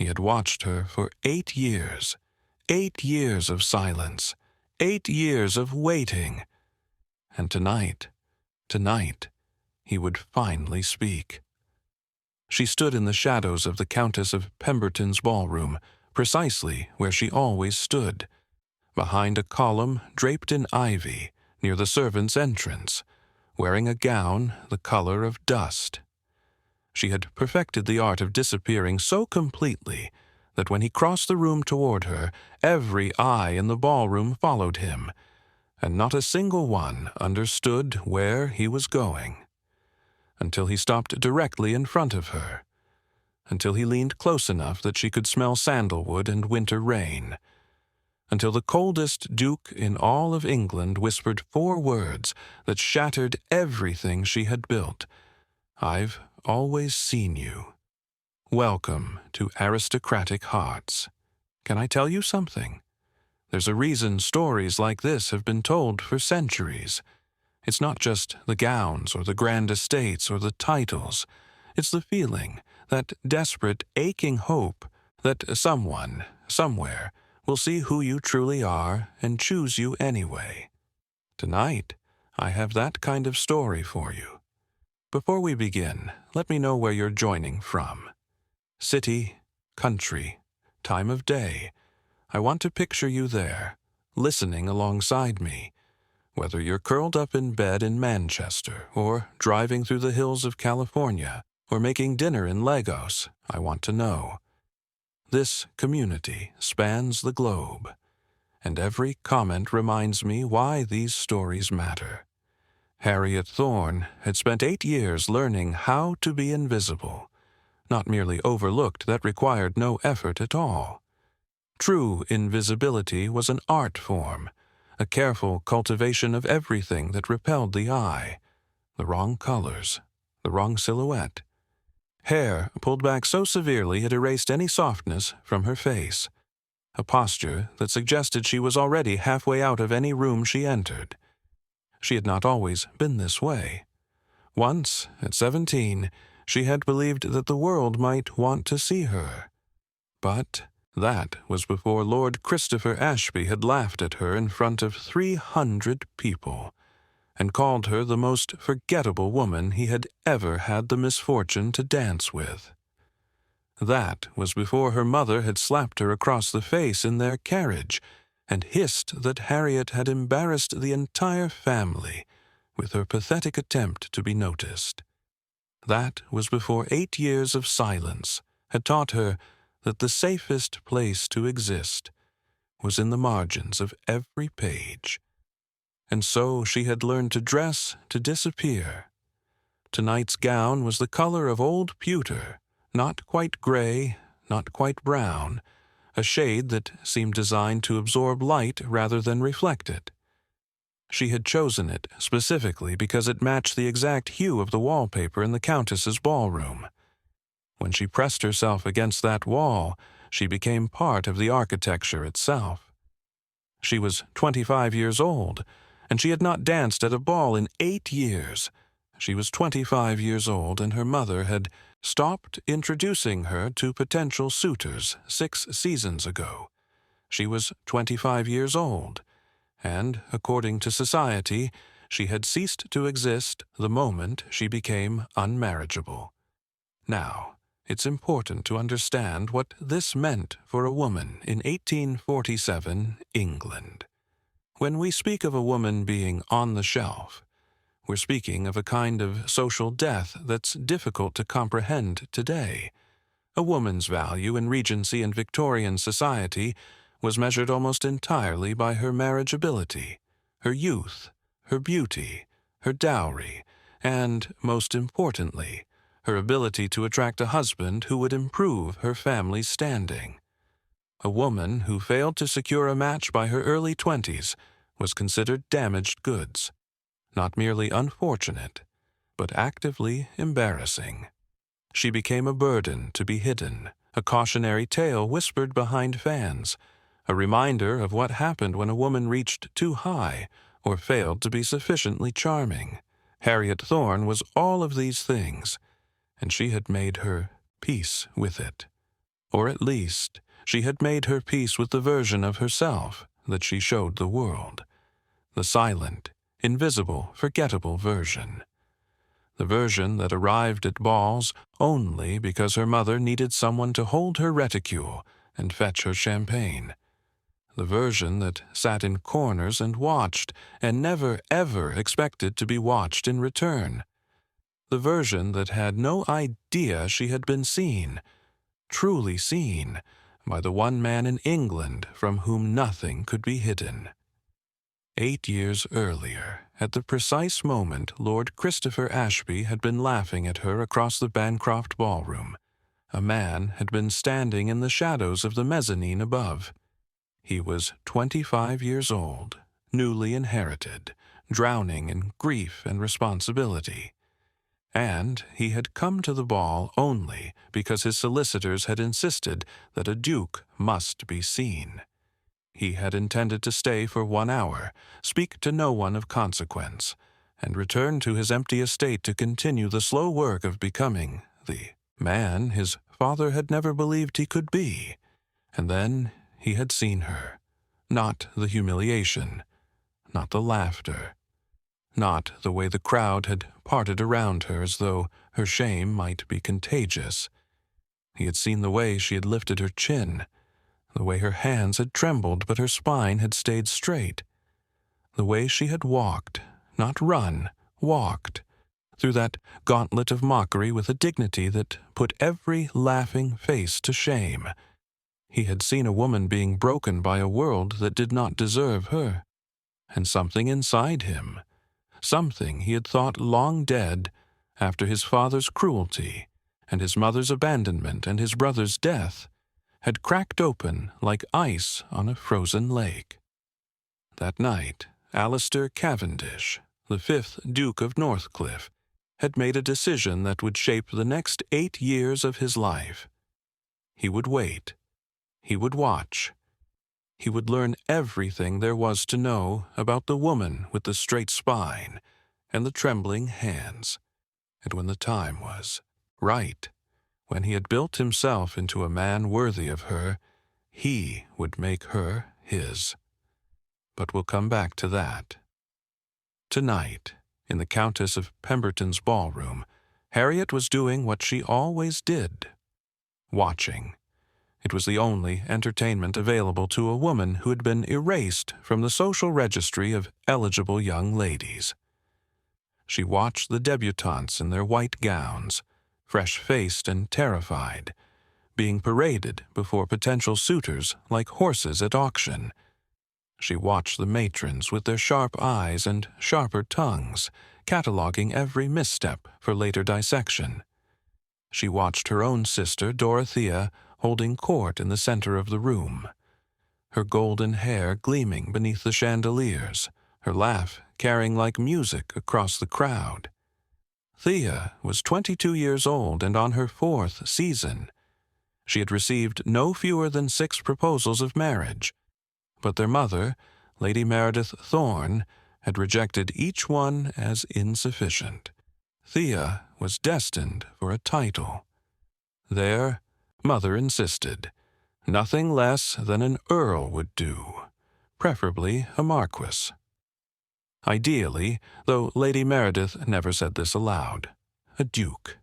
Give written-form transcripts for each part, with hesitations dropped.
He had watched her for 8 years. 8 years of silence. 8 years of waiting. And tonight, he would finally speak. She stood in the shadows of the Countess of Pemberton's ballroom, precisely where she always stood, behind a column draped in ivy near the servants' entrance, wearing a gown the color of dust. She had perfected the art of disappearing so completely that when he crossed the room toward her, every eye in the ballroom followed him, and not a single one understood where he was going. Until he stopped directly in front of her, until he leaned close enough that she could smell sandalwood and winter rain, until the coldest duke in all of England whispered 4 words that shattered everything she had built. "I've always seen you. Welcome to Aristocratic Hearts. Can I tell you something? There's a reason stories like this have been told for centuries. It's not just the gowns or the grand estates or the titles. It's the feeling, that desperate, aching hope that someone, somewhere, will see who you truly are and choose you anyway. Tonight, I have that kind of story for you. Before we begin, let me know where you're joining from. City, country, time of day. I want to picture you there, listening alongside me. Whether you're curled up in bed in Manchester, or driving through the hills of California, or making dinner in Lagos, I want to know. This community spans the globe, and every comment reminds me why these stories matter. Harriet Thorne had spent 8 years learning how to be invisible, not merely overlooked, that required no effort at all. True invisibility was an art form, a careful cultivation of everything that repelled the eye, the wrong colors, the wrong silhouette. Hair pulled back so severely it erased any softness from her face, a posture that suggested she was already halfway out of any room she entered. She had not always been this way. Once, at 17, she had believed that the world might want to see her. But that was before Lord Christopher Ashby had laughed at her in front of 300 people, and called her the most forgettable woman he had ever had the misfortune to dance with. That was before her mother had slapped her across the face in their carriage, and hissed that Harriet had embarrassed the entire family with her pathetic attempt to be noticed. That was before 8 years of silence had taught her that the safest place to exist was in the margins of every page. And so she had learned to dress to disappear. Tonight's gown was the color of old pewter, not quite gray, not quite brown, a shade that seemed designed to absorb light rather than reflect it. She had chosen it specifically because it matched the exact hue of the wallpaper in the Countess's ballroom. When she pressed herself against that wall, she became part of the architecture itself. She was 25 years old, and she had not danced at a ball in 8 years. She was 25 years old, and her mother had stopped introducing her to potential suitors 6 seasons ago. She was 25 years old, and, according to society, she had ceased to exist the moment she became unmarriageable. Now, it's important to understand what this meant for a woman in 1847 England. When we speak of a woman being on the shelf, we're speaking of a kind of social death that's difficult to comprehend today. A woman's value in Regency and Victorian society was measured almost entirely by her marriageability, her youth, her beauty, her dowry, and, most importantly, her ability to attract a husband who would improve her family's standing. A woman who failed to secure a match by her early 20s was considered damaged goods, not merely unfortunate, but actively embarrassing. She became a burden to be hidden, a cautionary tale whispered behind fans, a reminder of what happened when a woman reached too high or failed to be sufficiently charming. Harriet Thorne was all of these things, and she had made her peace with it. Or at least, she had made her peace with the version of herself that she showed the world. The silent, invisible, forgettable version. The version that arrived at balls only because her mother needed someone to hold her reticule and fetch her champagne. The version that sat in corners and watched, and never ever expected to be watched in return. The version that had no idea she had been seen, truly seen, by the one man in England from whom nothing could be hidden. 8 years earlier, at the precise moment Lord Christopher Ashby had been laughing at her across the Bancroft ballroom, a man had been standing in the shadows of the mezzanine above. He was 25 years old, newly inherited, drowning in grief and responsibility. And he had come to the ball only because his solicitors had insisted that a duke must be seen. He had intended to stay for 1 hour, speak to no one of consequence, and return to his empty estate to continue the slow work of becoming the man his father had never believed he could be. And then he had seen her. Not the humiliation, not the laughter, not the way the crowd had parted around her as though her shame might be contagious. He had seen the way she had lifted her chin, the way her hands had trembled but her spine had stayed straight, the way she had walked, not run, walked, through that gauntlet of mockery with a dignity that put every laughing face to shame. He had seen a woman being broken by a world that did not deserve her, and something inside him, something he had thought long dead after his father's cruelty and his mother's abandonment and his brother's death, had cracked open like ice on a frozen lake. That night, Alistair Cavendish, the 5th Duke of Northcliffe, had made a decision that would shape the next 8 years of his life. He would wait. He would watch. He would learn everything there was to know about the woman with the straight spine and the trembling hands. And when the time was right, when he had built himself into a man worthy of her, he would make her his. But we'll come back to that. Tonight, in the Countess of Pemberton's ballroom, Harriet was doing what she always did, watching. It was the only entertainment available to a woman who had been erased from the social registry of eligible young ladies. She watched the debutantes in their white gowns, fresh-faced and terrified, being paraded before potential suitors like horses at auction. She watched the matrons with their sharp eyes and sharper tongues, cataloging every misstep for later dissection. She watched her own sister, Dorothea, holding court in the center of the room, her golden hair gleaming beneath the chandeliers, her laugh carrying like music across the crowd. Thea was 22 years old and on her 4th season. She had received no fewer than 6 proposals of marriage, but their mother, Lady Meredith Thorne, had rejected each one as insufficient. Thea was destined for a title. There, Mother insisted. Nothing less than an earl would do, preferably a marquis. Ideally, though Lady Meredith never said this aloud, a duke.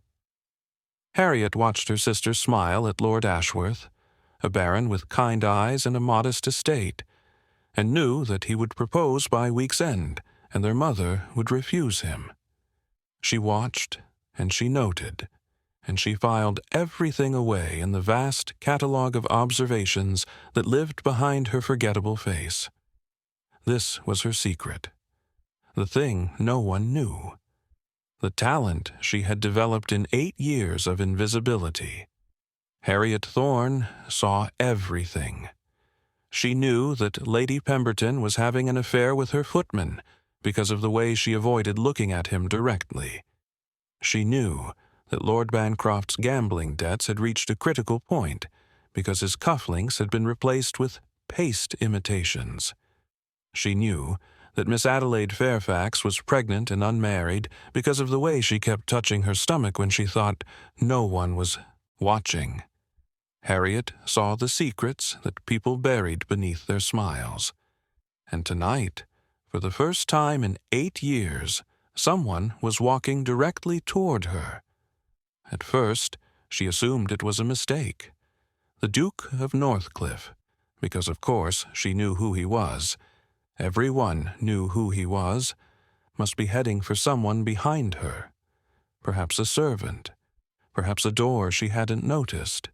Harriet watched her sister smile at Lord Ashworth, a baron with kind eyes and a modest estate, and knew that he would propose by week's end, and their mother would refuse him. She watched, and she noted, and she filed everything away in the vast catalogue of observations that lived behind her forgettable face. This was her secret. The thing no one knew. The talent she had developed in 8 years of invisibility. Harriet Thorne saw everything. She knew that Lady Pemberton was having an affair with her footman because of the way she avoided looking at him directly. She knew that Lord Bancroft's gambling debts had reached a critical point because his cufflinks had been replaced with paste imitations. She knew that Miss Adelaide Fairfax was pregnant and unmarried because of the way she kept touching her stomach when she thought no one was watching. Harriet saw the secrets that people buried beneath their smiles. And tonight, for the first time in 8 years, someone was walking directly toward her. At first, she assumed it was a mistake. The Duke of Northcliffe, because of course she knew who he was. Everyone knew who he was. Must be heading for someone behind her. Perhaps a servant. Perhaps a door she hadn't noticed.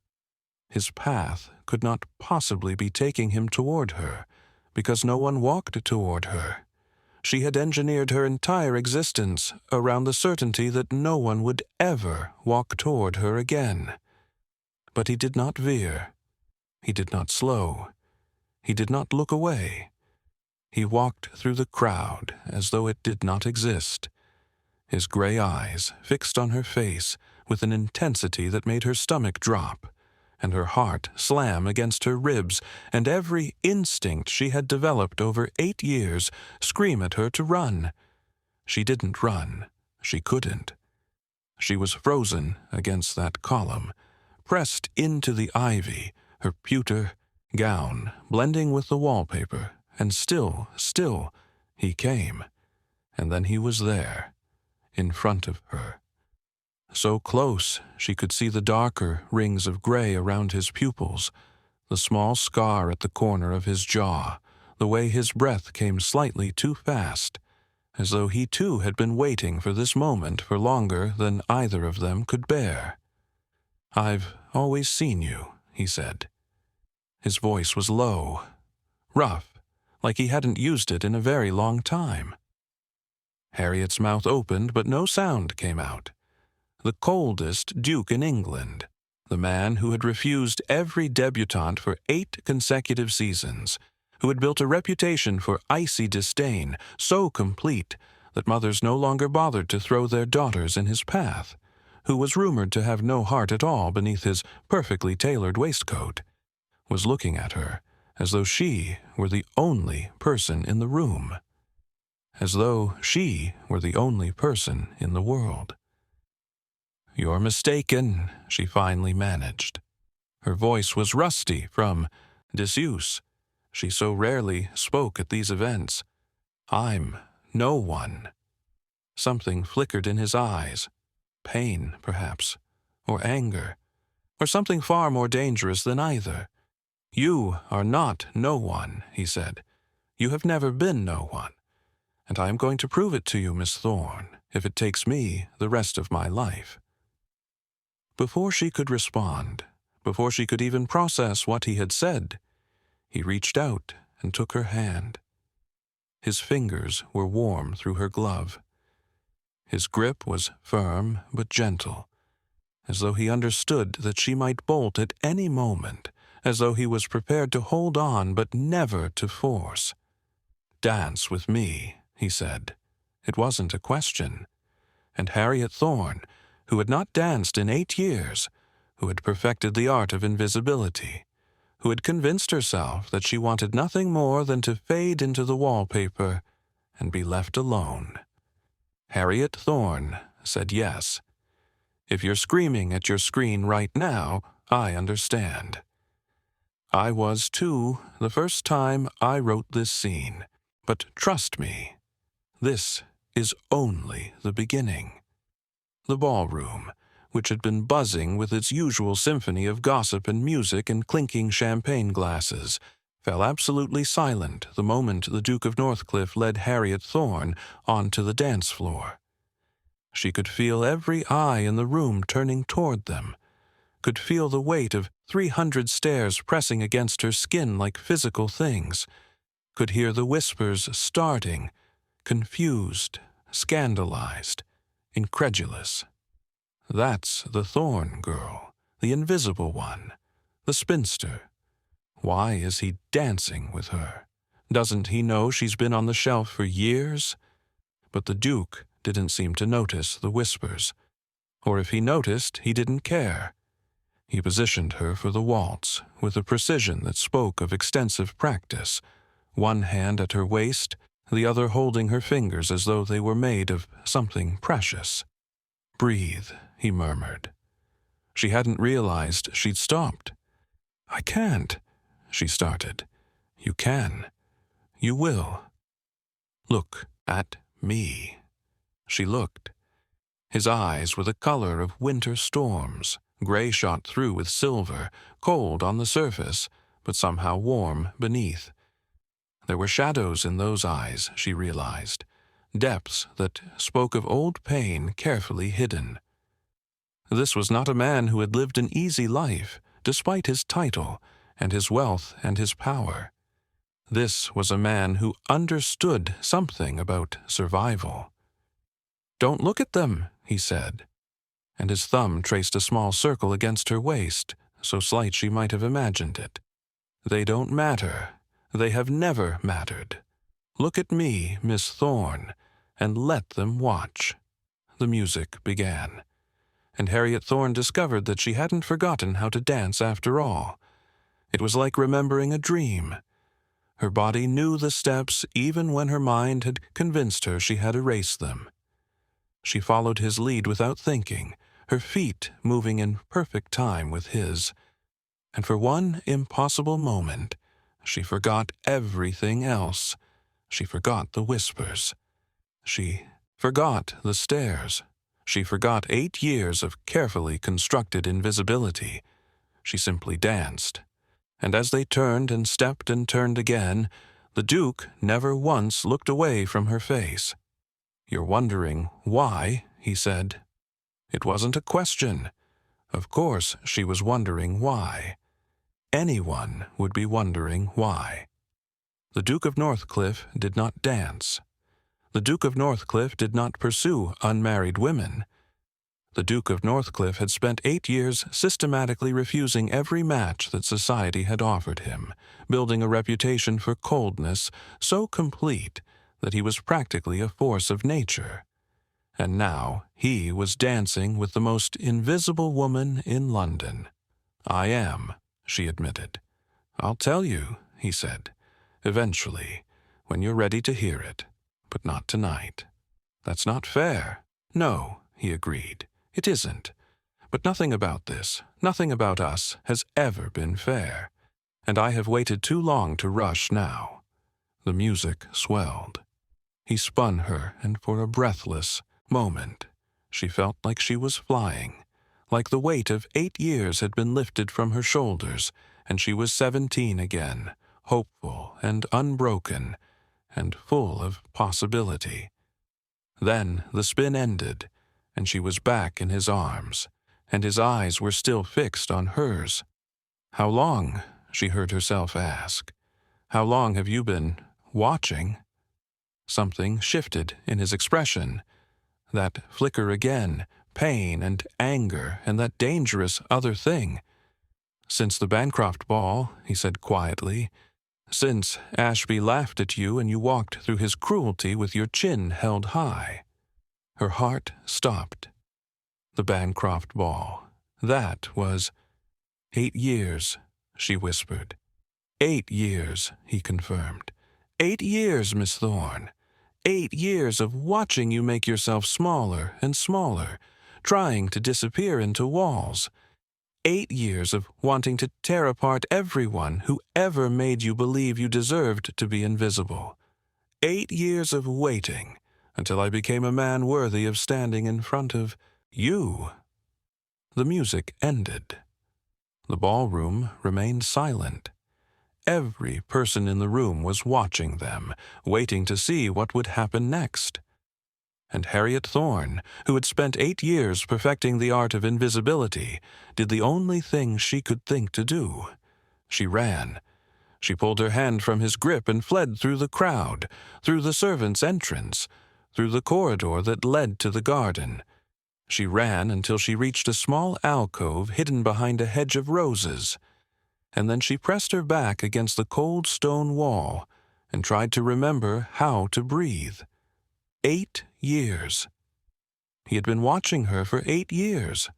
His path could not possibly be taking him toward her, because no one walked toward her. She had engineered her entire existence around the certainty that no one would ever walk toward her again. But he did not veer. He did not slow. He did not look away. He walked through the crowd as though it did not exist, his gray eyes fixed on her face with an intensity that made her stomach drop, and her heart slam against her ribs, and every instinct she had developed over 8 years scream at her to run. She didn't run. She couldn't. She was frozen against that column, pressed into the ivy, her pewter gown blending with the wallpaper, and still, he came. And then he was there, in front of her. So close she could see the darker rings of gray around his pupils, the small scar at the corner of his jaw, the way his breath came slightly too fast, as though he too had been waiting for this moment for longer than either of them could bear. "I've always seen you," he said. His voice was low, rough, like he hadn't used it in a very long time. Harriet's mouth opened, but no sound came out. The coldest duke in England, the man who had refused every debutante for 8 consecutive seasons, who had built a reputation for icy disdain so complete that mothers no longer bothered to throw their daughters in his path, who was rumored to have no heart at all beneath his perfectly tailored waistcoat, was looking at her as though she were the only person in the room, as though she were the only person in the world. "You're mistaken," she finally managed. Her voice was rusty from disuse. She so rarely spoke at these events. "I'm no one." Something flickered in his eyes. Pain, perhaps, or anger, or something far more dangerous than either. "You are not no one," he said. "You have never been no one. And I am going to prove it to you, Miss Thorne, if it takes me the rest of my life." Before she could respond, before she could even process what he had said, he reached out and took her hand. His fingers were warm through her glove. His grip was firm but gentle, as though he understood that she might bolt at any moment, as though he was prepared to hold on but never to force. "Dance with me," he said. It wasn't a question. And Harriet Thorne, who had not danced in 8 years, who had perfected the art of invisibility, who had convinced herself that she wanted nothing more than to fade into the wallpaper and be left alone. Harriet Thorne said yes. "If you're screaming at your screen right now, I understand. I was too the first time I wrote this scene, but trust me, this is only the beginning." The ballroom, which had been buzzing with its usual symphony of gossip and music and clinking champagne glasses, fell absolutely silent the moment the Duke of Northcliffe led Harriet Thorne onto the dance floor. She could feel every eye in the room turning toward them, could feel the weight of 300 stares pressing against her skin like physical things, could hear the whispers starting, confused, scandalized, incredulous. "That's the Thorne girl, the invisible one, the spinster. Why is he dancing with her? Doesn't he know she's been on the shelf for years?" But the Duke didn't seem to notice the whispers. Or if he noticed, he didn't care. He positioned her for the waltz with a precision that spoke of extensive practice, one hand at her waist, the other holding her fingers as though they were made of something precious. "Breathe," he murmured. She hadn't realized she'd stopped. "I can't," she started. "You can. You will. Look at me." She looked. His eyes were the color of winter storms, gray shot through with silver, cold on the surface, but somehow warm beneath. There were shadows in those eyes, she realized, depths that spoke of old pain carefully hidden. This was not a man who had lived an easy life, despite his title and his wealth and his power. This was a man who understood something about survival. "Don't look at them," he said, and his thumb traced a small circle against her waist, so slight she might have imagined it. "They don't matter. They have never mattered. Look at me, Miss Thorne, and let them watch." The music began, and Harriet Thorne discovered that she hadn't forgotten how to dance after all. It was like remembering a dream. Her body knew the steps even when her mind had convinced her she had erased them. She followed his lead without thinking, her feet moving in perfect time with his. And for one impossible moment, she forgot everything else. She forgot the whispers. She forgot the stairs. She forgot 8 years of carefully constructed invisibility. She simply danced. And as they turned and stepped and turned again, the Duke never once looked away from her face. "You're wondering why," he said. It wasn't a question. Of course she was wondering why. Anyone would be wondering why. The Duke of Northcliffe did not dance. The Duke of Northcliffe did not pursue unmarried women. The Duke of Northcliffe had spent 8 years systematically refusing every match that society had offered him, building a reputation for coldness so complete that he was practically a force of nature. And now he was dancing with the most invisible woman in London. "I am," she admitted. "I'll tell you," he said, "eventually, when you're ready to hear it, but not tonight." "That's not fair." "No," he agreed, "it isn't. But nothing about this, nothing about us, has ever been fair. And I have waited too long to rush now." The music swelled. He spun her, and for a breathless moment, she felt like she was flying, like the weight of 8 years had been lifted from her shoulders, and she was 17 again, hopeful and unbroken, and full of possibility. Then the spin ended, and she was back in his arms, and his eyes were still fixed on hers. "How long?" she heard herself ask. "How long have you been watching?" Something shifted in his expression. That flicker again, pain and anger and that dangerous other thing. "Since the Bancroft ball," he said quietly. "Since Ashby laughed at you and you walked through his cruelty with your chin held high." Her heart stopped. The Bancroft ball. That was 8 years, she whispered. 8 years, he confirmed. 8 years, Miss Thorne. 8 years of watching you make yourself smaller and smaller, trying to disappear into walls. 8 years of wanting to tear apart everyone who ever made you believe you deserved to be invisible. 8 years of waiting until I became a man worthy of standing in front of you. The music ended. The ballroom remained silent. Every person in the room was watching them, waiting to see what would happen next. And Harriet Thorne, who had spent 8 years perfecting the art of invisibility, did the only thing she could think to do. She ran. She pulled her hand from his grip and fled through the crowd, through the servants' entrance, through the corridor that led to the garden. She ran until she reached a small alcove hidden behind a hedge of roses, and then she pressed her back against the cold stone wall and tried to remember how to breathe. 8 years. He had been watching her for 8 years.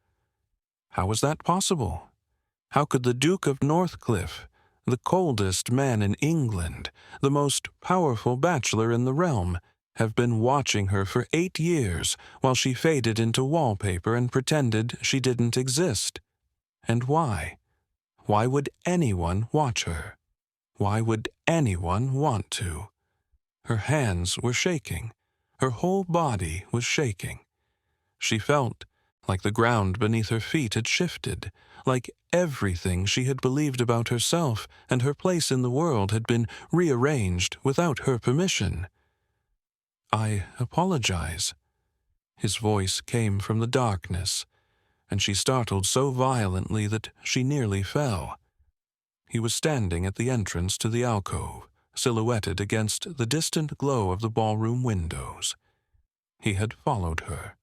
How was that possible? How could the Duke of Northcliffe, the coldest man in England, the most powerful bachelor in the realm, have been watching her for 8 years while she faded into wallpaper and pretended she didn't exist? And why? Why would anyone watch her? Why would anyone want to? Her hands were shaking. Her whole body was shaking. She felt like the ground beneath her feet had shifted, like everything she had believed about herself and her place in the world had been rearranged without her permission. "I apologize." His voice came from the darkness, and she startled so violently that she nearly fell. He was standing at the entrance to the alcove, silhouetted against the distant glow of the ballroom windows. He had followed her.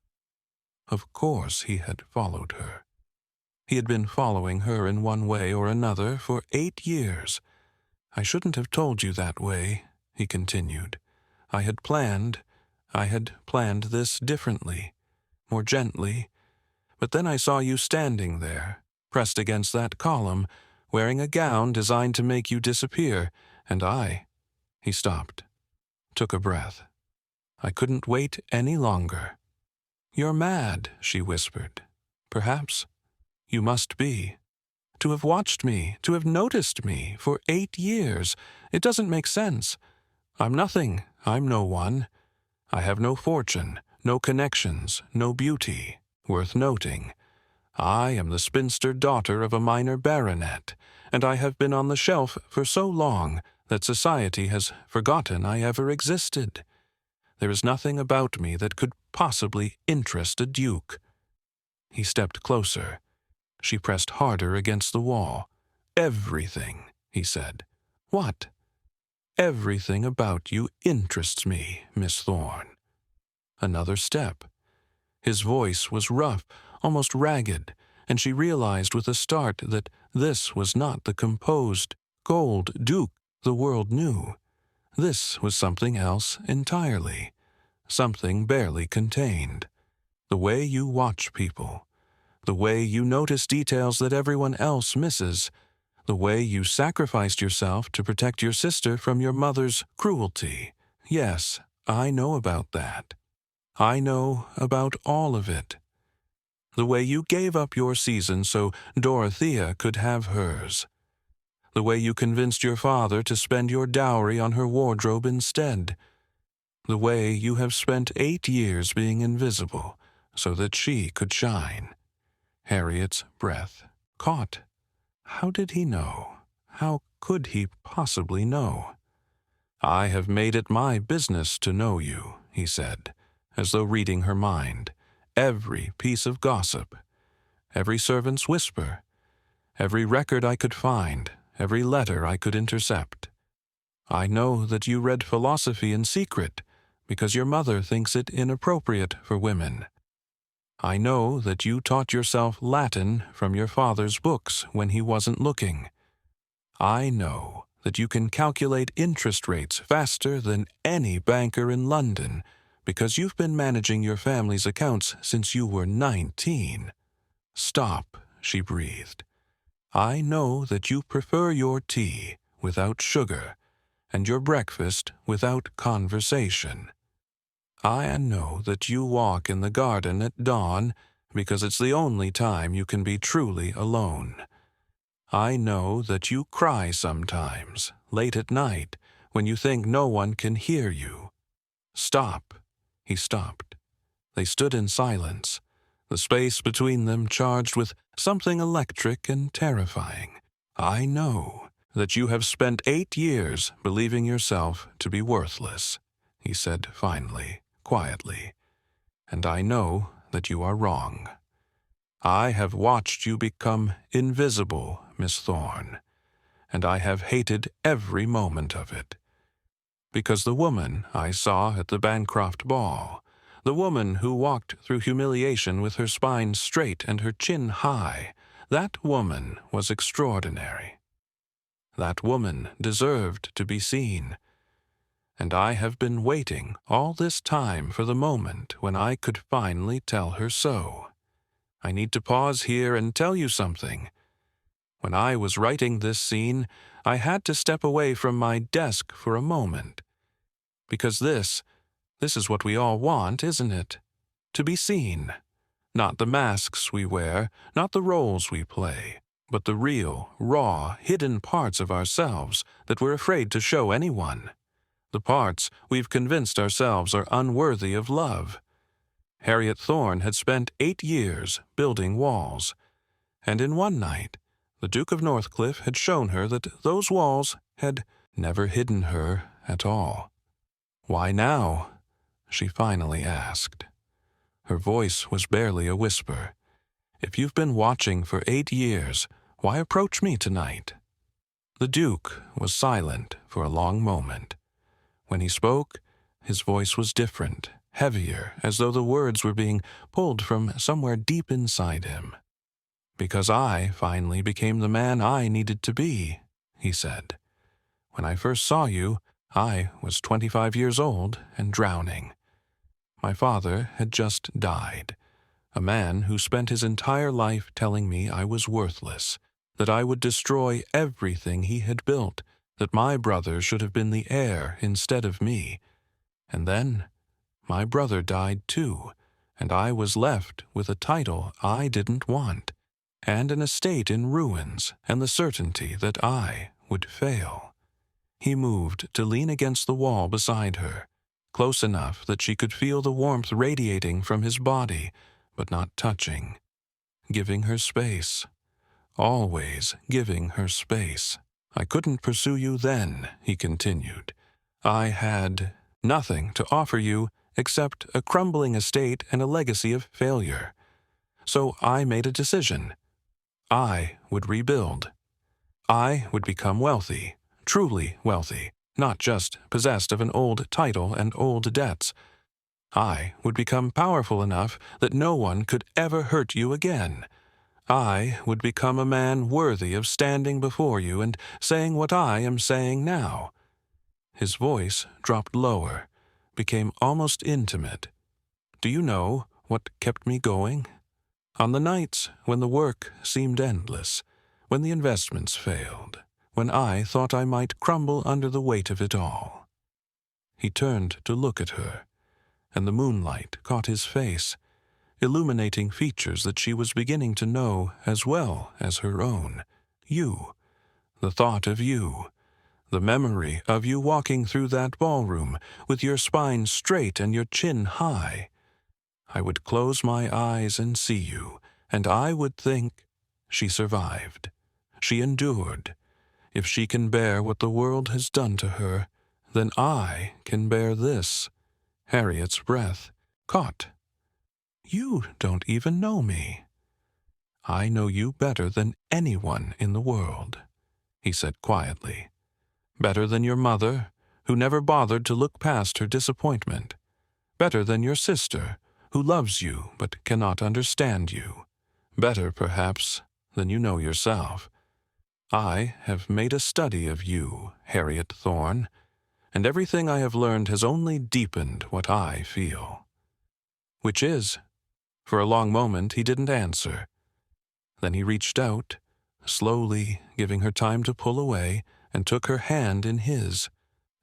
Of course he had followed her. He had been following her in one way or another for 8 years. "I shouldn't have told you that way," he continued. I had planned this differently, more gently, but then I saw you standing there, pressed against that column, wearing a gown designed to make you disappear, and He stopped, took a breath. I couldn't wait any longer. "You're mad," she whispered. "Perhaps. You must be. To have watched me, to have noticed me for 8 years, it doesn't make sense. I'm nothing, I'm no one. I have no fortune, no connections, no beauty, worth noting. I am the spinster daughter of a minor baronet, and I have been on the shelf for so long that society has forgotten I ever existed. There is nothing about me that could possibly interest a duke." He stepped closer. She pressed harder against the wall. "Everything," he said. "What?" "Everything about you interests me, Miss Thorne." Another step. His voice was rough, almost ragged, and she realized with a start that this was not the composed, cold duke the world knew. This was something else entirely, something barely contained. The way you watch people, the way you notice details that everyone else misses, the way you sacrificed yourself to protect your sister from your mother's cruelty. Yes, I know about that. I know about all of it. The way you gave up your season so Dorothea could have hers. The way you convinced your father to spend your dowry on her wardrobe instead. The way you have spent 8 years being invisible so that she could shine. Harriet's breath caught. How did he know? How could he possibly know? "I have made it my business to know you," he said, as though reading her mind. "Every piece of gossip, every servant's whisper, every record I could find, every letter I could intercept. I know that you read philosophy in secret because your mother thinks it inappropriate for women. I know that you taught yourself Latin from your father's books when he wasn't looking. I know that you can calculate interest rates faster than any banker in London because you've been managing your family's accounts since you were 19. Stop, she breathed. I know that you prefer your tea without sugar and your breakfast without conversation. I know that you walk in the garden at dawn because it's the only time you can be truly alone. I know that you cry sometimes, late at night, when you think no one can hear you. Stop. He stopped. They stood in silence, the space between them charged with something electric and terrifying. I know that you have spent 8 years believing yourself to be worthless, he said finally, quietly, and I know that you are wrong. I have watched you become invisible, Miss Thorne, and I have hated every moment of it. Because the woman I saw at the Bancroft ball, the woman who walked through humiliation with her spine straight and her chin high, that woman was extraordinary. That woman deserved to be seen. And I have been waiting all this time for the moment when I could finally tell her so. I need to pause here and tell you something. When I was writing this scene, I had to step away from my desk for a moment. Because this is what we all want, isn't it? To be seen. Not the masks we wear, not the roles we play, but the real, raw, hidden parts of ourselves that we're afraid to show anyone. The parts we've convinced ourselves are unworthy of love. Harriet Thorne had spent 8 years building walls, and in one night, the Duke of Northcliffe had shown her that those walls had never hidden her at all. "Why now?" she finally asked. Her voice was barely a whisper. "If you've been watching for 8 years, why approach me tonight?" The Duke was silent for a long moment. When he spoke, his voice was different, heavier, as though the words were being pulled from somewhere deep inside him. "Because I finally became the man I needed to be," he said. "When I first saw you, I was 25 years old and drowning. My father had just died, a man who spent his entire life telling me I was worthless, that I would destroy everything he had built, that my brother should have been the heir instead of me. And then my brother died too, and I was left with a title I didn't want, and an estate in ruins, and the certainty that I would fail." He moved to lean against the wall beside her, close enough that she could feel the warmth radiating from his body, but not touching, giving her space, always giving her space. "I couldn't pursue you then," he continued. "I had nothing to offer you except a crumbling estate and a legacy of failure. So I made a decision. I would rebuild. I would become wealthy, truly wealthy, not just possessed of an old title and old debts. I would become powerful enough that no one could ever hurt you again. I would become a man worthy of standing before you and saying what I am saying now." His voice dropped lower, became almost intimate. "Do you know what kept me going? On the nights when the work seemed endless, when the investments failed, when I thought I might crumble under the weight of it all." He turned to look at her, and the moonlight caught his face, illuminating features that she was beginning to know as well as her own. You, the thought of you, the memory of you walking through that ballroom with your spine straight and your chin high. I would close my eyes and see you, and I would think, she survived. She endured. If she can bear what the world has done to her, then I can bear this. Harriet's breath caught. "You don't even know me." "I know you better than anyone in the world," he said quietly. "Better than your mother, who never bothered to look past her disappointment. Better than your sister, who loves you but cannot understand you. Better, perhaps, than you know yourself. I have made a study of you, Harriet Thorne, and everything I have learned has only deepened what I feel." "Which is?" For a long moment he didn't answer. Then he reached out, slowly giving her time to pull away, and took her hand in his.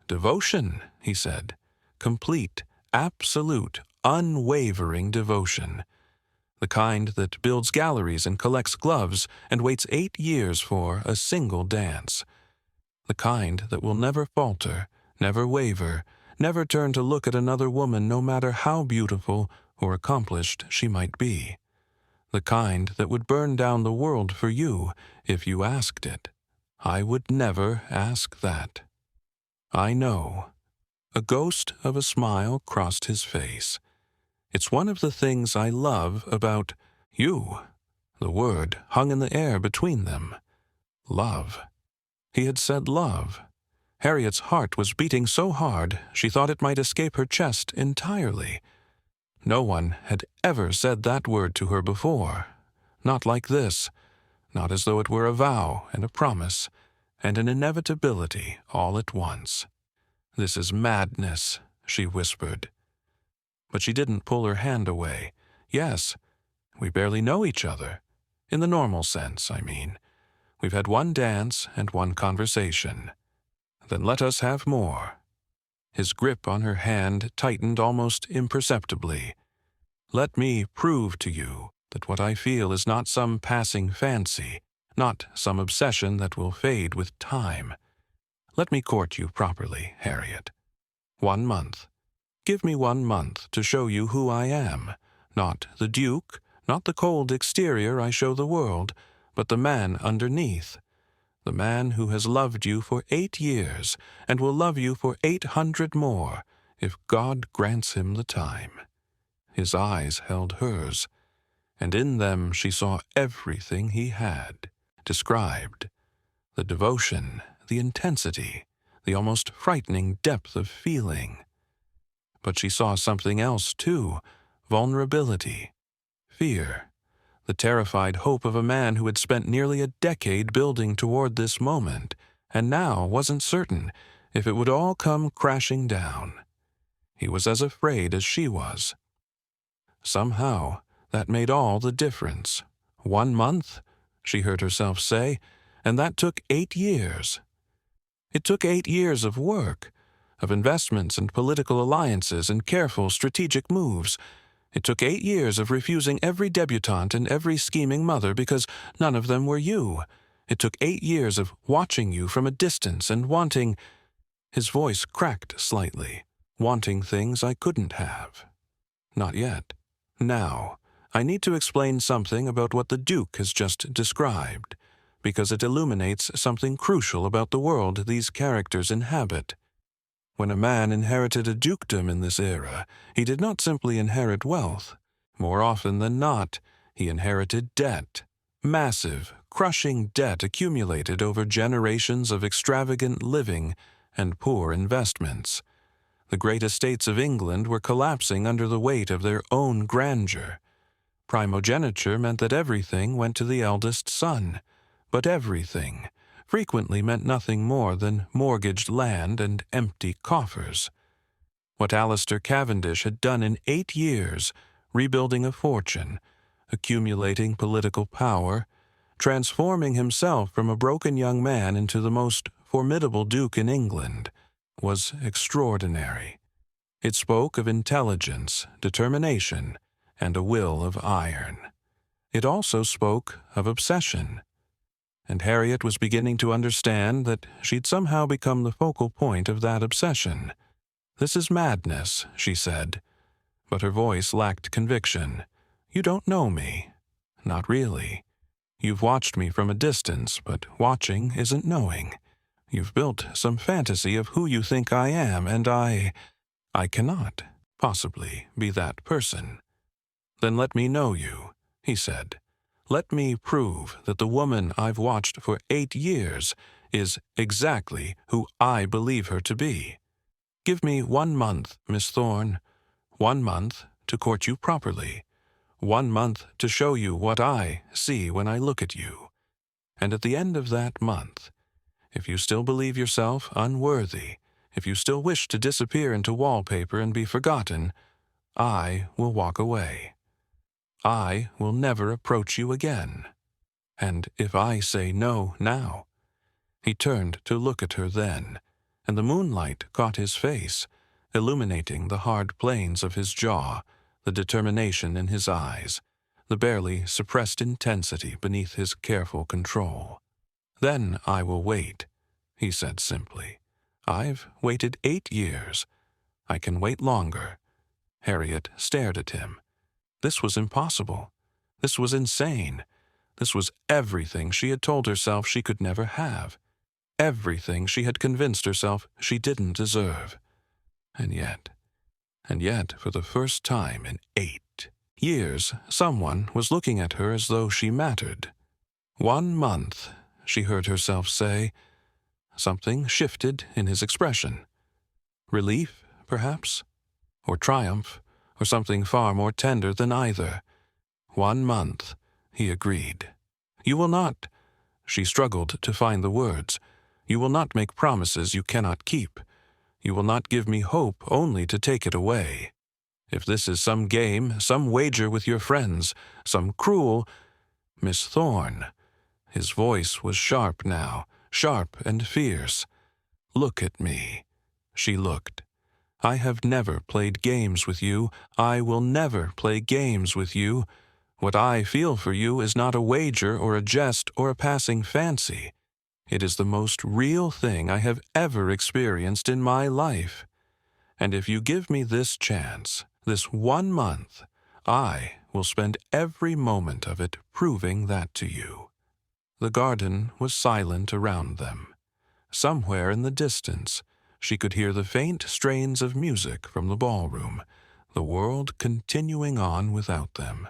"Devotion," he said. "Complete, absolute, unwavering devotion. The kind that builds galleries and collects gloves and waits 8 years for a single dance. The kind that will never falter, never waver, never turn to look at another woman no matter how beautiful or accomplished she might be. The kind that would burn down the world for you if you asked it. I would never ask that." "I know." A ghost of a smile crossed his face. "It's one of the things I love about you." The word hung in the air between them. Love. He had said love. Harriet's heart was beating so hard she thought it might escape her chest entirely. No one had ever said that word to her before. Not like this. Not as though it were a vow and a promise, and an inevitability all at once. "This is madness," she whispered. But she didn't pull her hand away. "Yes, we barely know each other. In the normal sense, I mean. We've had one dance and one conversation. Then let us have more." His grip on her hand tightened almost imperceptibly. "Let me prove to you that what I feel is not some passing fancy, not some obsession that will fade with time. Let me court you properly, Harriet. 1 month. Give me 1 month to show you who I am, not the Duke, not the cold exterior I show the world, but the man underneath, the man who has loved you for 8 years and will love you for 800 more, if God grants him the time. His eyes held hers, and in them she saw everything he had described, the devotion, the intensity, the almost frightening depth of feeling. But she saw something else, too, vulnerability, fear, the terrified hope of a man who had spent nearly a decade building toward this moment, and now wasn't certain if it would all come crashing down. He was as afraid as she was. Somehow, that made all the difference. 1 month, she heard herself say, and that took 8 years. It took 8 years of work, of investments and political alliances and careful strategic moves. It took 8 years of refusing every debutante and every scheming mother because none of them were you. It took 8 years of watching you from a distance and wanting— his voice cracked slightly, wanting things I couldn't have. Not yet. Now, I need to explain something about what the Duke has just described, because it illuminates something crucial about the world these characters inhabit. When a man inherited a dukedom in this era, he did not simply inherit wealth. More often than not, he inherited debt. Massive, crushing debt accumulated over generations of extravagant living and poor investments. The great estates of England were collapsing under the weight of their own grandeur. Primogeniture meant that everything went to the eldest son, but everything frequently meant nothing more than mortgaged land and empty coffers. What Alistair Cavendish had done in 8 years, rebuilding a fortune, accumulating political power, transforming himself from a broken young man into the most formidable duke in England, was extraordinary. It spoke of intelligence, determination, and a will of iron. It also spoke of obsession. And Harriet was beginning to understand that she'd somehow become the focal point of that obsession. "This is madness," she said. But her voice lacked conviction. "You don't know me." "Not really. You've watched me from a distance, but watching isn't knowing. You've built some fantasy of who you think I am, and I cannot, possibly, be that person." "Then let me know you," he said. "Let me prove that the woman I've watched for 8 years is exactly who I believe her to be. Give me 1 month, Miss Thorne. 1 month to court you properly. 1 month to show you what I see when I look at you. And at the end of that month, if you still believe yourself unworthy, if you still wish to disappear into wallpaper and be forgotten, I will walk away. I will never approach you again. And if I say no now—" He turned to look at her then, and the moonlight caught his face, illuminating the hard planes of his jaw, the determination in his eyes, the barely suppressed intensity beneath his careful control. "Then I will wait," he said simply. "I've waited 8 years. I can wait longer." Harriet stared at him. This was impossible. This was insane. This was everything she had told herself she could never have. Everything she had convinced herself she didn't deserve. And yet, for the first time in 8 years, someone was looking at her as though she mattered. 1 month, she heard herself say. Something shifted in his expression. Relief, perhaps? Or triumph? Or something far more tender than either? 1 month, he agreed. "You will not—" She struggled to find the words. "You will not make promises you cannot keep. You will not give me hope only to take it away. If this is some game, some wager with your friends, some cruel—" "Miss Thorne." His voice was sharp now, sharp and fierce. "Look at me." She looked. "I have never played games with you. I will never play games with you. What I feel for you is not a wager or a jest or a passing fancy. It is the most real thing I have ever experienced in my life. And if you give me this chance, this 1 month, I will spend every moment of it proving that to you." The garden was silent around them. Somewhere in the distance, she could hear the faint strains of music from the ballroom, the world continuing on without them.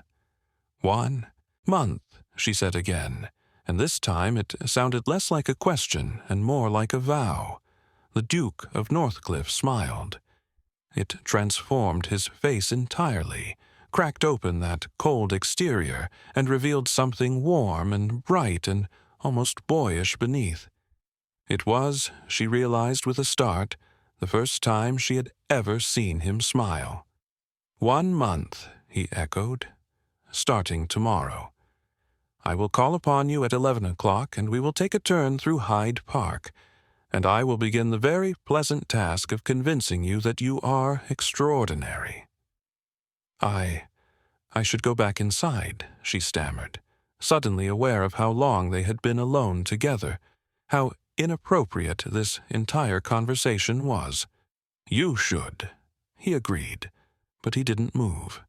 1 month, she said again, and this time it sounded less like a question and more like a vow. The Duke of Northcliffe smiled. It transformed his face entirely, cracked open that cold exterior, and revealed something warm and bright and almost boyish beneath. It was, she realized with a start, the first time she had ever seen him smile. 1 month, he echoed, starting tomorrow. I will call upon you at 11 o'clock, and we will take a turn through Hyde Park, and I will begin the very pleasant task of convincing you that you are extraordinary." I should go back inside," she stammered, suddenly aware of how long they had been alone together, how inappropriate this entire conversation was. "You should," he agreed, but he didn't move.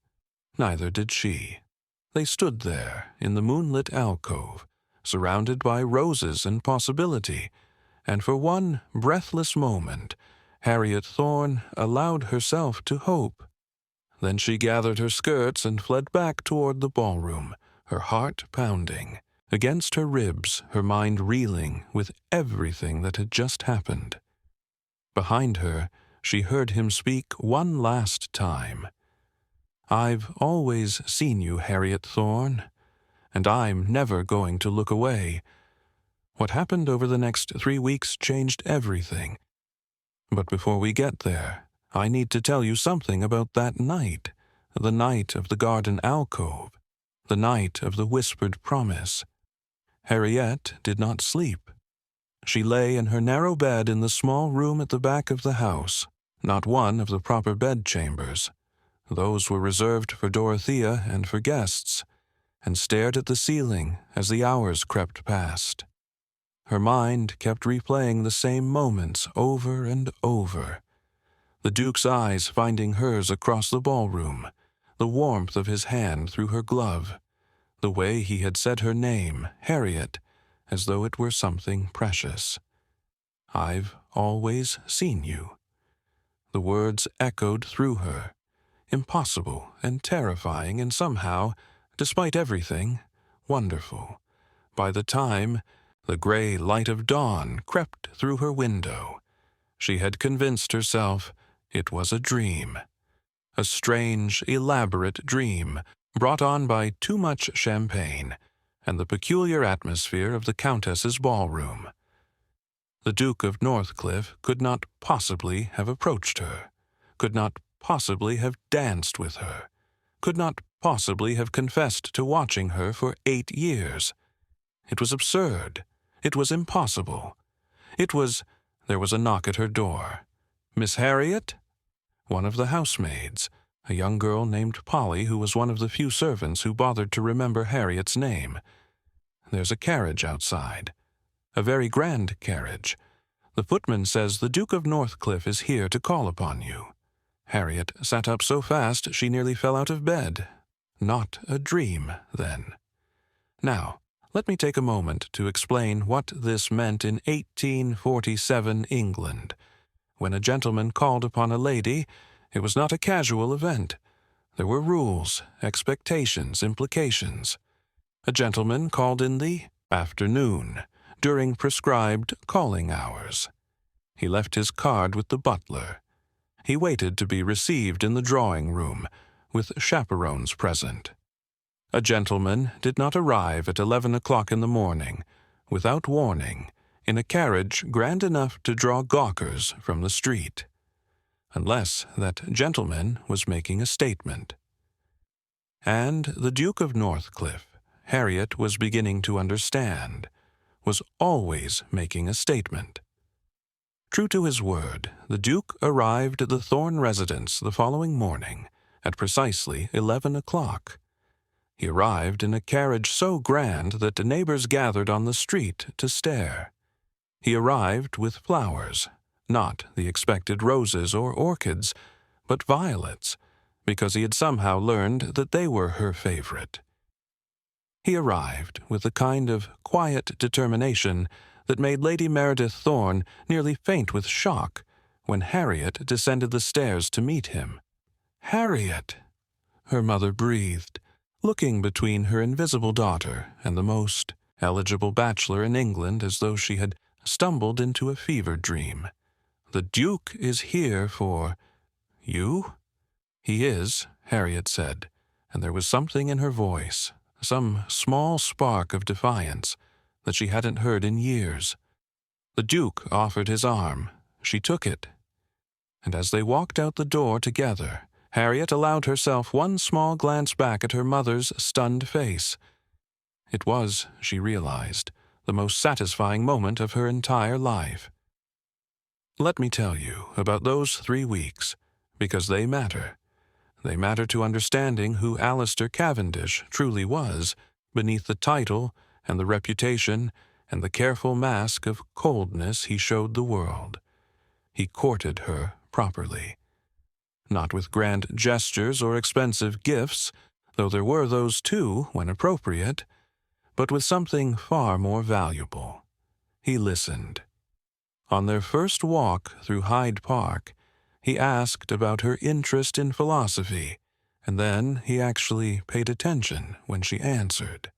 Neither did she. They stood there in the moonlit alcove, surrounded by roses and possibility, and for one breathless moment, Harriet Thorne allowed herself to hope. Then she gathered her skirts and fled back toward the ballroom, her heart pounding. Against her ribs, her mind reeling with everything that had just happened. Behind her, she heard him speak one last time. "I've always seen you, Harriet Thorne, and I'm never going to look away. What happened over the next 3 weeks changed everything. But before we get there, I need to tell you something about that night, the night of the garden alcove, the night of the whispered promise." Harriet did not sleep. She lay in her narrow bed in the small room at the back of the house, not one of the proper bedchambers. Those were reserved for Dorothea and for guests, and stared at the ceiling as the hours crept past. Her mind kept replaying the same moments over and over. The Duke's eyes finding hers across the ballroom, the warmth of his hand through her glove, the way he had said her name, Harriet, as though it were something precious. "I've always seen you." The words echoed through her, impossible and terrifying and somehow, despite everything, wonderful. By the time the gray light of dawn crept through her window, she had convinced herself it was a dream. A strange, elaborate dream, brought on by too much champagne and the peculiar atmosphere of the Countess's ballroom. The Duke of Northcliffe could not possibly have approached her, could not possibly have danced with her, could not possibly have confessed to watching her for 8 years. It was absurd. It was impossible. There was a knock at her door. "Miss Harriet?" One of the housemaids, a young girl named Polly, who was one of the few servants who bothered to remember Harriet's name. "There's a carriage outside. A very grand carriage. The footman says the Duke of Northcliffe is here to call upon you." Harriet sat up so fast she nearly fell out of bed. Not a dream, then. Now, let me take a moment to explain what this meant in 1847 England. When a gentleman called upon a lady, it was not a casual event. There were rules, expectations, implications. A gentleman called in the afternoon, during prescribed calling hours. He left his card with the butler. He waited to be received in the drawing-room, with chaperones present. A gentleman did not arrive at 11 o'clock in the morning, without warning, in a carriage grand enough to draw gawkers from the street, unless that gentleman was making a statement. And the Duke of Northcliffe, Harriet was beginning to understand, was always making a statement. True to his word, the Duke arrived at the Thorne residence the following morning at precisely 11 o'clock. He arrived in a carriage so grand that the neighbors gathered on the street to stare. He arrived with flowers, not the expected roses or orchids, but violets, because he had somehow learned that they were her favorite. He arrived with a kind of quiet determination that made Lady Meredith Thorne nearly faint with shock when Harriet descended the stairs to meet him. "Harriet!" her mother breathed, looking between her invisible daughter and the most eligible bachelor in England as though she had stumbled into a fever dream. "The Duke is here for you?" "He is," Harriet said, and there was something in her voice, some small spark of defiance, that she hadn't heard in years. The Duke offered his arm. She took it. And as they walked out the door together, Harriet allowed herself one small glance back at her mother's stunned face. It was, she realized, the most satisfying moment of her entire life. Let me tell you about those 3 weeks, because they matter. They matter to understanding who Alistair Cavendish truly was, beneath the title and the reputation and the careful mask of coldness he showed the world. He courted her properly. Not with grand gestures or expensive gifts, though there were those too when appropriate, but with something far more valuable. He listened. On their first walk through Hyde Park, he asked about her interest in philosophy, and then he actually paid attention when she answered.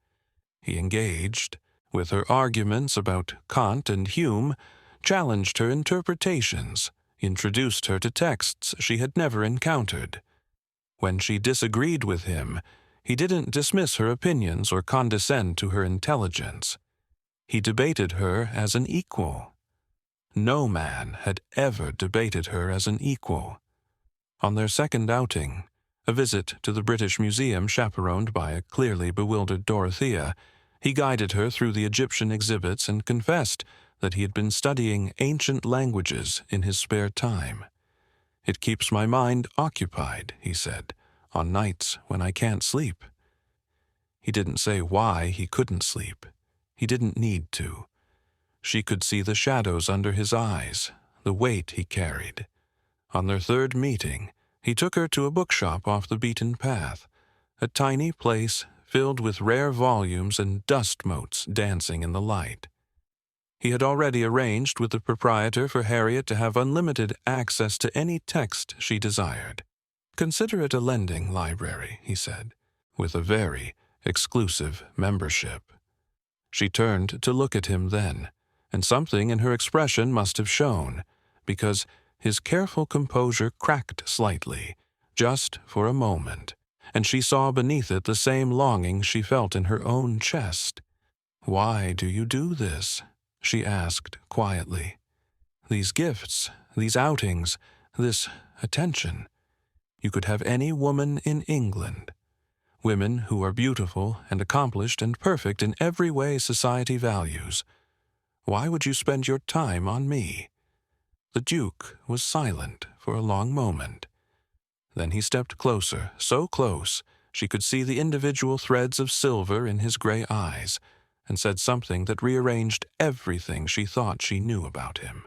He engaged with her arguments about Kant and Hume, challenged her interpretations, introduced her to texts she had never encountered. When she disagreed with him, he didn't dismiss her opinions or condescend to her intelligence. He debated her as an equal. No man had ever debated her as an equal. On their second outing, a visit to the British Museum chaperoned by a clearly bewildered Dorothea, he guided her through the Egyptian exhibits and confessed that he had been studying ancient languages in his spare time. "It keeps my mind occupied," he said, "on nights when I can't sleep." He didn't say why he couldn't sleep. He didn't need to. She could see the shadows under his eyes, the weight he carried. On their third meeting, he took her to a bookshop off the beaten path, a tiny place filled with rare volumes and dust motes dancing in the light. He had already arranged with the proprietor for Harriet to have unlimited access to any text she desired. "Consider it a lending library," he said, "with a very exclusive membership." She turned to look at him then, and something in her expression must have shown, because his careful composure cracked slightly, just for a moment, and she saw beneath it the same longing she felt in her own chest. "Why do you do this?" she asked quietly. "These gifts, these outings, this attention. You could have any woman in England. Women who are beautiful and accomplished and perfect in every way society values. Why would you spend your time on me?" The Duke was silent for a long moment. Then he stepped closer, so close she could see the individual threads of silver in his gray eyes, and said something that rearranged everything she thought she knew about him.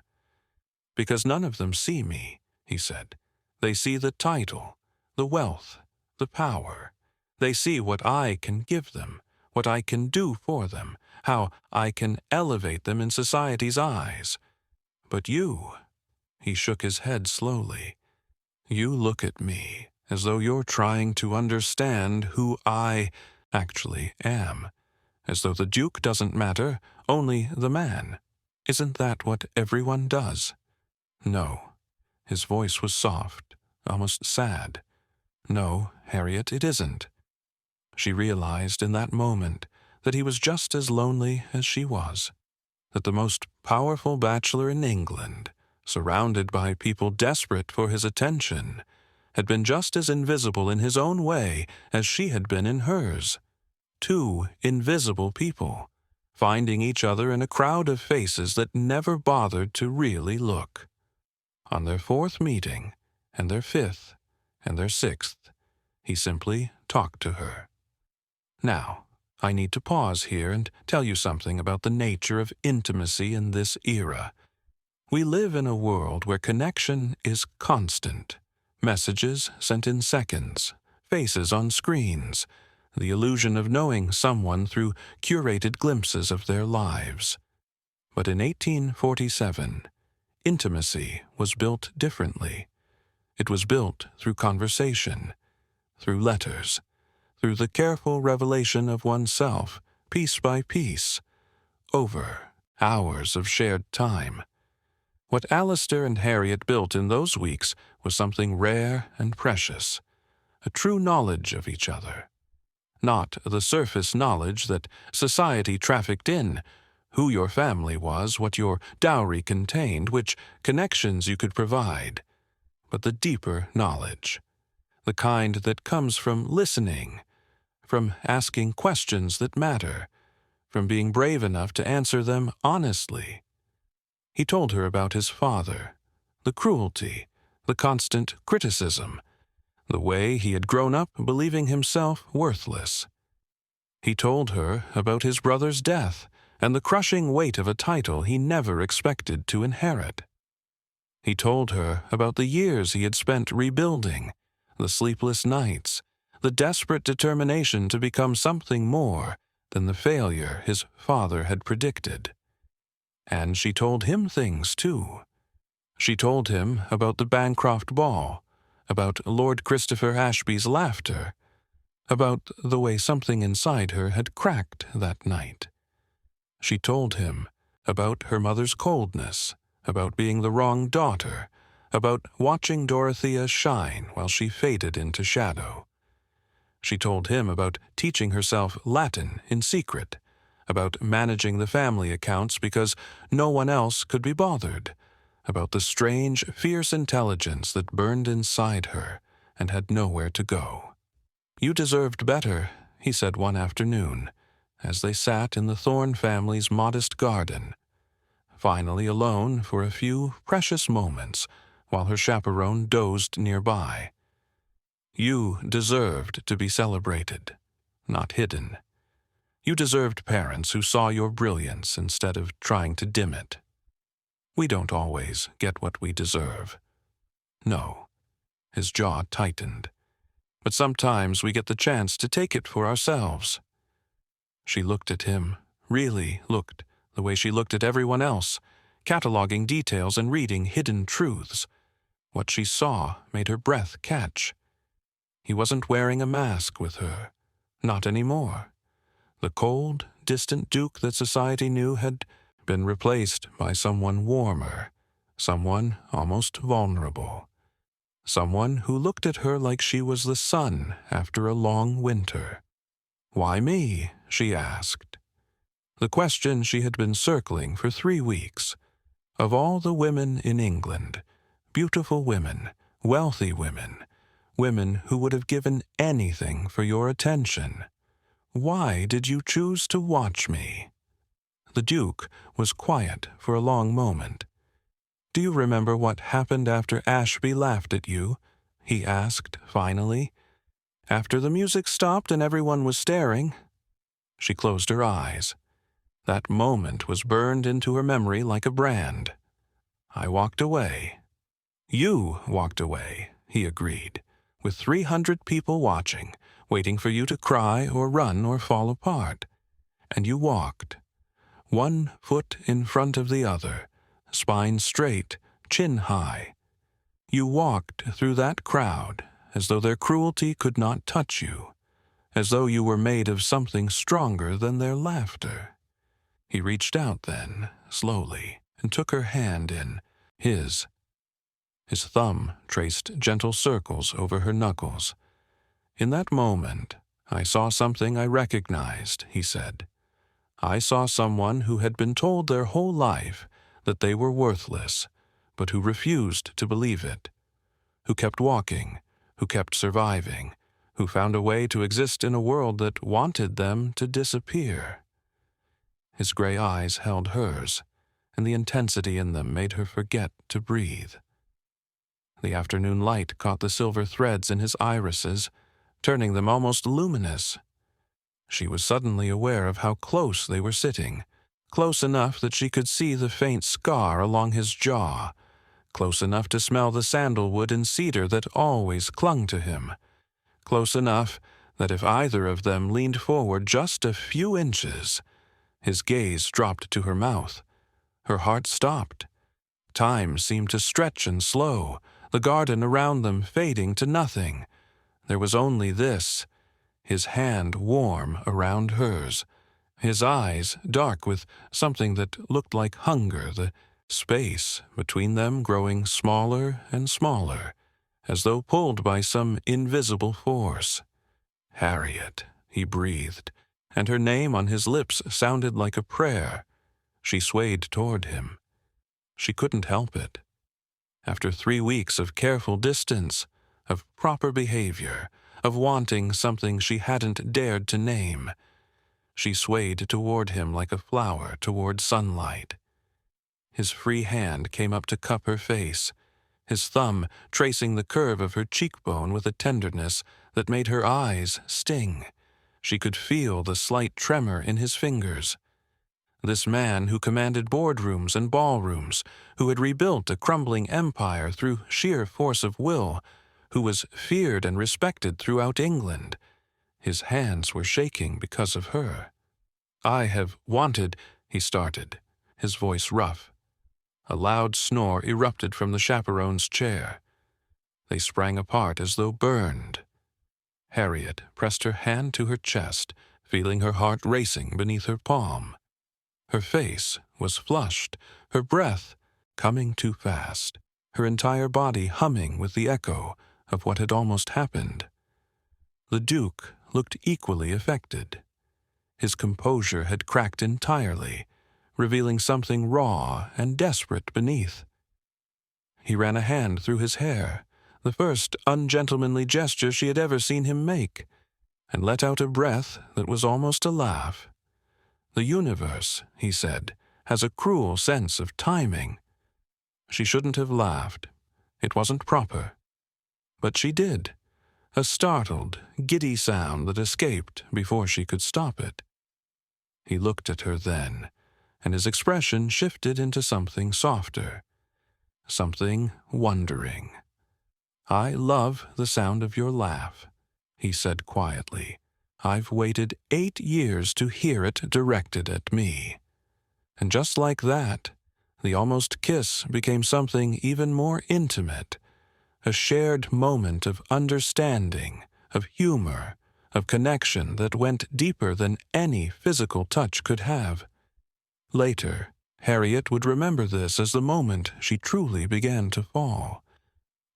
"Because none of them see me," he said. "They see the title, the wealth, the power. They see what I can give them, what I can do for them, how I can elevate them in society's eyes. But you," he shook his head slowly, "you look at me as though you're trying to understand who I actually am. As though the Duke doesn't matter, only the man. Isn't that what everyone does?" "No." His voice was soft, almost sad. "No, Harriet, it isn't." She realized in that moment that he was just as lonely as she was, that the most powerful bachelor in England, surrounded by people desperate for his attention, had been just as invisible in his own way as she had been in hers. 2 invisible people, finding each other in a crowd of faces that never bothered to really look. On their 4th meeting, and their 5th, and their 6th, he simply talked to her. Now, I need to pause here and tell you something about the nature of intimacy in this era. We live in a world where connection is constant. Messages sent in seconds, faces on screens, the illusion of knowing someone through curated glimpses of their lives. But in 1847, intimacy was built differently. It was built through conversation, through letters, through the careful revelation of oneself, piece by piece, over hours of shared time. What Alistair and Harriet built in those weeks was something rare and precious, a true knowledge of each other. Not the surface knowledge that society trafficked in, who your family was, what your dowry contained, which connections you could provide, but the deeper knowledge, the kind that comes from listening, from asking questions that matter, from being brave enough to answer them honestly. He told her about his father, the cruelty, the constant criticism, the way he had grown up believing himself worthless. He told her about his brother's death and the crushing weight of a title he never expected to inherit. He told her about the years he had spent rebuilding, the sleepless nights, the desperate determination to become something more than the failure his father had predicted. And she told him things, too. She told him about the Bancroft Ball, about Lord Christopher Ashby's laughter, about the way something inside her had cracked that night. She told him about her mother's coldness, about being the wrong daughter, about watching Dorothea shine while she faded into shadow. She told him about teaching herself Latin in secret, about managing the family accounts because no one else could be bothered, about the strange, fierce intelligence that burned inside her and had nowhere to go. "You deserved better," he said one afternoon, as they sat in the Thorne family's modest garden, finally alone for a few precious moments while her chaperone dozed nearby. "You deserved to be celebrated, not hidden. You deserved parents who saw your brilliance instead of trying to dim it. We don't always get what we deserve." No. His jaw tightened. "But sometimes we get the chance to take it for ourselves." She looked at him, really looked, the way she looked at everyone else, cataloging details and reading hidden truths. What she saw made her breath catch. He wasn't wearing a mask with her. Not anymore. The cold, distant Duke that society knew had been replaced by someone warmer, someone almost vulnerable, someone who looked at her like she was the sun after a long winter. "Why me?" she asked. The question she had been circling for 3 weeks. Of all the women in England, beautiful women, wealthy women, women who would have given anything for your attention, why did you choose to watch me? The Duke was quiet for a long moment. "Do you remember what happened after Ashby laughed at you?" he asked finally. "After the music stopped and everyone was staring?" She closed her eyes. That moment was burned into her memory like a brand. "I walked away." "You walked away," he agreed, "with 300 people watching, waiting for you to cry or run or fall apart. And you walked, one foot in front of the other, spine straight, chin high. You walked through that crowd as though their cruelty could not touch you, as though you were made of something stronger than their laughter." He reached out then, slowly, and took her hand in his. His thumb traced gentle circles over her knuckles. "In that moment, I saw something I recognized," he said. "I saw someone who had been told their whole life that they were worthless, but who refused to believe it, who kept walking, who kept surviving, who found a way to exist in a world that wanted them to disappear." His gray eyes held hers, and the intensity in them made her forget to breathe. The afternoon light caught the silver threads in his irises, turning them almost luminous. She was suddenly aware of how close they were sitting, close enough that she could see the faint scar along his jaw, close enough to smell the sandalwood and cedar that always clung to him, close enough that if either of them leaned forward just a few inches, his gaze dropped to her mouth. Her heart stopped. Time seemed to stretch and slow, the garden around them fading to nothing. There was only this, his hand warm around hers, his eyes dark with something that looked like hunger, the space between them growing smaller and smaller, as though pulled by some invisible force. "Harriet," he breathed, and her name on his lips sounded like a prayer. She swayed toward him. She couldn't help it. After 3 weeks of careful distance, of proper behavior, of wanting something she hadn't dared to name, she swayed toward him like a flower toward sunlight. His free hand came up to cup her face, his thumb tracing the curve of her cheekbone with a tenderness that made her eyes sting. She could feel the slight tremor in his fingers. This man who commanded boardrooms and ballrooms, who had rebuilt a crumbling empire through sheer force of will, who was feared and respected throughout England. His hands were shaking because of her. "I have wanted," he started, his voice rough. A loud snore erupted from the chaperone's chair. They sprang apart as though burned. Harriet pressed her hand to her chest, feeling her heart racing beneath her palm. Her face was flushed, her breath coming too fast, her entire body humming with the echo of what had almost happened. The Duke looked equally affected. His composure had cracked entirely, revealing something raw and desperate beneath. He ran a hand through his hair, the first ungentlemanly gesture she had ever seen him make, and let out a breath that was almost a laugh. "The universe," he said, "has a cruel sense of timing." She shouldn't have laughed. It wasn't proper. But she did, a startled, giddy sound that escaped before she could stop it. He looked at her then, and his expression shifted into something softer, something wondering. "I love the sound of your laugh," he said quietly. "I've waited 8 years to hear it directed at me." And just like that, the almost kiss became something even more intimate, a shared moment of understanding, of humor, of connection that went deeper than any physical touch could have. Later, Harriet would remember this as the moment she truly began to fall.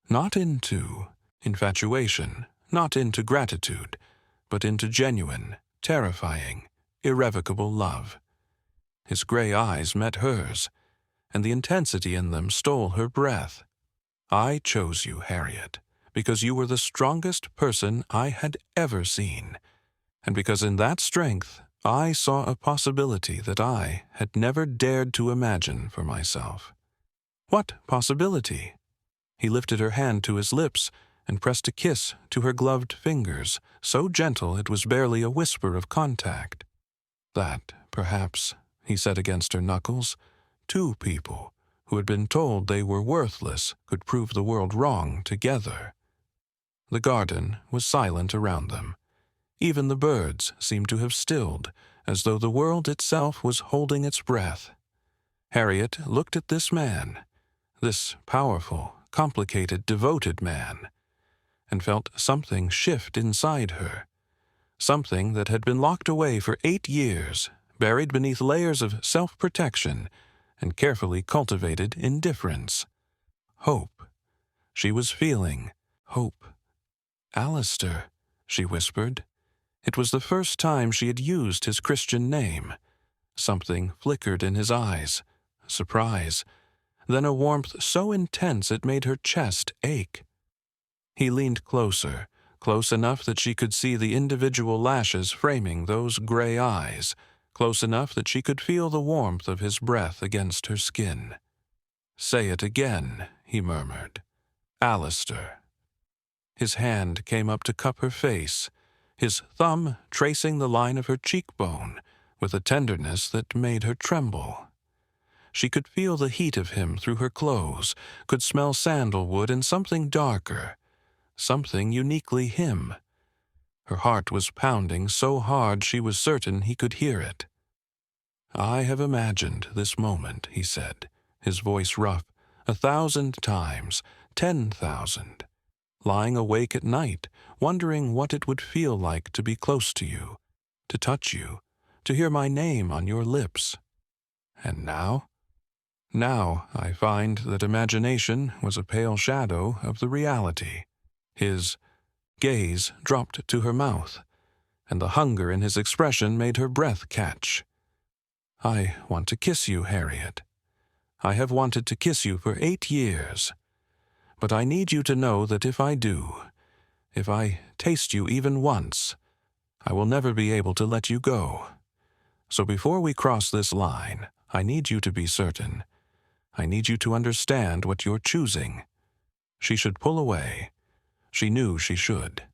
Not into infatuation, not into gratitude, but into genuine, terrifying, irrevocable love. His gray eyes met hers, and the intensity in them stole her breath. "I chose you, Harriet, because you were the strongest person I had ever seen, and because in that strength I saw a possibility that I had never dared to imagine for myself." "What possibility?" He lifted her hand to his lips and pressed a kiss to her gloved fingers, so gentle it was barely a whisper of contact. "That, perhaps," he said against her knuckles, "two people who had been told they were worthless could prove the world wrong together." The garden was silent around them. Even the birds seemed to have stilled, as though the world itself was holding its breath. Harriet looked at this man, this powerful, complicated, devoted man, and felt something shift inside her, something that had been locked away for 8 years, buried beneath layers of self-protection and carefully cultivated indifference. Hope. She was feeling hope. "Alistair," she whispered. It was the first time she had used his Christian name. Something flickered in his eyes, surprise, then a warmth so intense it made her chest ache. He leaned closer, close enough that she could see the individual lashes framing those gray eyes, close enough that she could feel the warmth of his breath against her skin. "Say it again," he murmured. "Alistair." His hand came up to cup her face, his thumb tracing the line of her cheekbone with a tenderness that made her tremble. She could feel the heat of him through her clothes, could smell sandalwood and something darker, something uniquely him. Her heart was pounding so hard she was certain he could hear it. "I have imagined this moment," he said, his voice rough, 1,000 times, 10,000, lying awake at night, wondering what it would feel like to be close to you, to touch you, to hear my name on your lips. And now? Now I find that imagination was a pale shadow of the reality." His gaze dropped to her mouth, and the hunger in his expression made her breath catch. "I want to kiss you, Harriet. I have wanted to kiss you for 8 years. But I need you to know that if I do, if I taste you even once, I will never be able to let you go. So before we cross this line, I need you to be certain. I need you to understand what you're choosing." She should pull away. She knew she should.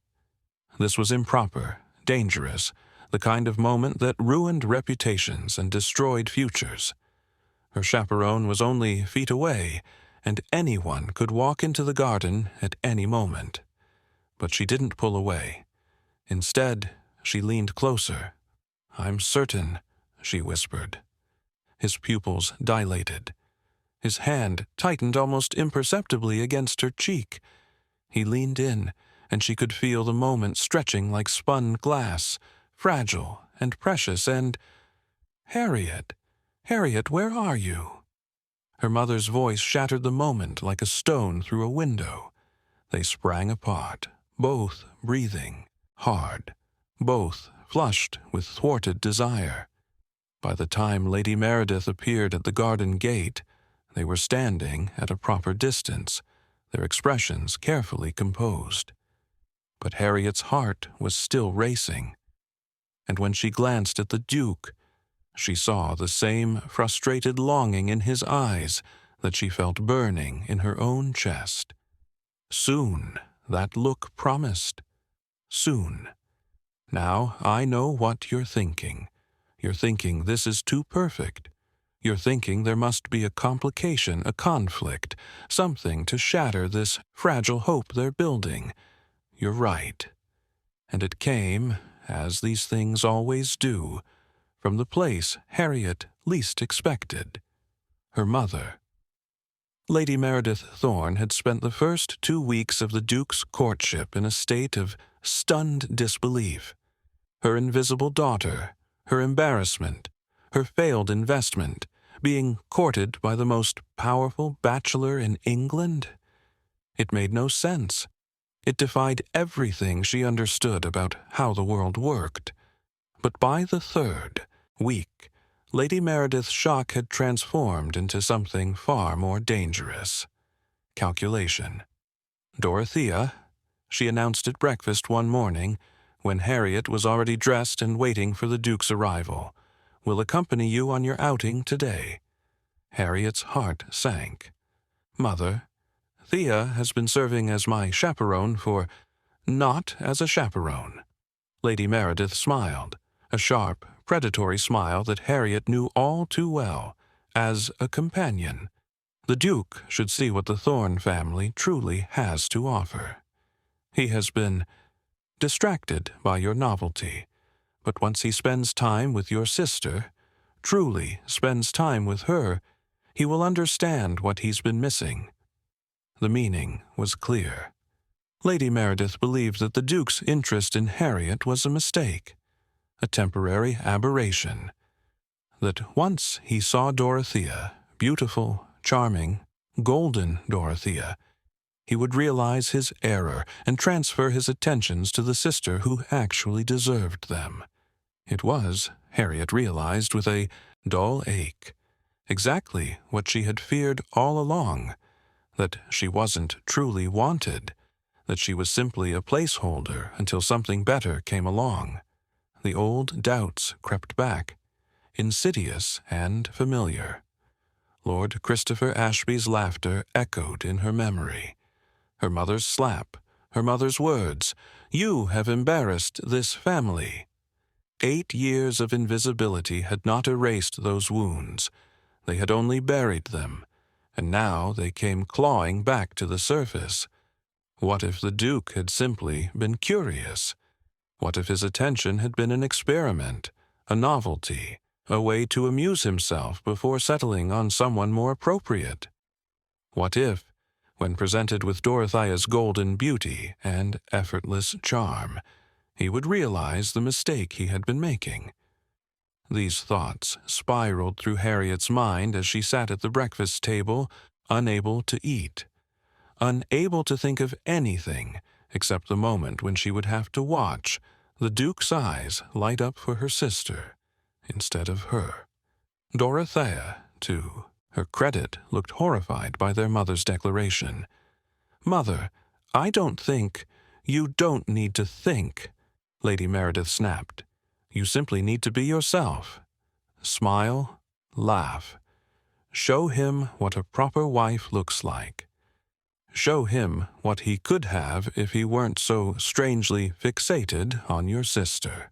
This was improper, dangerous, the kind of moment that ruined reputations and destroyed futures. Her chaperone was only feet away, and anyone could walk into the garden at any moment. But she didn't pull away. Instead, she leaned closer. "I'm certain," she whispered. His pupils dilated. His hand tightened almost imperceptibly against her cheek. He leaned in, and she could feel the moment stretching like spun glass, fragile and precious, and— "Harriet! Harriet, where are you?" Her mother's voice shattered the moment like a stone through a window. They sprang apart, both breathing hard, both flushed with thwarted desire. By the time Lady Meredith appeared at the garden gate, they were standing at a proper distance, their expressions carefully composed. But Harriet's heart was still racing, and when she glanced at the Duke, she saw the same frustrated longing in his eyes that she felt burning in her own chest. Soon, that look promised. Soon. "Now I know what you're thinking. You're thinking this is too perfect. You're thinking there must be a complication, a conflict, something to shatter this fragile hope they're building. You're right. And it came, as these things always do, from the place Harriet least expected. Her mother. Lady Meredith Thorne had spent the first 2 weeks of the Duke's courtship in a state of stunned disbelief. Her invisible daughter, her embarrassment, her failed investment, being courted by the most powerful bachelor in England? It made no sense. It defied everything she understood about how the world worked. But by the 3rd week, Lady Meredith's shock had transformed into something far more dangerous. Calculation. "Dorothea," she announced at breakfast one morning, when Harriet was already dressed and waiting for the Duke's arrival, "will accompany you on your outing today." Harriet's heart sank. "Mother, Thea has been serving as my chaperone for—" "Not as a chaperone." Lady Meredith smiled, a sharp, predatory smile that Harriet knew all too well, "as a companion. The Duke should see what the Thorne family truly has to offer. He has been distracted by your novelty, but once he spends time with your sister, truly spends time with her, he will understand what he's been missing." The meaning was clear. Lady Meredith believed that the Duke's interest in Harriet was a mistake, a temporary aberration. That once he saw Dorothea, beautiful, charming, golden Dorothea, he would realize his error and transfer his attentions to the sister who actually deserved them. It was, Harriet realized with a dull ache, exactly what she had feared all along, that she wasn't truly wanted, that she was simply a placeholder until something better came along. The old doubts crept back, insidious and familiar. Lord Christopher Ashby's laughter echoed in her memory. Her mother's slap, her mother's words. "You have embarrassed this family." 8 years of invisibility had not erased those wounds. They had only buried them, and now they came clawing back to the surface. What if the Duke had simply been curious? What if his attention had been an experiment, a novelty, a way to amuse himself before settling on someone more appropriate? What if, when presented with Dorothea's golden beauty and effortless charm, he would realize the mistake he had been making? These thoughts spiraled through Harriet's mind as she sat at the breakfast table, unable to eat, unable to think of anything except the moment when she would have to watch the Duke's eyes light up for her sister instead of her. Dorothea, to her credit, looked horrified by their mother's declaration. "Mother, I don't think—" "You don't need to think," Lady Meredith snapped. "You simply need to be yourself. Smile, laugh. Show him what a proper wife looks like. Show him what he could have if he weren't so strangely fixated on your sister."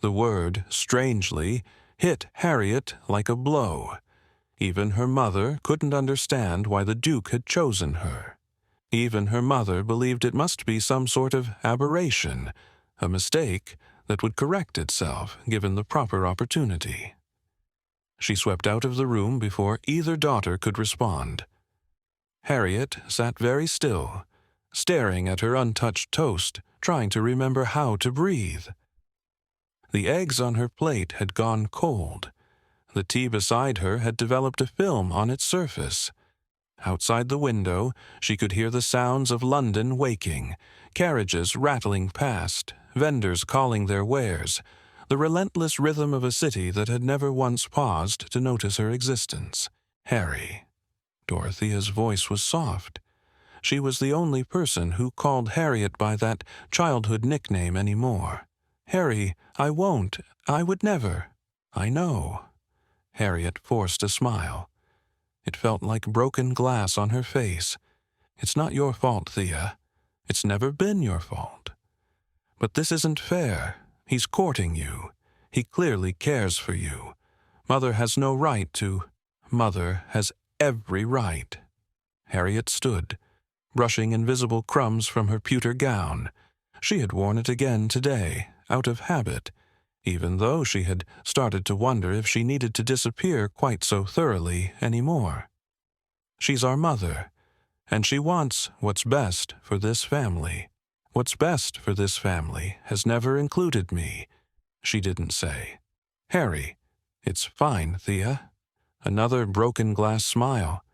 The word "strangely" hit Harriet like a blow. Even her mother couldn't understand why the Duke had chosen her. Even her mother believed it must be some sort of aberration, a mistake that would correct itself given the proper opportunity. She swept out of the room before either daughter could respond. Harriet sat very still, staring at her untouched toast, trying to remember how to breathe. The eggs on her plate had gone cold. The tea beside her had developed a film on its surface. Outside the window, she could hear the sounds of London waking, carriages rattling past, vendors calling their wares, the relentless rhythm of a city that had never once paused to notice her existence. Harry. Dorothea's voice was soft. She was the only person who called Harriet by that childhood nickname anymore. "Harry, I won't. I would never." "I know." Harriet forced a smile. It felt like broken glass on her face. "It's not your fault, Thea. It's never been your fault. But this isn't fair. He's courting you. He clearly cares for you. Mother has no right to—" "Mother has every right." Harriet stood, brushing invisible crumbs from her pewter gown. She had worn it again today, out of habit, even though she had started to wonder if she needed to disappear quite so thoroughly anymore. "She's our mother, and she wants what's best for this family. What's best for this family has never included me," she didn't say. "Harry, it's fine, Thea." Another broken glass smile.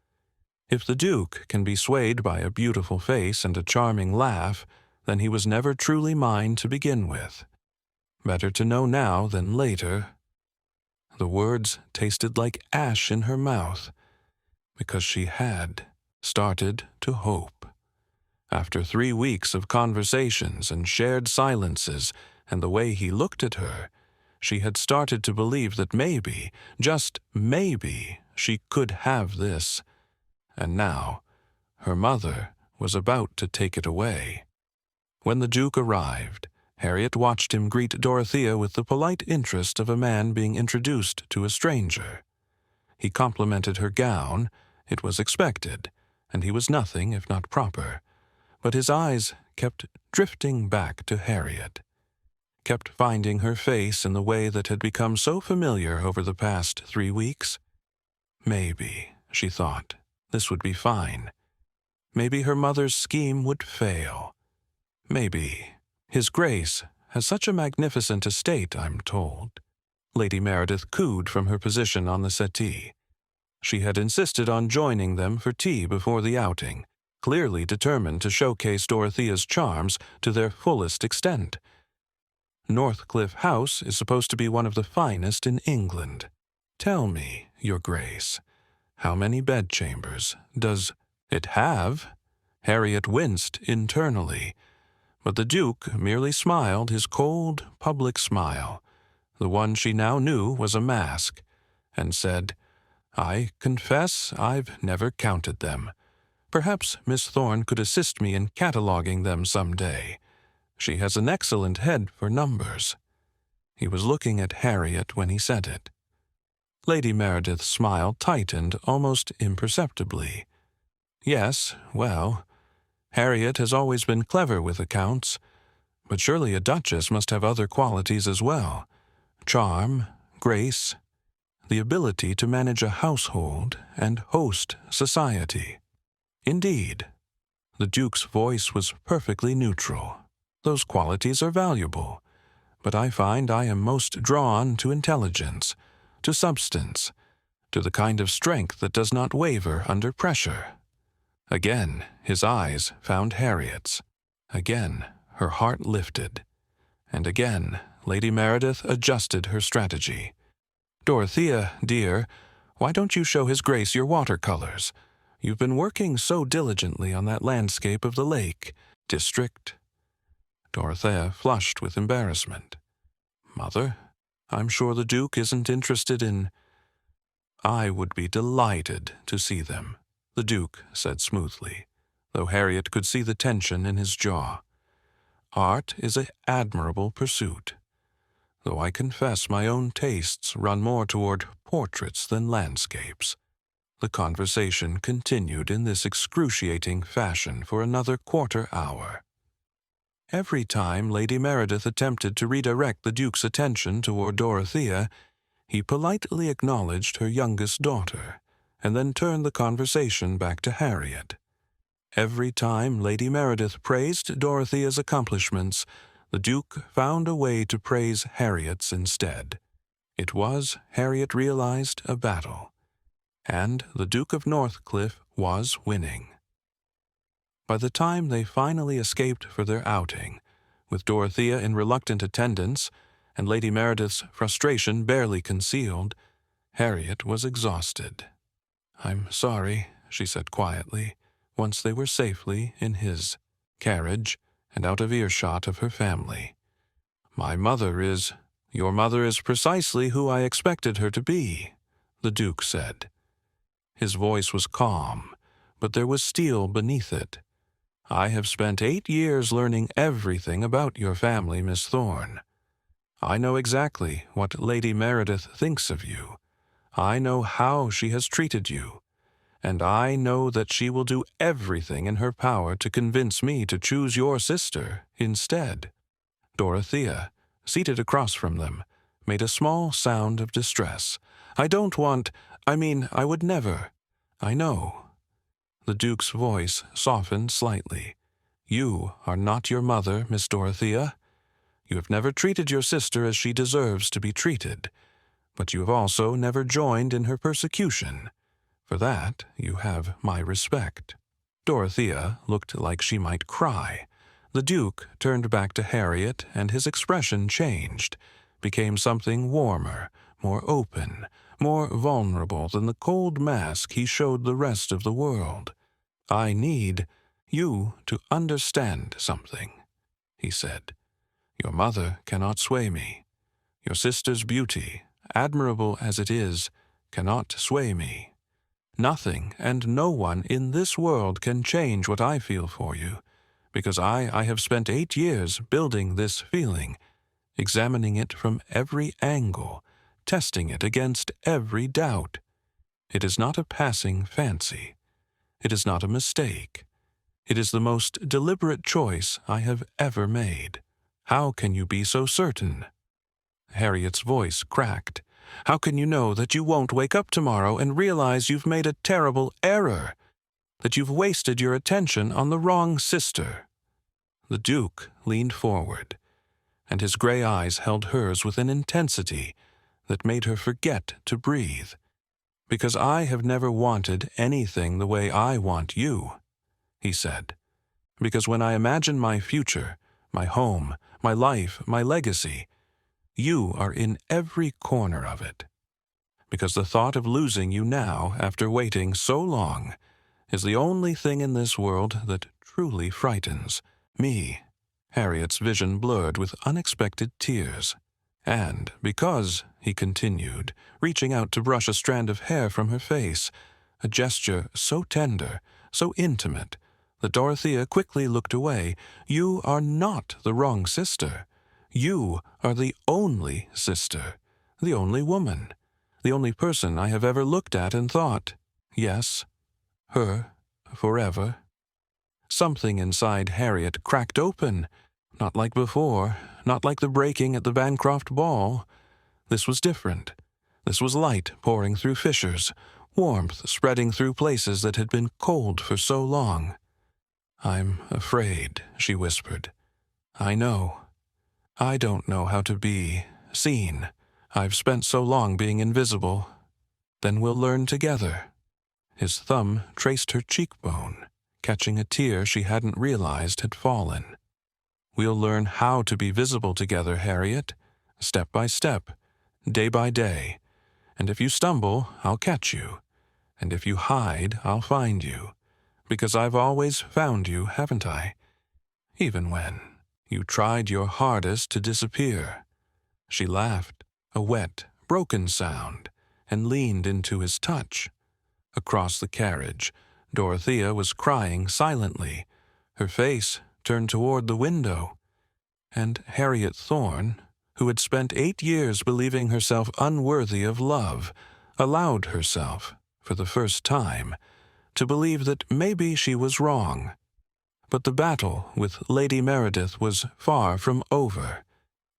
If the Duke can be swayed by a beautiful face and a charming laugh, then he was never truly mine to begin with. Better to know now than later. The words tasted like ash in her mouth, because she had started to hope. After 3 weeks of conversations and shared silences and the way he looked at her, she had started to believe that maybe, just maybe, she could have this. And now, her mother was about to take it away. When the Duke arrived, Harriet watched him greet Dorothea with the polite interest of a man being introduced to a stranger. He complimented her gown. It was expected, and he was nothing if not proper. But his eyes kept drifting back to Harriet, kept finding her face in the way that had become so familiar over the past 3 weeks. Maybe, she thought, this would be fine. Maybe her mother's scheme would fail. Maybe. "His Grace has such a magnificent estate, I'm told." Lady Meredith cooed from her position on the settee. She had insisted on joining them for tea before the outing, clearly determined to showcase Dorothea's charms to their fullest extent. Northcliffe House is supposed to be one of the finest in England. "Tell me, Your Grace, how many bedchambers does it have?" Harriet winced internally, but the Duke merely smiled his cold, public smile, the one she now knew was a mask, and said, "I confess I've never counted them. Perhaps Miss Thorne could assist me in cataloguing them some day. She has an excellent head for numbers." He was looking at Harriet when he said it. Lady Meredith's smile tightened almost imperceptibly. "Yes, well, Harriet has always been clever with accounts, but surely a duchess must have other qualities as well. Charm, grace, the ability to manage a household and host society." "Indeed." The Duke's voice was perfectly neutral. "Those qualities are valuable, but I find I am most drawn to intelligence, to substance, to the kind of strength that does not waver under pressure." Again his eyes found Harriet's. Again her heart lifted. And again Lady Meredith adjusted her strategy. "Dorothea, dear, why don't you show His Grace your watercolors? You've been working so diligently on that landscape of the Lake District." Dorothea flushed with embarrassment. "Mother, I'm sure the Duke isn't interested in—" "I would be delighted to see them," the Duke said smoothly, though Harriet could see the tension in his jaw. "Art is an admirable pursuit, though I confess my own tastes run more toward portraits than landscapes." The conversation continued in this excruciating fashion for another quarter-hour. Every time Lady Meredith attempted to redirect the Duke's attention toward Dorothea, he politely acknowledged her youngest daughter, and then turned the conversation back to Harriet. Every time Lady Meredith praised Dorothea's accomplishments, the Duke found a way to praise Harriet's instead. It was, Harriet realized, a battle, and the Duke of Northcliffe was winning. By the time they finally escaped for their outing, with Dorothea in reluctant attendance and Lady Meredith's frustration barely concealed, Harriet was exhausted. "I'm sorry," she said quietly, once they were safely in his carriage and out of earshot of her family. "Your mother is precisely who I expected her to be," the Duke said. His voice was calm, but there was steel beneath it. "I have spent 8 years learning everything about your family, Miss Thorne. I know exactly what Lady Meredith thinks of you. I know how she has treated you, and I know that she will do everything in her power to convince me to choose your sister instead." Dorothea, seated across from them, made a small sound of distress. I would never." "I know." The Duke's voice softened slightly. "You are not your mother, Miss Dorothea. You have never treated your sister as she deserves to be treated, but you have also never joined in her persecution. For that you have my respect." Dorothea looked like she might cry. The Duke turned back to Harriet, and his expression changed, became something warmer, more open, more vulnerable than the cold mask he showed the rest of the world. "I need you to understand something," he said. "Your mother cannot sway me. Your sister's beauty, admirable as it is, cannot sway me. Nothing and no one in this world can change what I feel for you, because I have spent 8 years building this feeling, examining it from every angle, testing it against every doubt. It is not a passing fancy. It is not a mistake. It is the most deliberate choice I have ever made. How can you be so certain?" Harriet's voice cracked. "How can you know that you won't wake up tomorrow and realize you've made a terrible error, that you've wasted your attention on the wrong sister?" The Duke leaned forward, and his gray eyes held hers with an intensity that made her forget to breathe. "Because I have never wanted anything the way I want you," he said. "Because when I imagine my future, my home, my life, my legacy, you are in every corner of it. Because the thought of losing you now, after waiting so long, is the only thing in this world that truly frightens me." Harriet's vision blurred with unexpected tears. "And because," he continued, reaching out to brush a strand of hair from her face, a gesture so tender, so intimate, that Dorothea quickly looked away. "You are not the wrong sister. You are the only sister, the only woman, the only person I have ever looked at and thought, yes, her, forever." Something inside Harriet cracked open, not like before, not like the breaking at the Bancroft ball. This was different. This was light pouring through fissures, warmth spreading through places that had been cold for so long. "I'm afraid," she whispered. "I know. I don't know how to be seen. I've spent so long being invisible. Then we'll learn together." His thumb traced her cheekbone, catching a tear she hadn't realized had fallen. "We'll learn how to be visible together, Harriet, step by step, day by day. And if you stumble, I'll catch you. And if you hide, I'll find you. Because I've always found you, haven't I? Even when you tried your hardest to disappear." She laughed, a wet, broken sound, and leaned into his touch. Across the carriage, Dorothea was crying silently, her face turned toward the window. And Harriet Thorne, who had spent 8 years believing herself unworthy of love, allowed herself, for the first time, to believe that maybe she was wrong. But the battle with Lady Meredith was far from over.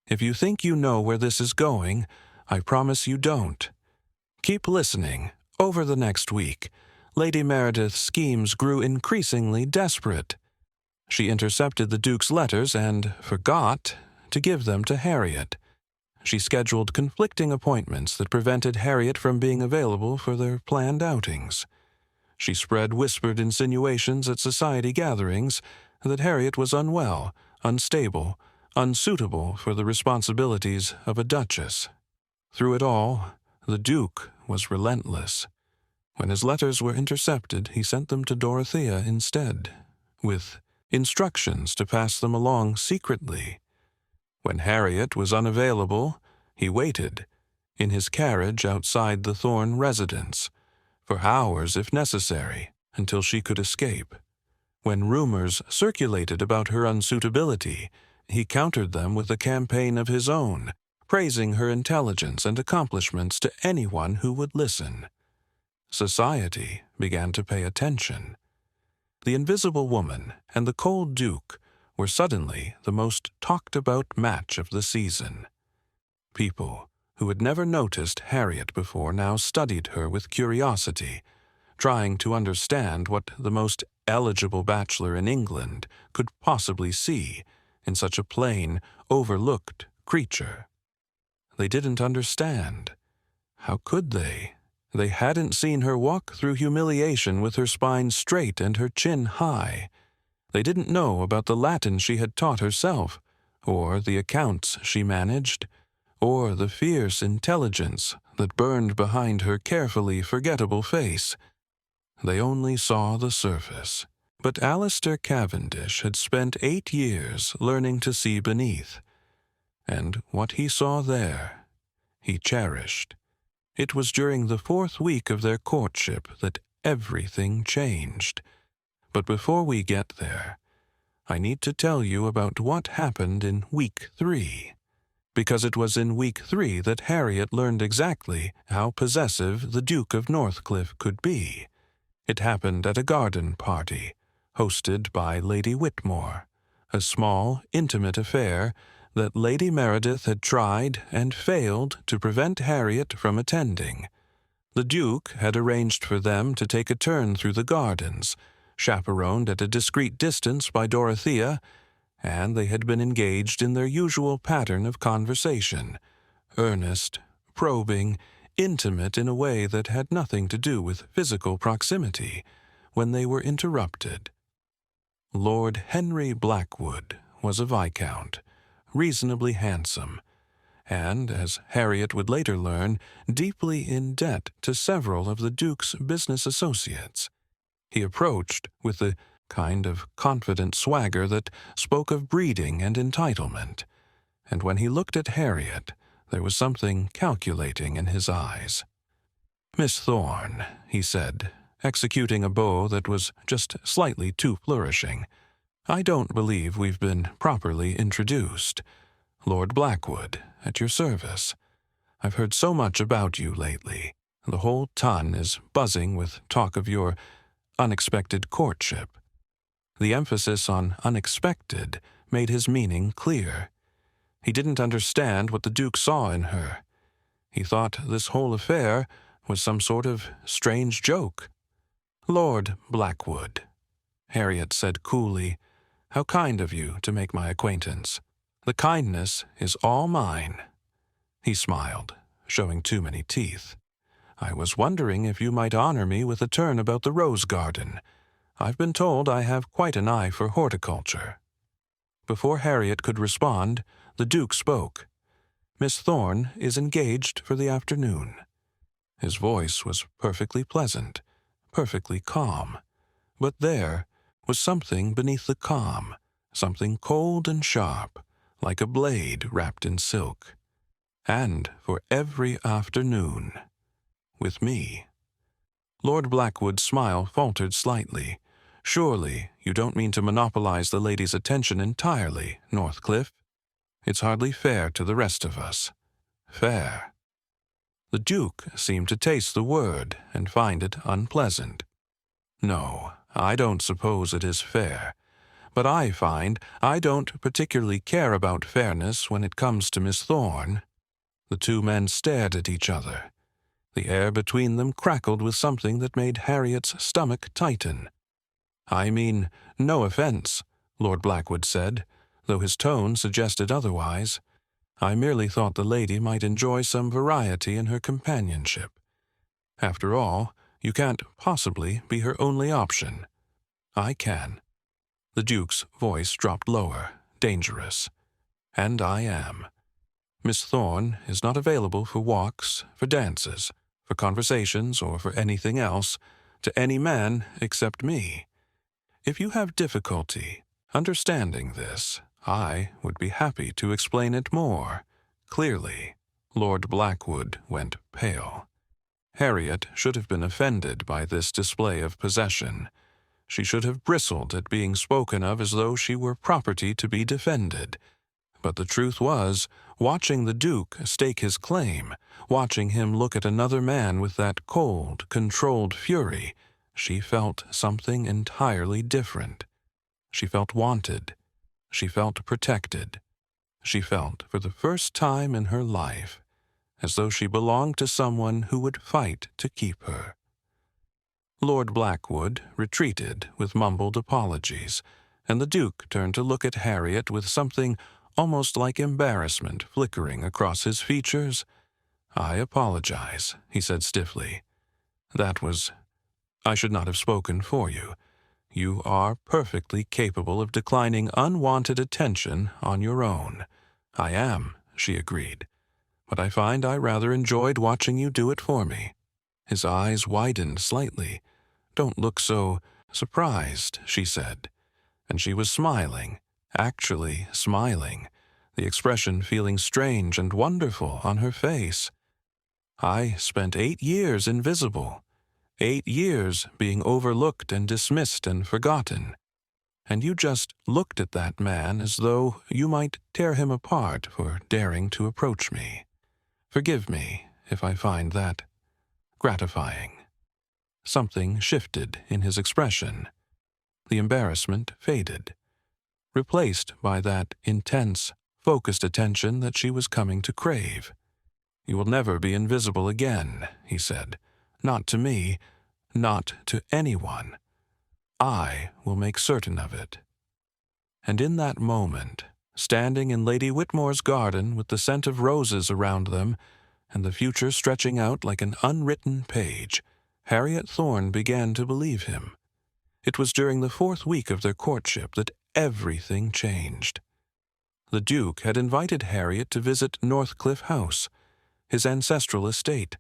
If you think you know where this is going, I promise you don't. Keep listening. Over the next week, Lady Meredith's schemes grew increasingly desperate. She intercepted the Duke's letters and forgot to give them to Harriet. She scheduled conflicting appointments that prevented Harriet from being available for their planned outings. She spread whispered insinuations at society gatherings that Harriet was unwell, unstable, unsuitable for the responsibilities of a duchess. Through it all, the Duke was relentless. When his letters were intercepted, he sent them to Dorothea instead, with instructions to pass them along secretly. When Harriet was unavailable, he waited, in his carriage outside the Thorne residence, for hours if necessary, until she could escape. When rumors circulated about her unsuitability, he countered them with a campaign of his own, praising her intelligence and accomplishments to anyone who would listen. Society began to pay attention. The Invisible Woman and the Cold Duke were suddenly the most talked-about match of the season. People who had never noticed Harriet before now studied her with curiosity, trying to understand what the most eligible bachelor in England could possibly see in such a plain, overlooked creature. They didn't understand. How could they? They hadn't seen her walk through humiliation with her spine straight and her chin high. They didn't know about the Latin she had taught herself, or the accounts she managed, or the fierce intelligence that burned behind her carefully forgettable face. They only saw the surface. But Alistair Cavendish had spent 8 years learning to see beneath, and what he saw there, he cherished. It was during the 4th week of their courtship that everything changed. But before we get there, I need to tell you about what happened in week 3, because it was in week 3 that Harriet learned exactly how possessive the Duke of Northcliffe could be. It happened at a garden party, hosted by Lady Whitmore, a small, intimate affair that Lady Meredith had tried and failed to prevent Harriet from attending. The Duke had arranged for them to take a turn through the gardens, chaperoned at a discreet distance by Dorothea, and they had been engaged in their usual pattern of conversation, earnest, probing, intimate in a way that had nothing to do with physical proximity, when they were interrupted. Lord Henry Blackwood was a viscount, reasonably handsome, and, as Harriet would later learn, deeply in debt to several of the Duke's business associates. He approached with the kind of confident swagger that spoke of breeding and entitlement, and when he looked at Harriet, there was something calculating in his eyes. "Miss Thorne," he said, executing a bow that was just slightly too flourishing. "I don't believe we've been properly introduced. Lord Blackwood, at your service. I've heard so much about you lately. The whole ton is buzzing with talk of your unexpected courtship." The emphasis on unexpected made his meaning clear. He didn't understand what the Duke saw in her. He thought this whole affair was some sort of strange joke. "Lord Blackwood," Harriet said coolly, "how kind of you to make my acquaintance. The kindness is all mine." He smiled, showing too many teeth. "I was wondering if you might honor me with a turn about the rose garden. I've been told I have quite an eye for horticulture." Before Harriet could respond, the Duke spoke. "Miss Thorne is engaged for the afternoon." His voice was perfectly pleasant, perfectly calm. But there was something beneath the calm, something cold and sharp, like a blade wrapped in silk. "And for every afternoon. With me." Lord Blackwood's smile faltered slightly. "Surely you don't mean to monopolize the lady's attention entirely, Northcliffe? It's hardly fair to the rest of us." "Fair." The Duke seemed to taste the word and find it unpleasant. "No, I don't suppose it is fair. But I find I don't particularly care about fairness when it comes to Miss Thorne." The two men stared at each other. The air between them crackled with something that made Harriet's stomach tighten. "I mean, no offense," Lord Blackwood said, though his tone suggested otherwise. "I merely thought the lady might enjoy some variety in her companionship. After all, you can't possibly be her only option." "I can." The Duke's voice dropped lower, dangerous. "And I am. Miss Thorne is not available for walks, for dances, for conversations, or for anything else, to any man except me. If you have difficulty understanding this, I would be happy to explain it more clearly." Lord Blackwood went pale. Harriet should have been offended by this display of possession. She should have bristled at being spoken of as though she were property to be defended. But the truth was, watching the Duke stake his claim, watching him look at another man with that cold, controlled fury, she felt something entirely different. She felt wanted. She felt protected. She felt, for the first time in her life, as though she belonged to someone who would fight to keep her. Lord Blackwood retreated with mumbled apologies, and the Duke turned to look at Harriet with something almost like embarrassment flickering across his features. "I apologize," he said stiffly. I should not have spoken for you. You are perfectly capable of declining unwanted attention on your own." "I am," she agreed. "But I find I rather enjoyed watching you do it for me." His eyes widened slightly. "Don't look so surprised," she said. And she was smiling, actually smiling, the expression feeling strange and wonderful on her face. "I spent 8 years invisible, 8 years being overlooked and dismissed and forgotten. And you just looked at that man as though you might tear him apart for daring to approach me. Forgive me if I find that gratifying." Something shifted in his expression. The embarrassment faded, replaced by that intense, focused attention that she was coming to crave. "You will never be invisible again," he said. "Not to me, not to anyone. I will make certain of it." And in that moment, standing in Lady Whitmore's garden with the scent of roses around them, and the future stretching out like an unwritten page, Harriet Thorne began to believe him. It was during the 4th week of their courtship that everything changed. The Duke had invited Harriet to visit Northcliffe House, his ancestral estate,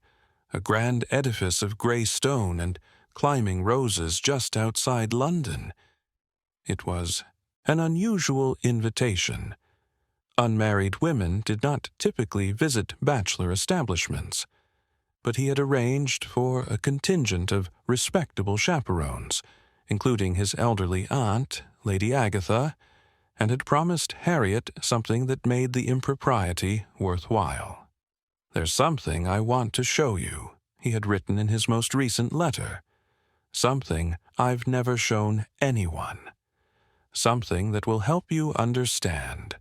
a grand edifice of grey stone and climbing roses just outside London. It was an unusual invitation. Unmarried women did not typically visit bachelor establishments. but he had arranged for a contingent of respectable chaperones, including his elderly aunt, Lady Agatha, and had promised Harriet something that made the impropriety worthwhile. "There's something I want to show you," he had written in his most recent letter. "Something I've never shown anyone. Something that will help you understand."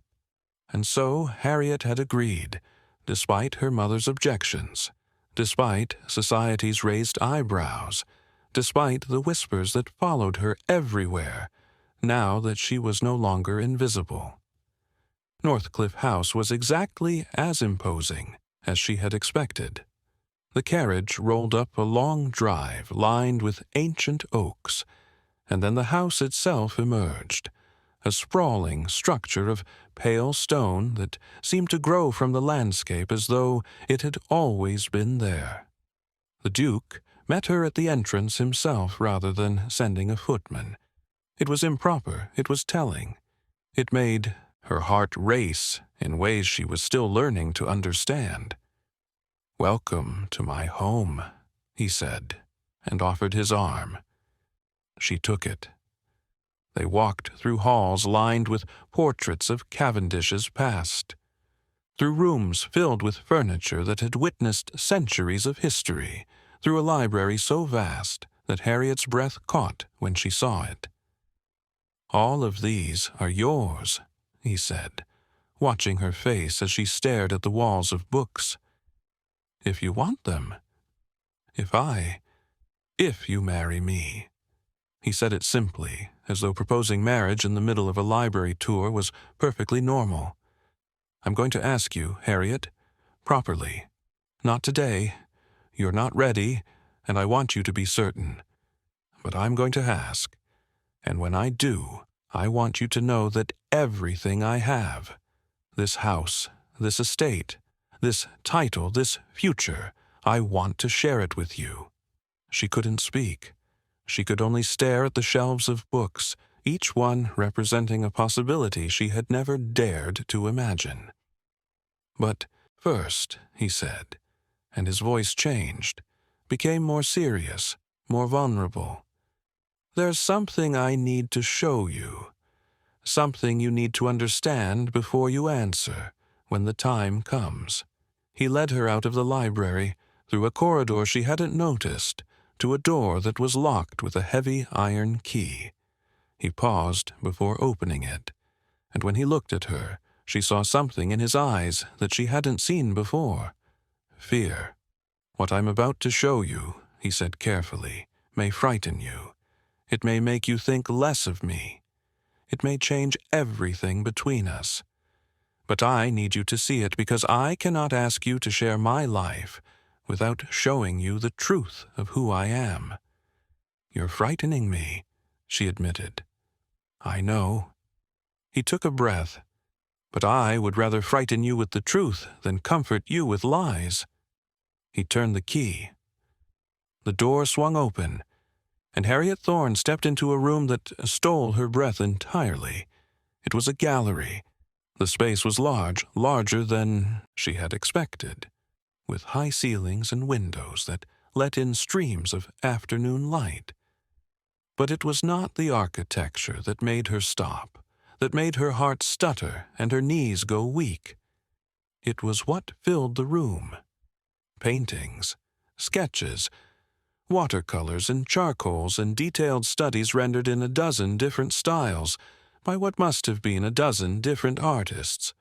And so Harriet had agreed, despite her mother's objections, despite society's raised eyebrows, despite the whispers that followed her everywhere, now that she was no longer invisible. Northcliffe House was exactly as imposing as she had expected. The carriage rolled up a long drive lined with ancient oaks, and then the house itself emerged, a sprawling structure of pale stone that seemed to grow from the landscape as though it had always been there. The Duke met her at the entrance himself rather than sending a footman. It was improper, it was telling. It made her heart race in ways she was still learning to understand. "Welcome to my home," he said, and offered his arm. She took it. They walked through halls lined with portraits of Cavendish's past, through rooms filled with furniture that had witnessed centuries of history, through a library so vast that Harriet's breath caught when she saw it. "All of these are yours," he said, watching her face as she stared at the walls of books. "If you want them. If you marry me." He said it simply, as though proposing marriage in the middle of a library tour was perfectly normal. "I'm going to ask you, Harriet, properly. Not today. You're not ready, and I want you to be certain. But I'm going to ask, and when I do, I want you to know that everything I have, this house, this estate, this title, this future, I want to share it with you." She couldn't speak. She could only stare at the shelves of books, each one representing a possibility she had never dared to imagine. "But first," he said, and his voice changed, became more serious, more vulnerable. "There's something I need to show you, something you need to understand before you answer, when the time comes." He led her out of the library, through a corridor she hadn't noticed, to a door that was locked with a heavy iron key. He paused before opening it, and when he looked at her, she saw something in his eyes that she hadn't seen before. Fear. "What I'm about to show you," he said carefully, "may frighten you. It may make you think less of me. It may change everything between us. But I need you to see it because I cannot ask you to share my life without showing you the truth of who I am." "You're frightening me," she admitted. "I know." He took a breath. "But I would rather frighten you with the truth than comfort you with lies." He turned the key. The door swung open, and Harriet Thorne stepped into a room that stole her breath entirely. It was a gallery. The space was large, larger than she had expected, with high ceilings and windows that let in streams of afternoon light. But it was not the architecture that made her stop, that made her heart stutter and her knees go weak. It was what filled the room. Paintings, sketches, watercolors and charcoals and detailed studies rendered in a dozen different styles by what must have been a dozen different artists.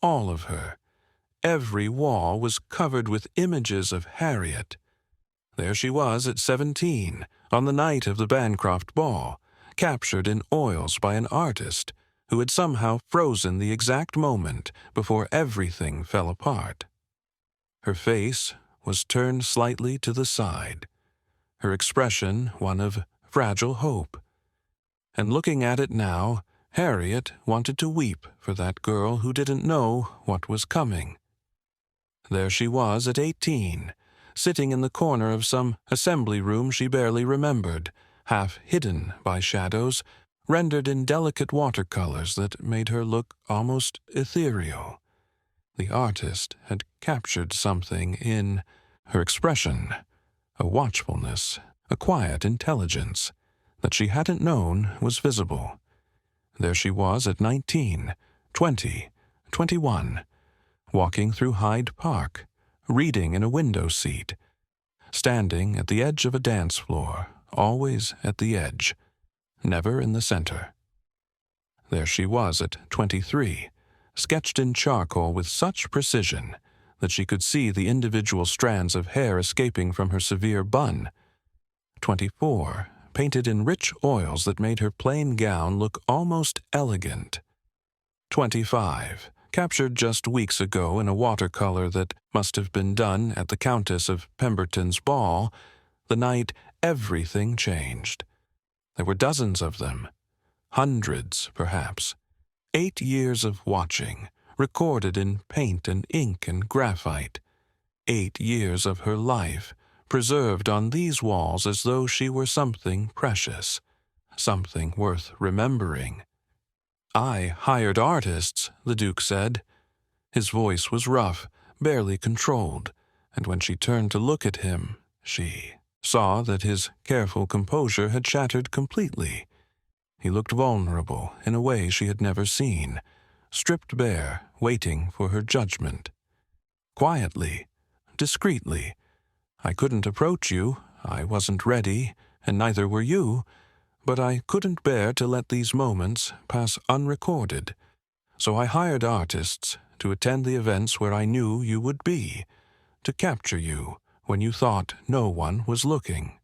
All of her. Every wall was covered with images of Harriet. There she was at 17, on the night of the Bancroft Ball, captured in oils by an artist who had somehow frozen the exact moment before everything fell apart. Her face was turned slightly to the side, her expression one of fragile hope. And looking at it now, Harriet wanted to weep for that girl who didn't know what was coming. There she was at 18, sitting in the corner of some assembly room she barely remembered, half hidden by shadows, rendered in delicate watercolors that made her look almost ethereal. The artist had captured something in her expression, a watchfulness, a quiet intelligence that she hadn't known was visible. There she was at 19, 20, 21, walking through Hyde Park, reading in a window seat, standing at the edge of a dance floor, always at the edge, never in the center. There she was at 23, sketched in charcoal with such precision that she could see the individual strands of hair escaping from her severe bun. 24, painted in rich oils that made her plain gown look almost elegant. 25, captured just weeks ago in a watercolor that must have been done at the Countess of Pemberton's ball, the night everything changed. There were dozens of them, hundreds perhaps. 8 years of watching, recorded in paint and ink and graphite. 8 years of her life, preserved on these walls as though she were something precious, something worth remembering. "I hired artists," the Duke said. His voice was rough, barely controlled, and when she turned to look at him, she saw that his careful composure had shattered completely. He looked vulnerable in a way she had never seen, stripped bare, waiting for her judgment. Quietly, discreetly, "I couldn't approach you, I wasn't ready, and neither were you, but I couldn't bear to let these moments pass unrecorded. So I hired artists to attend the events where I knew you would be, to capture you when you thought no one was looking."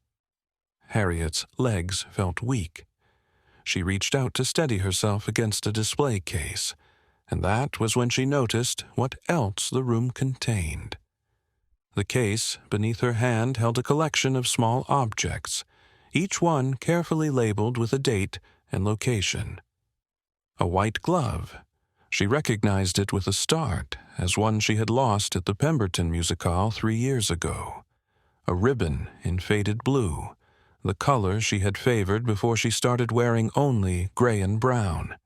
Harriet's legs felt weak. She reached out to steady herself against a display case, and that was when she noticed what else the room contained. The case beneath her hand held a collection of small objects, each one carefully labeled with a date and location. A white glove. She recognized it with a start as one she had lost at the Pemberton Musicale 3 years ago. A ribbon in faded blue, the color she had favored before she started wearing only gray and brown.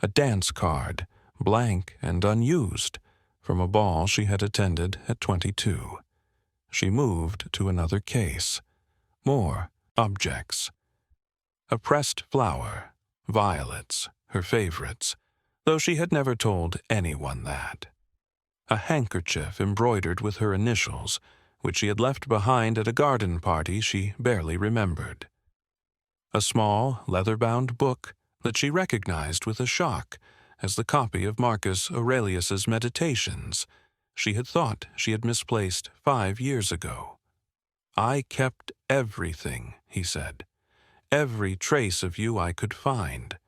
A dance card, blank and unused, from a ball she had attended at 22. She moved to another case. More objects. A pressed flower, violets, her favorites, though she had never told anyone that. A handkerchief embroidered with her initials, which she had left behind at a garden party she barely remembered. A small, leather-bound book that she recognized with a shock as the copy of Marcus Aurelius's Meditations she had thought she had misplaced 5 years ago. "I kept everything," he said, "every trace of you I could find.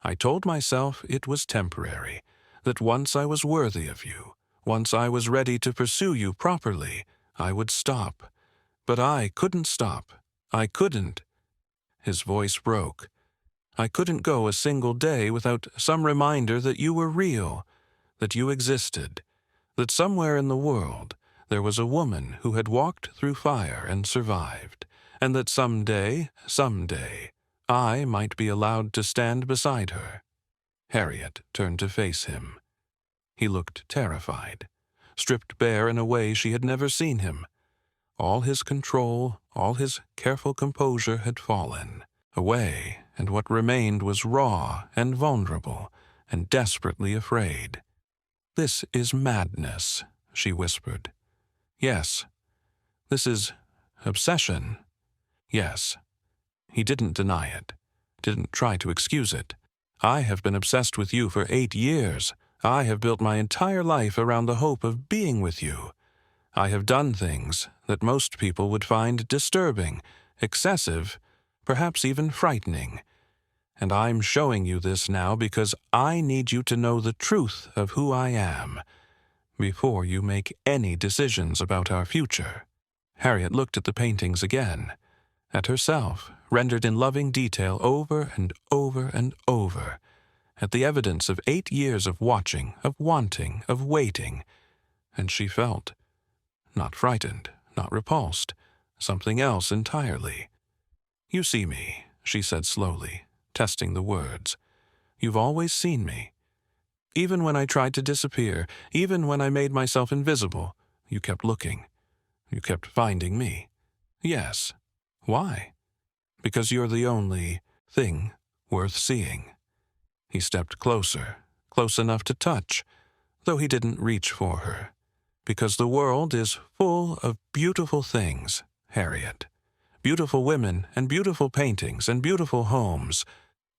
I told myself it was temporary, that once I was worthy of you, once I was ready to pursue you properly, I would stop. But I couldn't stop. I couldn't." His voice broke. "I couldn't go a single day without some reminder that you were real, that you existed, that somewhere in the world there was a woman who had walked through fire and survived, and that someday, I might be allowed to stand beside her." Harriet turned to face him. He looked terrified, stripped bare in a way she had never seen him. All his control, all his careful composure had fallen away, and what remained was raw and vulnerable and desperately afraid. "This is madness," she whispered. "Yes. This is obsession." Yes. He didn't deny it, didn't try to excuse it. "I have been obsessed with you for 8 years. I have built my entire life around the hope of being with you. I have done things that most people would find disturbing, excessive, perhaps even frightening. And I'm showing you this now because I need you to know the truth of who I am before you make any decisions about our future." Harriet looked at the paintings again, at herself, rendered in loving detail over and over and over, at the evidence of 8 years of watching, of wanting, of waiting, and she felt, not frightened, not repulsed, something else entirely. "You see me," she said slowly, testing the words. "You've always seen me. Even when I tried to disappear, even when I made myself invisible, you kept looking. You kept finding me. Yes. Why? Because you're the only thing worth seeing. He stepped closer, close enough to touch, though he didn't reach for her. Because the world is full of beautiful things, Harriet. Beautiful women and beautiful paintings and beautiful homes,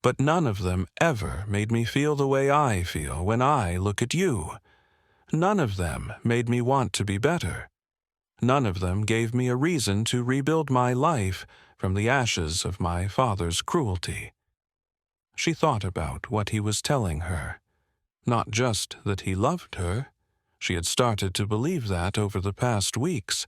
but none of them ever made me feel the way I feel when I look at you. None of them made me want to be better. None of them gave me a reason to rebuild my life from the ashes of my father's cruelty. She thought about what he was telling her. Not just that he loved her. She had started to believe that over the past weeks,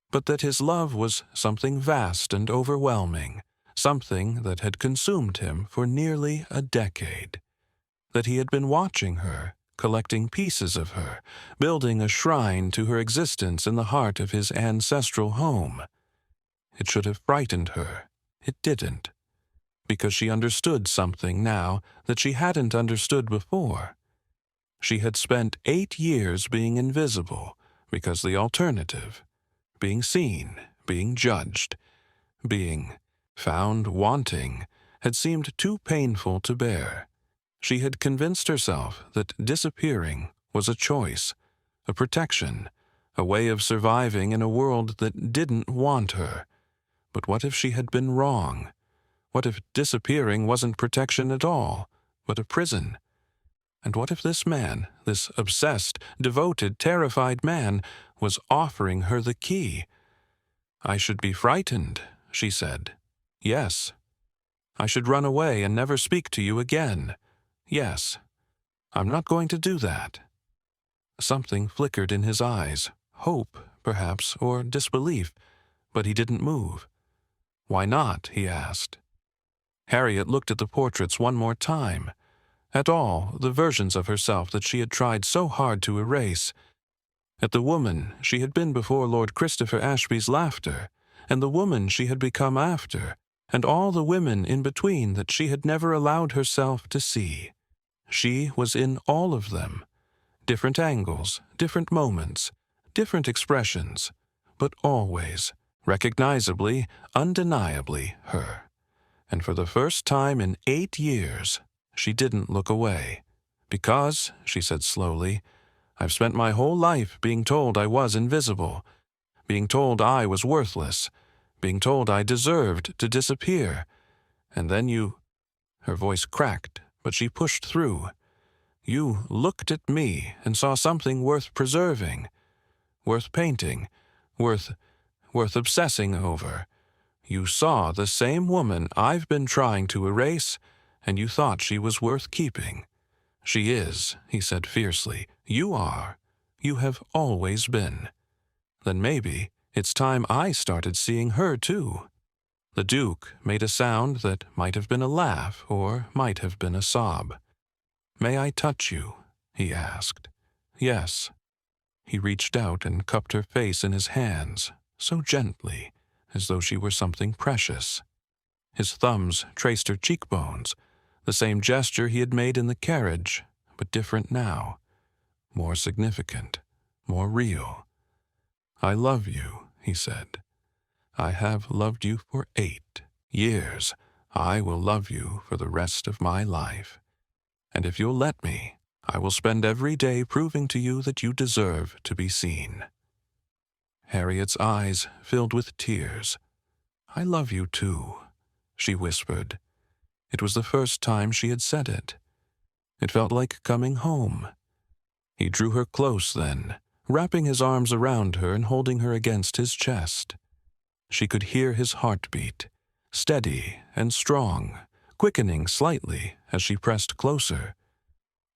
but that his love was something vast and overwhelming, something that had consumed him for nearly a decade. That he had been watching her, collecting pieces of her, building a shrine to her existence in the heart of his ancestral home. It should have frightened her. It didn't. Because she understood something now that she hadn't understood before. She had spent 8 years being invisible because the alternative, being seen, being judged, being found wanting, had seemed too painful to bear. She had convinced herself that disappearing was a choice, a protection, a way of surviving in a world that didn't want her. But what if she had been wrong? What if disappearing wasn't protection at all, but a prison? And what if this man, this obsessed, devoted, terrified man, was offering her the key? I should be frightened, she said. Yes. I should run away and never speak to you again. Yes. I'm not going to do that. Something flickered in his eyes, hope, perhaps, or disbelief, but he didn't move. Why not? He asked. Harriet looked at the portraits one more time. At all the versions of herself that she had tried so hard to erase, at the woman she had been before Lord Christopher Ashby's laughter, and the woman she had become after, and all the women in between that she had never allowed herself to see. She was in all of them. Different angles, different moments, different expressions, but always, recognizably, undeniably her. And for the first time in 8 years, she didn't look away. Because, she said slowly, I've spent my whole life being told I was invisible, being told I was worthless, being told I deserved to disappear. And then you... Her voice cracked, but she pushed through. You looked at me and saw something worth preserving, worth painting, worth obsessing over. You saw the same woman I've been trying to erase, and you thought she was worth keeping. She is, he said fiercely. You are. You have always been. Then maybe it's time I started seeing her too. The Duke made a sound that might have been a laugh or might have been a sob. May I touch you? He asked. Yes. He reached out and cupped her face in his hands, so gently, as though she were something precious. His thumbs traced her cheekbones, the same gesture he had made in the carriage, but different now, more significant, more real. I love you, he said. I have loved you for 8 years. I will love you for the rest of my life. And if you'll let me, I will spend every day proving to you that you deserve to be seen. Harriet's eyes filled with tears. I love you too, she whispered. It was the first time she had said it. It felt like coming home. He drew her close then, wrapping his arms around her and holding her against his chest. She could hear his heartbeat, steady and strong, quickening slightly as she pressed closer.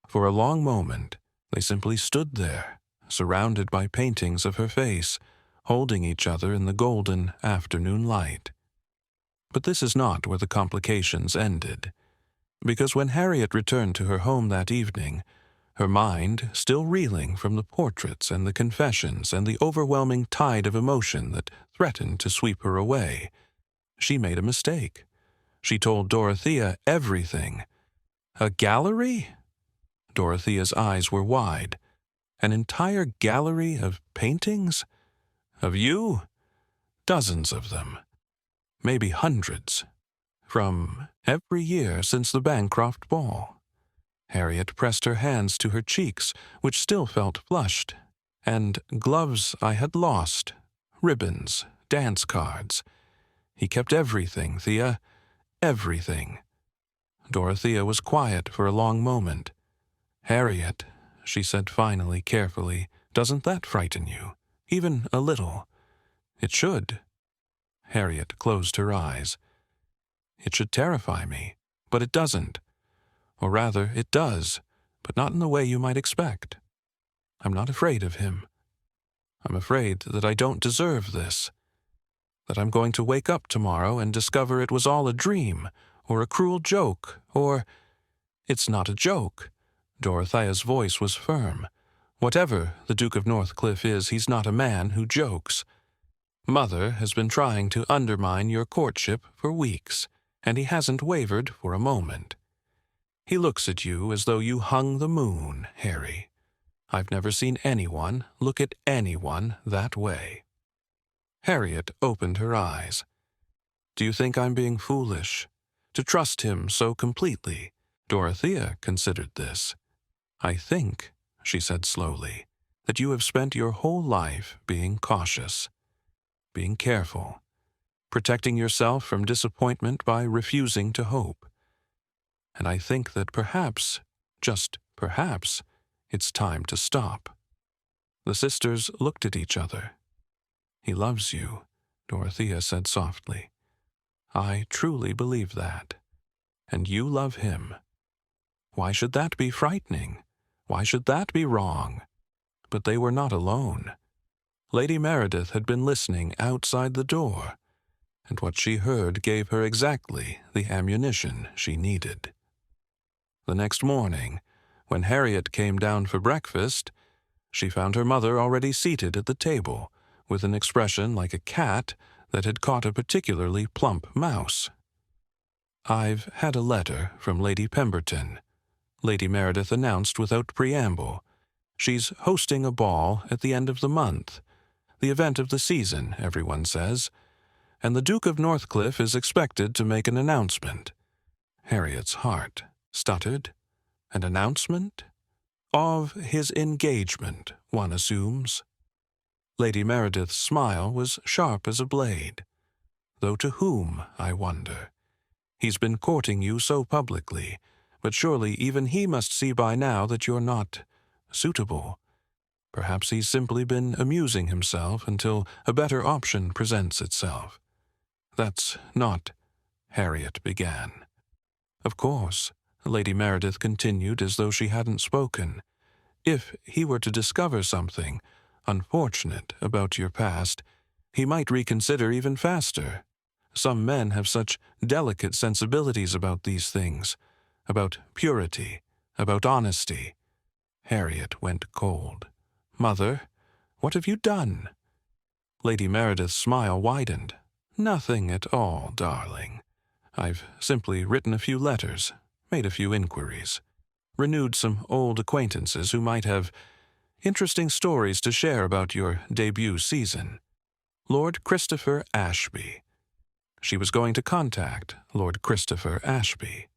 For a long moment, they simply stood there, surrounded by paintings of her face, holding each other in the golden afternoon light. But this is not where the complications ended, because when Harriet returned to her home that evening, her mind still reeling from the portraits and the confessions and the overwhelming tide of emotion that threatened to sweep her away, she made a mistake. She told Dorothea everything. A gallery? Dorothea's eyes were wide. An entire gallery of paintings? Of you? Dozens of them. Maybe hundreds. From every year since the Bancroft ball. Harriet pressed her hands to her cheeks, which still felt flushed, and gloves I had lost, ribbons, dance cards. He kept everything, Thea, everything. Dorothea was quiet for a long moment. Harriet, she said finally, carefully, doesn't that frighten you? Even a little? It should. Harriet closed her eyes. It should terrify me, but it doesn't. Or rather, it does, but not in the way you might expect. I'm not afraid of him. I'm afraid that I don't deserve this. That I'm going to wake up tomorrow and discover it was all a dream, or a cruel joke, or— It's not a joke. Dorothea's voice was firm. Whatever the Duke of Northcliffe is, he's not a man who jokes. Mother has been trying to undermine your courtship for weeks, and he hasn't wavered for a moment. He looks at you as though you hung the moon, Harry. I've never seen anyone look at anyone that way. Harriet opened her eyes. Do you think I'm being foolish? To trust him so completely? Dorothea considered this. I think, she said slowly, that you have spent your whole life being cautious, being careful, protecting yourself from disappointment by refusing to hope. And I think that perhaps, just perhaps, it's time to stop. The sisters looked at each other. He loves you, Dorothea said softly. I truly believe that. And you love him. Why should that be frightening? Why should that be wrong? But they were not alone. Lady Meredith had been listening outside the door, and what she heard gave her exactly the ammunition she needed. The next morning, when Harriet came down for breakfast, she found her mother already seated at the table, with an expression like a cat that had caught a particularly plump mouse. I've had a letter from Lady Pemberton, Lady Meredith announced without preamble. She's hosting a ball at the end of the month, the event of the season, everyone says, and the Duke of Northcliffe is expected to make an announcement. Harriet's heart stuttered. An announcement? Of his engagement, one assumes. Lady Meredith's smile was sharp as a blade. Though to whom, I wonder? He's been courting you so publicly, but surely even he must see by now that you're not suitable. Perhaps he's simply been amusing himself until a better option presents itself. That's not— Harriet began. Of course, Lady Meredith continued as though she hadn't spoken. If he were to discover something unfortunate about your past, he might reconsider even faster. Some men have such delicate sensibilities about these things, about purity, about honesty. Harriet went cold. Mother, what have you done? Lady Meredith's smile widened. Nothing at all, darling. I've simply written a few letters, made a few inquiries, renewed some old acquaintances who might have interesting stories to share about your debut season. Lord Christopher Ashby. She was going to contact Lord Christopher Ashby.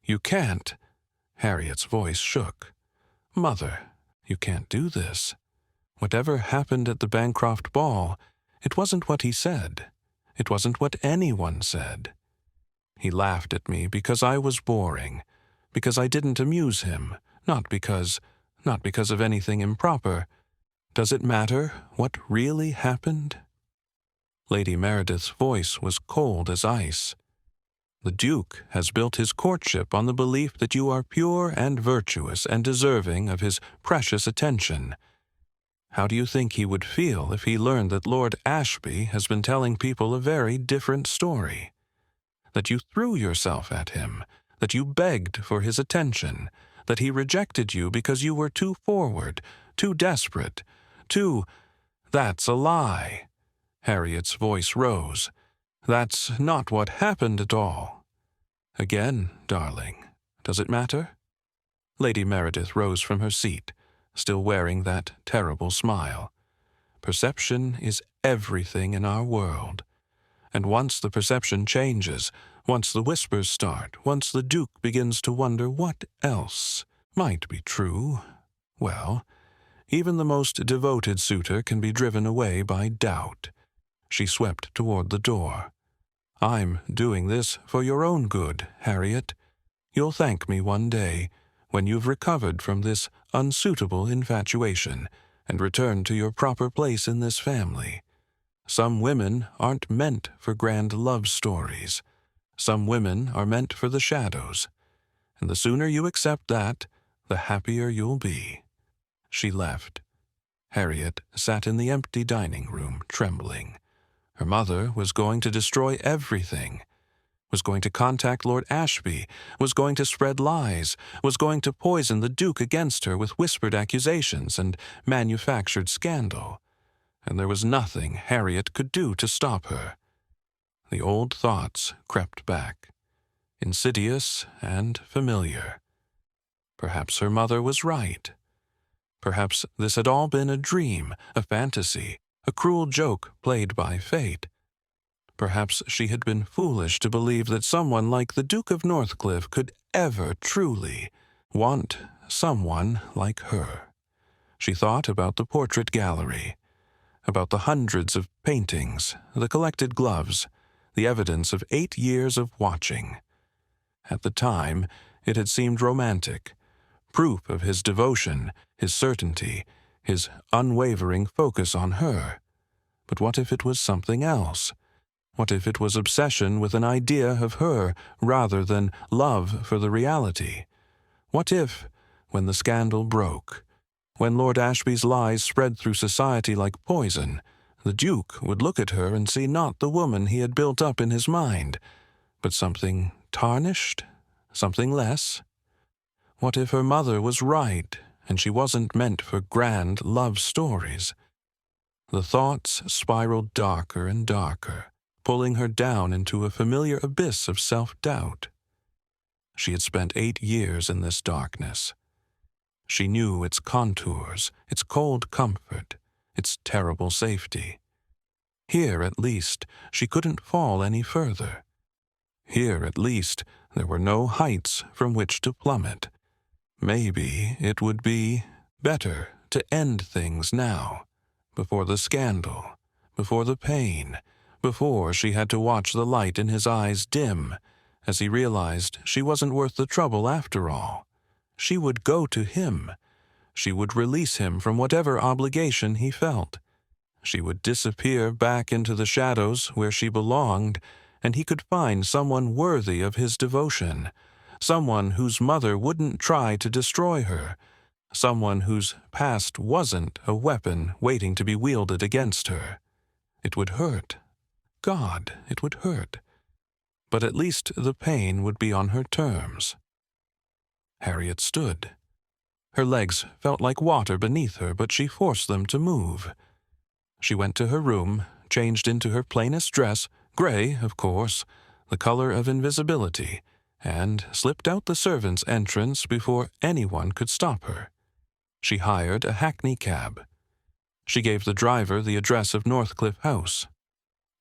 You can't— Harriet's voice shook. Mother, you can't do this. Whatever happened at the Bancroft ball, it wasn't what he said. It wasn't what anyone said. He laughed at me because I was boring, because I didn't amuse him, not because of anything improper. Does it matter what really happened? Lady Meredith's voice was cold as ice. The Duke has built his courtship on the belief that you are pure and virtuous and deserving of his precious attention. How do you think he would feel if he learned that Lord Ashby has been telling people a very different story? That you threw yourself at him, that you begged for his attention, that he rejected you because you were too forward, too desperate, too— That's a lie. Harriet's voice rose. That's not what happened at all. Again, darling, does it matter? Lady Meredith rose from her seat, still wearing that terrible smile. Perception is everything in our world. And once the perception changes, once the whispers start, once the Duke begins to wonder what else might be true, well, even the most devoted suitor can be driven away by doubt. She swept toward the door. "I'm doing this for your own good, Harriet. You'll thank me one day, when you've recovered from this unsuitable infatuation and returned to your proper place in this family. Some women aren't meant for grand love stories. Some women are meant for the shadows. And the sooner you accept that, the happier you'll be." She left. Harriet sat in the empty dining room, trembling. Her mother was going to destroy everything, was going to contact Lord Ashby, was going to spread lies, was going to poison the Duke against her with whispered accusations and manufactured scandal. And there was nothing Harriet could do to stop her. The old thoughts crept back, insidious and familiar. Perhaps her mother was right. Perhaps this had all been a dream, a fantasy, a cruel joke played by fate. Perhaps she had been foolish to believe that someone like the Duke of Northcliffe could ever truly want someone like her. She thought about the portrait gallery, about the hundreds of paintings, the collected gloves, the evidence of 8 years of watching. At the time, it had seemed romantic, proof of his devotion, his certainty, his unwavering focus on her. But what if it was something else? What if it was obsession with an idea of her rather than love for the reality? What if, when the scandal broke, when Lord Ashby's lies spread through society like poison, the Duke would look at her and see not the woman he had built up in his mind, but something tarnished, something less? What if her mother was right, and she wasn't meant for grand love stories? The thoughts spiraled darker and darker, pulling her down into a familiar abyss of self-doubt. She had spent 8 years in this darkness. She knew its contours, its cold comfort, its terrible safety. Here, at least, she couldn't fall any further. Here, at least, there were no heights from which to plummet. Maybe it would be better to end things now, before the scandal, before the pain, before she had to watch the light in his eyes dim, as he realized she wasn't worth the trouble after all. She would go to him. She would release him from whatever obligation he felt. She would disappear back into the shadows where she belonged, and he could find someone worthy of his devotion, someone whose mother wouldn't try to destroy her, someone whose past wasn't a weapon waiting to be wielded against her. It would hurt. God, it would hurt. But at least the pain would be on her terms. Harriet stood. Her legs felt like water beneath her, but she forced them to move. She went to her room, changed into her plainest dress, gray, of course, the color of invisibility, and slipped out the servants' entrance before anyone could stop her. She hired a hackney cab. She gave the driver the address of Northcliffe House.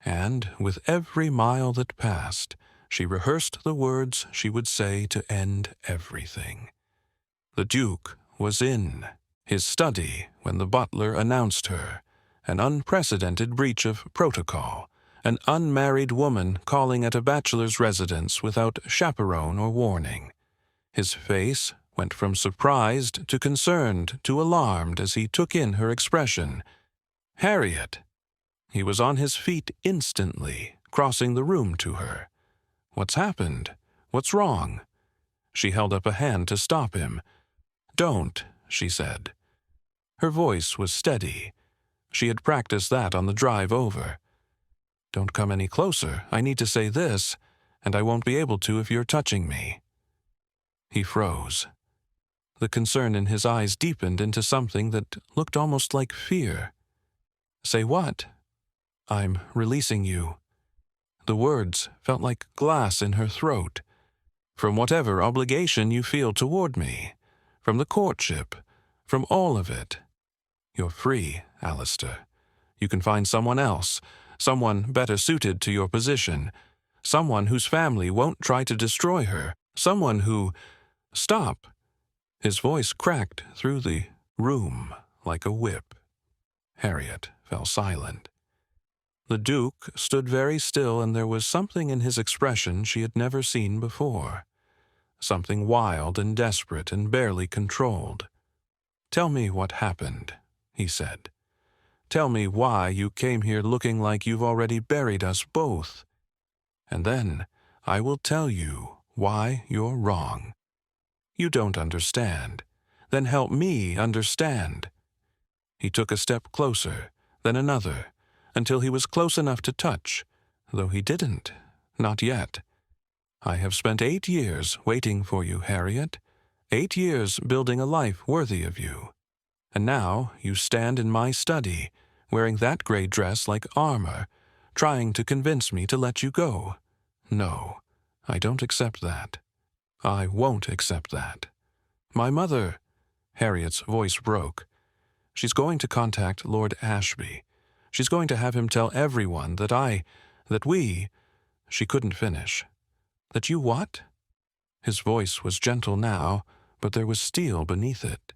And with every mile that passed, she rehearsed the words she would say to end everything. The Duke was in his study when the butler announced her, an unprecedented breach of protocol, an unmarried woman calling at a bachelor's residence without chaperone or warning. His face went from surprised to concerned to alarmed as he took in her expression. "Harriet!" He was on his feet instantly, crossing the room to her. "What's happened? What's wrong?" She held up a hand to stop him. "Don't," she said. Her voice was steady. She had practiced that on the drive over. "Don't come any closer. I need to say this, and I won't be able to if you're touching me." He froze. The concern in his eyes deepened into something that looked almost like fear. "Say what?" "I'm releasing you." The words felt like glass in her throat. "From whatever obligation you feel toward me, from the courtship, from all of it. You're free, Alistair. You can find someone else, someone better suited to your position, someone whose family won't try to destroy her, someone who— Stop! His voice cracked through the room like a whip. Harriet fell silent. The Duke stood very still, and there was something in his expression she had never seen before. Something wild and desperate and barely controlled. "Tell me what happened," he said. "Tell me why you came here looking like you've already buried us both. And then I will tell you why you're wrong. You don't understand. Then help me understand." He took a step closer, then another, until he was close enough to touch, though he didn't, not yet. "I have spent 8 years waiting for you, Harriet. 8 years building a life worthy of you. And now you stand in my study, wearing that gray dress like armor, trying to convince me to let you go. No, I don't accept that. I won't accept that. My mother—" Harriet's voice broke. "She's going to contact Lord Ashby. She's going to have him tell everyone that we—" She couldn't finish. "That you what?" His voice was gentle now, but there was steel beneath it.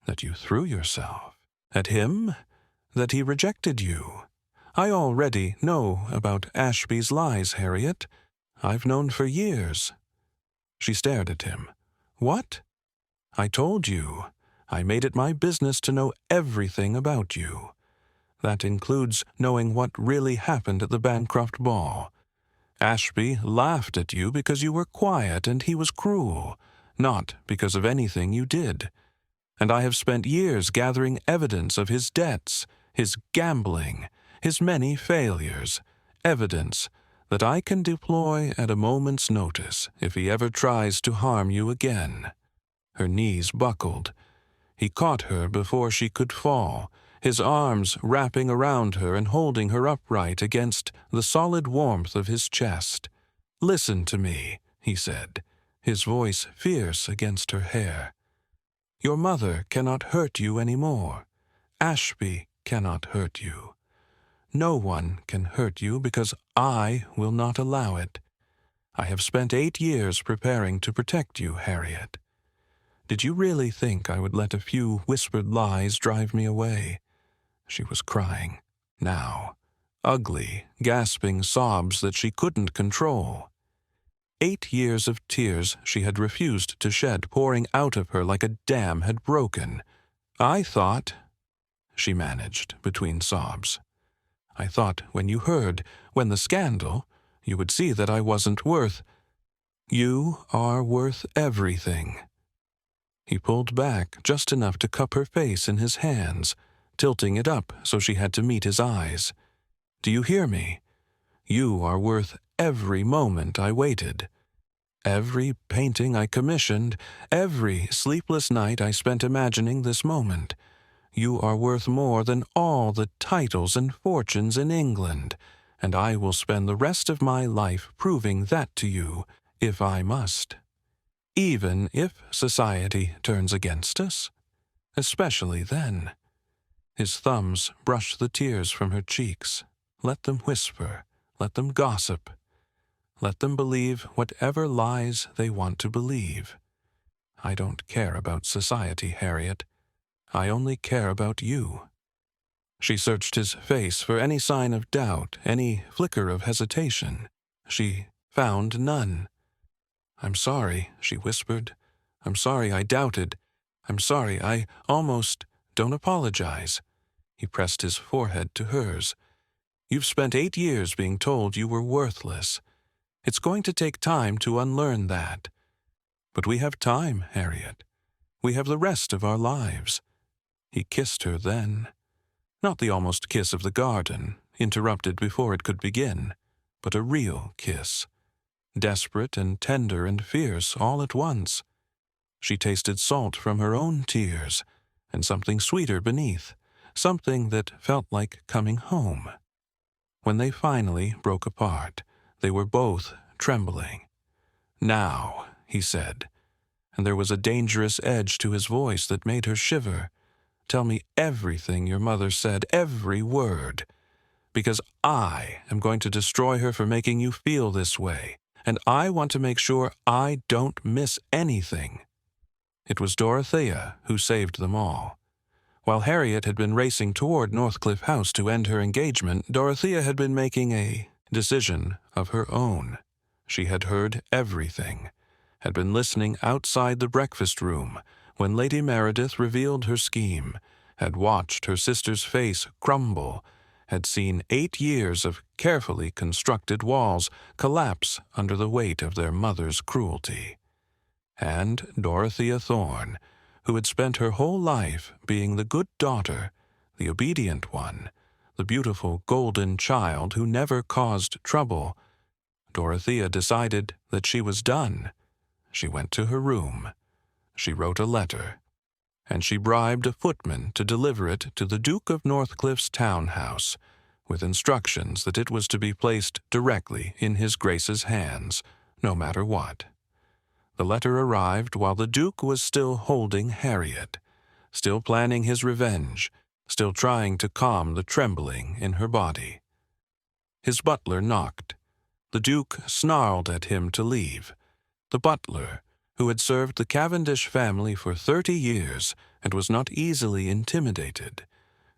"That you threw yourself at him? That he rejected you? I already know about Ashby's lies, Harriet. I've known for years." She stared at him. "What?" "I told you. I made it my business to know everything about you. That includes knowing what really happened at the Bancroft ball. Ashby laughed at you because you were quiet and he was cruel, not because of anything you did. And I have spent years gathering evidence of his debts, his gambling, his many failures, evidence that I can deploy at a moment's notice if he ever tries to harm you again." Her knees buckled. He caught her before she could fall, his arms wrapping around her and holding her upright against the solid warmth of his chest. "Listen to me," he said, his voice fierce against her hair. "Your mother cannot hurt you anymore. Ashby cannot hurt you. No one can hurt you because I will not allow it. I have spent 8 years preparing to protect you, Harriet. Did you really think I would let a few whispered lies drive me away?" She was crying, now, ugly, gasping sobs that she couldn't control. 8 years of tears she had refused to shed, pouring out of her like a dam had broken. "I thought," she managed between sobs, "I thought when the scandal, you would see that I wasn't worth—" "You are worth everything." He pulled back just enough to cup her face in his hands, tilting it up so she had to meet his eyes. "Do you hear me? You are worth every moment I waited. Every painting I commissioned, every sleepless night I spent imagining this moment. You are worth more than all the titles and fortunes in England, and I will spend the rest of my life proving that to you, if I must. Even if society turns against us, especially then." His thumbs brushed the tears from her cheeks. "Let them whisper, let them gossip. Let them believe whatever lies they want to believe. I don't care about society, Harriet. I only care about you." She searched his face for any sign of doubt, any flicker of hesitation. She found none. "I'm sorry," she whispered. "I'm sorry I doubted. I'm sorry I almost— Don't apologize." He pressed his forehead to hers. "You've spent 8 years being told you were worthless. It's going to take time to unlearn that. But we have time, Harriet. We have the rest of our lives." He kissed her then. Not the almost kiss of the garden, interrupted before it could begin, but a real kiss. Desperate and tender and fierce all at once. She tasted salt from her own tears, and something sweeter beneath, something that felt like coming home. When they finally broke apart, they were both trembling. "Now," he said, and there was a dangerous edge to his voice that made her shiver. Tell me everything your mother said, every word. Because I am going to destroy her for making you feel this way, and I want to make sure I don't miss anything." It was Dorothea who saved them all. While Harriet had been racing toward Northcliffe House to end her engagement, Dorothea had been making a decision of her own. She had heard everything, had been listening outside the breakfast room when Lady Meredith revealed her scheme, had watched her sister's face crumble, had seen 8 years of carefully constructed walls collapse under the weight of their mother's cruelty. And Dorothea Thorne, who had spent her whole life being the good daughter, the obedient one, the beautiful golden child who never caused trouble, Dorothea decided that she was done. She went to her room. She wrote a letter, and she bribed a footman to deliver it to the Duke of Northcliffe's townhouse, with instructions that it was to be placed directly in his Grace's hands, no matter what. The letter arrived while the Duke was still holding Harriet, still planning his revenge, still trying to calm the trembling in her body. His butler knocked. The Duke snarled at him to leave. The butler, who had served the Cavendish family for 30 years and was not easily intimidated,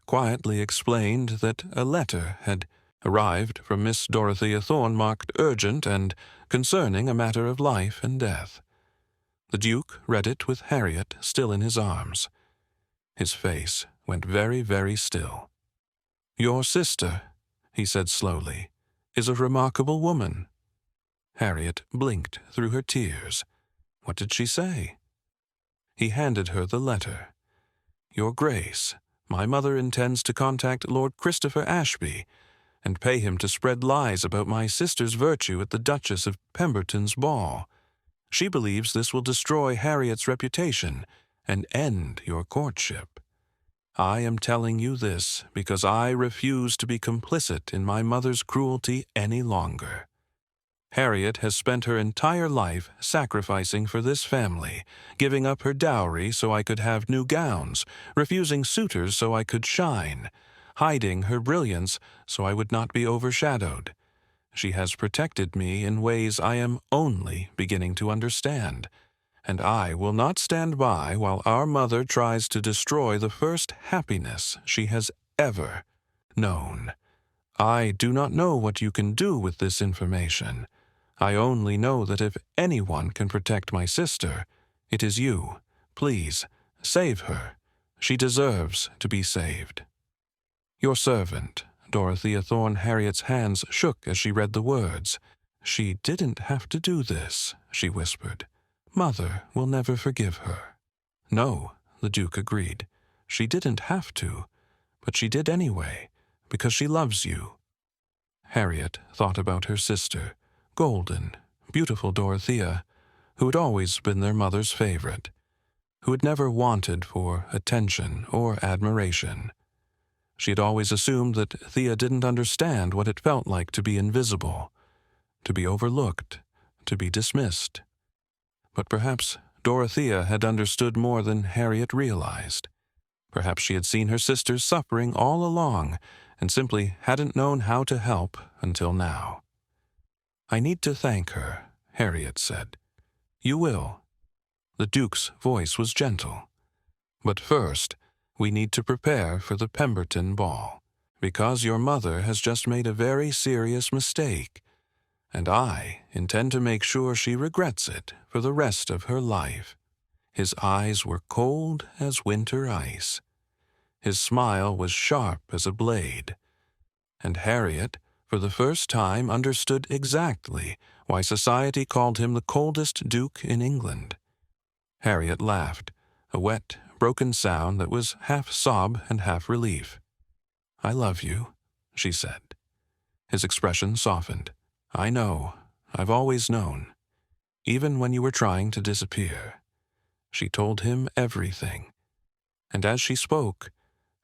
quietly explained that a letter had arrived from Miss Dorothea Thorne marked urgent and concerning a matter of life and death. The Duke read it with Harriet still in his arms. His face went very, very still. "Your sister," he said slowly, "is a remarkable woman." Harriet blinked through her tears. What did she say? He handed her the letter. "Your Grace, my mother intends to contact Lord Christopher Ashby and pay him to spread lies about my sister's virtue at the Duchess of Pemberton's ball. She believes this will destroy Harriet's reputation and end your courtship. I am telling you this because I refuse to be complicit in my mother's cruelty any longer. Harriet has spent her entire life sacrificing for this family, giving up her dowry so I could have new gowns, refusing suitors so I could shine, hiding her brilliance so I would not be overshadowed. She has protected me in ways I am only beginning to understand, and I will not stand by while our mother tries to destroy the first happiness she has ever known. I do not know what you can do with this information. I only know that if anyone can protect my sister, it is you. Please, save her. She deserves to be saved. Your servant." Dorothea Thorne. Harriet's hands shook as she read the words. "She didn't have to do this," she whispered. "Mother will never forgive her." "No," the Duke agreed. "She didn't have to, but she did anyway, because she loves you." Harriet thought about her sister, golden, beautiful Dorothea, who had always been their mother's favorite, who had never wanted for attention or admiration. She had always assumed that Thea didn't understand what it felt like to be invisible, to be overlooked, to be dismissed. But perhaps Dorothea had understood more than Harriet realized. Perhaps she had seen her sister's suffering all along and simply hadn't known how to help until now. "I need to thank her," Harriet said. "You will." The Duke's voice was gentle. "But first, we need to prepare for the Pemberton ball, because your mother has just made a very serious mistake, and I intend to make sure she regrets it for the rest of her life." His eyes were cold as winter ice. His smile was sharp as a blade. And Harriet, for the first time, understood exactly why society called him the coldest duke in England. Harriet laughed, a wet, broken sound that was half sob and half relief. "I love you," she said. His expression softened. "I know. I've always known. Even when you were trying to disappear." She told him everything. And as she spoke,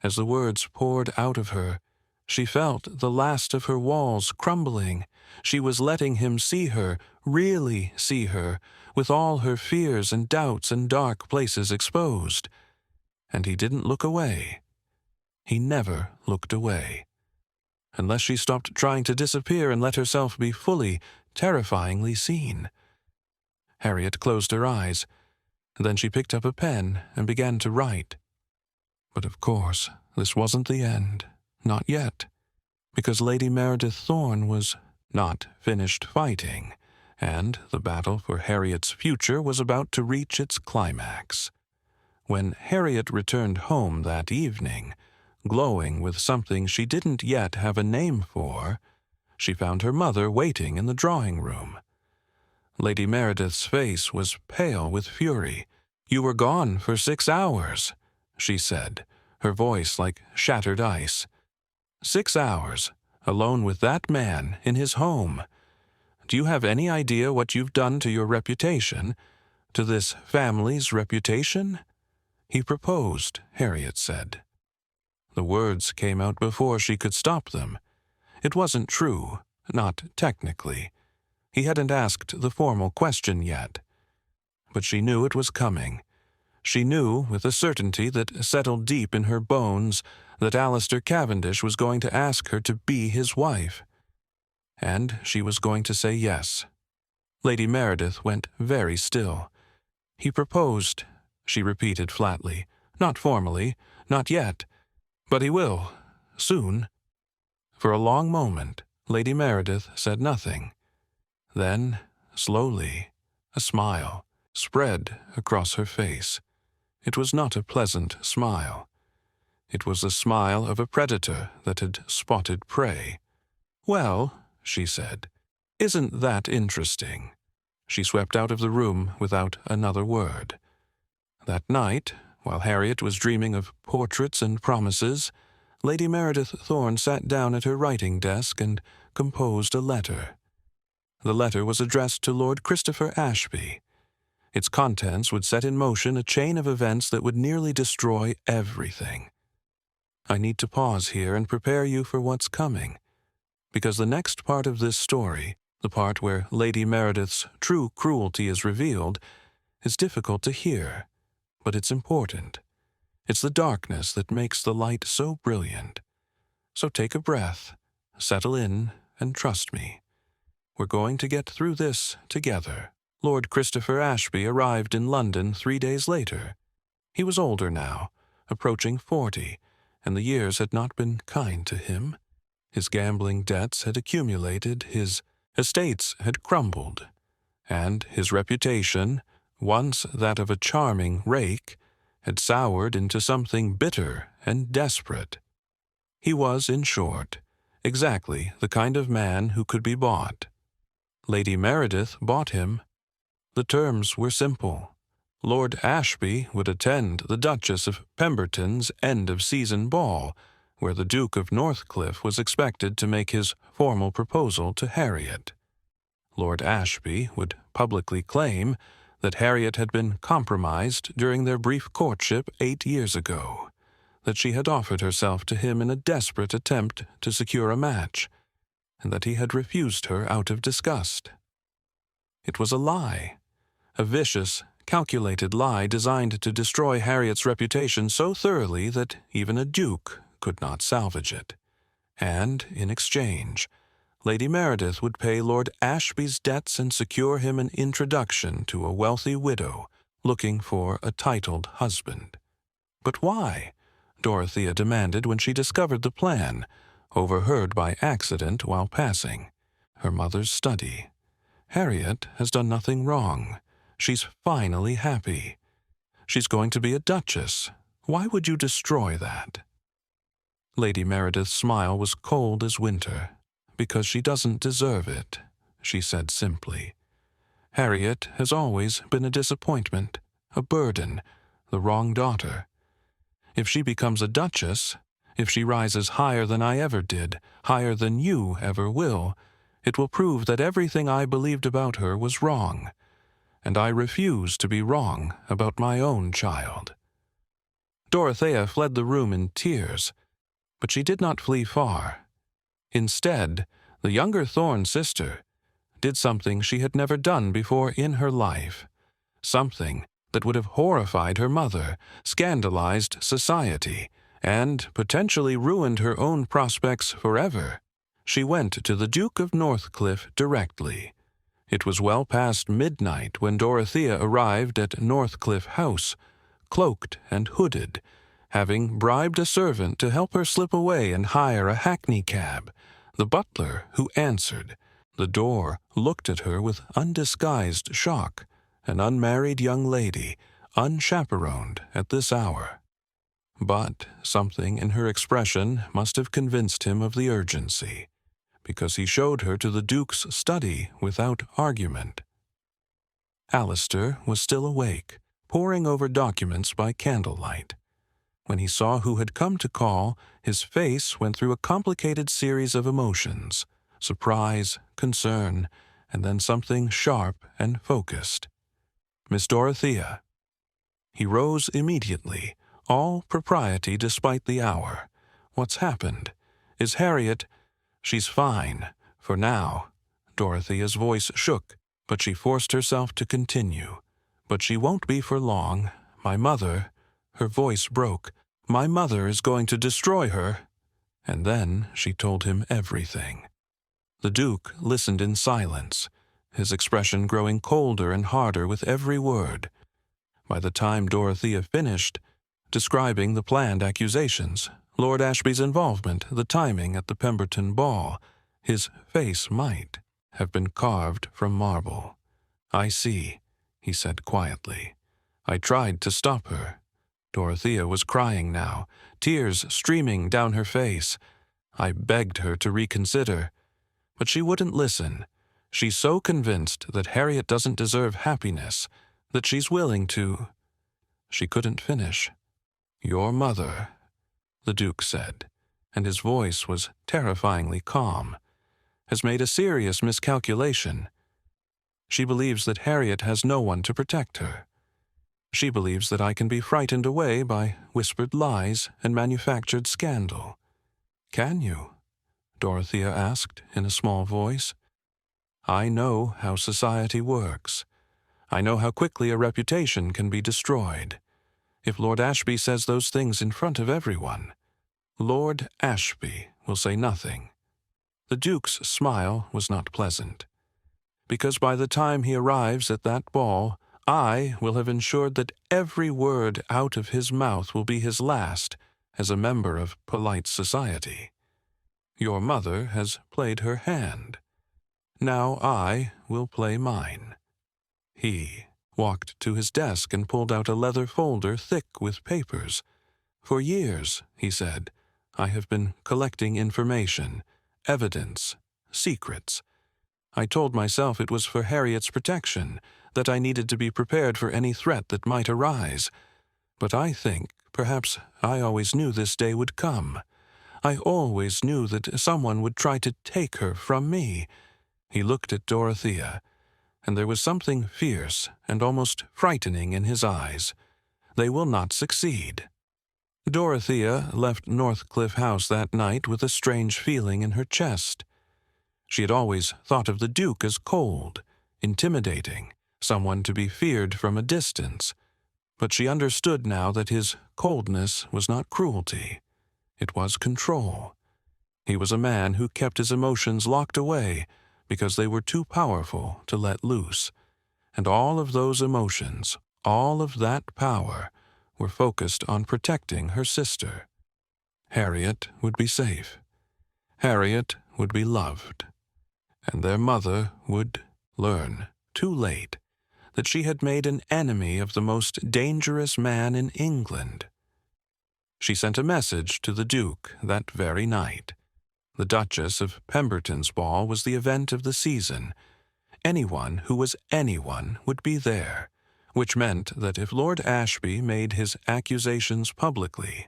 as the words poured out of her, she felt the last of her walls crumbling. She was letting him see her, really see her, with all her fears and doubts and dark places exposed. and he didn't look away. He never looked away, unless she stopped trying to disappear and let herself be fully, terrifyingly seen. Harriet closed her eyes, and then she picked up a pen and began to write. But of course, this wasn't the end. Not yet, because Lady Meredith Thorne was not finished fighting, and the battle for Harriet's future was about to reach its climax. When Harriet returned home that evening, glowing with something she didn't yet have a name for, she found her mother waiting in the drawing room. Lady Meredith's face was pale with fury. "You were gone for 6 hours," she said, her voice like shattered ice. 6 hours, alone with that man in his home. Do you have any idea what you've done to your reputation, to this family's reputation? He proposed, Harriet said. The words came out before she could stop them. It wasn't true, not technically. He hadn't asked the formal question yet. But she knew it was coming. She knew, with a certainty that settled deep in her bones, that Alistair Cavendish was going to ask her to be his wife. And she was going to say yes. Lady Meredith went very still. "He proposed," she repeated flatly. "Not formally, not yet. But he will, soon." For a long moment, Lady Meredith said nothing. Then, slowly, a smile spread across her face. It was not a pleasant smile. It was the smile of a predator that had spotted prey. "Well," she said, "isn't that interesting?" She swept out of the room without another word. That night, while Harriet was dreaming of portraits and promises, Lady Meredith Thorne sat down at her writing desk and composed a letter. The letter was addressed to Lord Christopher Ashby. Its contents would set in motion a chain of events that would nearly destroy everything. I need to pause here and prepare you for what's coming, because the next part of this story, the part where Lady Meredith's true cruelty is revealed, is difficult to hear, but it's important. It's the darkness that makes the light so brilliant. So take a breath, settle in, and trust me. We're going to get through this together. Lord Christopher Ashby arrived in London 3 days later. He was older now, approaching 40, and the years had not been kind to him. His gambling debts had accumulated, his estates had crumbled, and his reputation, once that of a charming rake, had soured into something bitter and desperate. He was, in short, exactly the kind of man who could be bought. Lady Meredith bought him. The terms were simple. Lord Ashby would attend the Duchess of Pemberton's end-of-season ball, where the Duke of Northcliffe was expected to make his formal proposal to Harriet. Lord Ashby would publicly claim that Harriet had been compromised during their brief courtship 8 years ago, that she had offered herself to him in a desperate attempt to secure a match, and that he had refused her out of disgust. It was a lie, a vicious, calculated lie designed to destroy Harriet's reputation so thoroughly that even a duke could not salvage it. And, in exchange, Lady Meredith would pay Lord Ashby's debts and secure him an introduction to a wealthy widow looking for a titled husband. But why? Dorothea demanded when she discovered the plan, overheard by accident while passing her mother's study. Harriet has done nothing wrong. She's finally happy. She's going to be a duchess. Why would you destroy that? Lady Meredith's smile was cold as winter. "Because she doesn't deserve it," she said simply. "Harriet has always been a disappointment, a burden, the wrong daughter. If she becomes a duchess, if she rises higher than I ever did, higher than you ever will, it will prove that everything I believed about her was wrong, and I refuse to be wrong about my own child." Dorothea fled the room in tears, but she did not flee far. Instead, the younger Thorne sister did something she had never done before in her life, something that would have horrified her mother, scandalized society, and potentially ruined her own prospects forever. She went to the Duke of Northcliffe directly. It was well past midnight when Dorothea arrived at Northcliffe House, cloaked and hooded, having bribed a servant to help her slip away and hire a hackney cab. The butler, who answered the door, looked at her with undisguised shock, an unmarried young lady, unchaperoned at this hour. But something in her expression must have convinced him of the urgency, because he showed her to the Duke's study without argument. Alistair was still awake, poring over documents by candlelight. When he saw who had come to call, his face went through a complicated series of emotions: surprise, concern, and then something sharp and focused. "Miss Dorothea." He rose immediately, all propriety despite the hour. "What's happened? Is Harriet—" "She's fine, for now." Dorothea's voice shook, but she forced herself to continue. "But she won't be for long. My mother—" Her voice broke. "My mother is going to destroy her." And then she told him everything. The Duke listened in silence, his expression growing colder and harder with every word. By the time Dorothea finished, describing the planned accusations, Lord Ashby's involvement, the timing at the Pemberton ball, his face might have been carved from marble. "I see," he said quietly. "I tried to stop her." Dorothea was crying now, tears streaming down her face. "I begged her to reconsider, but she wouldn't listen. She's so convinced that Harriet doesn't deserve happiness that she's willing to—" She couldn't finish. "Your mother," the Duke said, and his voice was terrifyingly calm, "has made a serious miscalculation. She believes that Harriet has no one to protect her. She believes that I can be frightened away by whispered lies and manufactured scandal." "Can you?" Dorothea asked in a small voice. "I know how society works. I know how quickly a reputation can be destroyed. If Lord Ashby says those things in front of everyone, Lord Ashby will say nothing." The Duke's smile was not pleasant. "Because by the time he arrives at that ball, I will have ensured that every word out of his mouth will be his last as a member of polite society. Your mother has played her hand. Now I will play mine." He walked to his desk and pulled out a leather folder thick with papers. "For years," he said, "I have been collecting information, evidence, secrets. I told myself it was for Harriet's protection, that I needed to be prepared for any threat that might arise. But I think, perhaps I always knew this day would come. I always knew that someone would try to take her from me." He looked at Dorothea, and there was something fierce and almost frightening in his eyes. "They will not succeed." Dorothea left Northcliffe House that night with a strange feeling in her chest. She had always thought of the Duke as cold, intimidating, someone to be feared from a distance. But she understood now that his coldness was not cruelty. It was control. He was a man who kept his emotions locked away because they were too powerful to let loose. And all of those emotions, all of that power, were focused on protecting her sister. Harriet would be safe. Harriet would be loved. And their mother would learn, too late, that she had made an enemy of the most dangerous man in England. She sent a message to the Duke that very night. The Duchess of Pemberton's ball was the event of the season. Anyone who was anyone would be there, which meant that if Lord Ashby made his accusations publicly,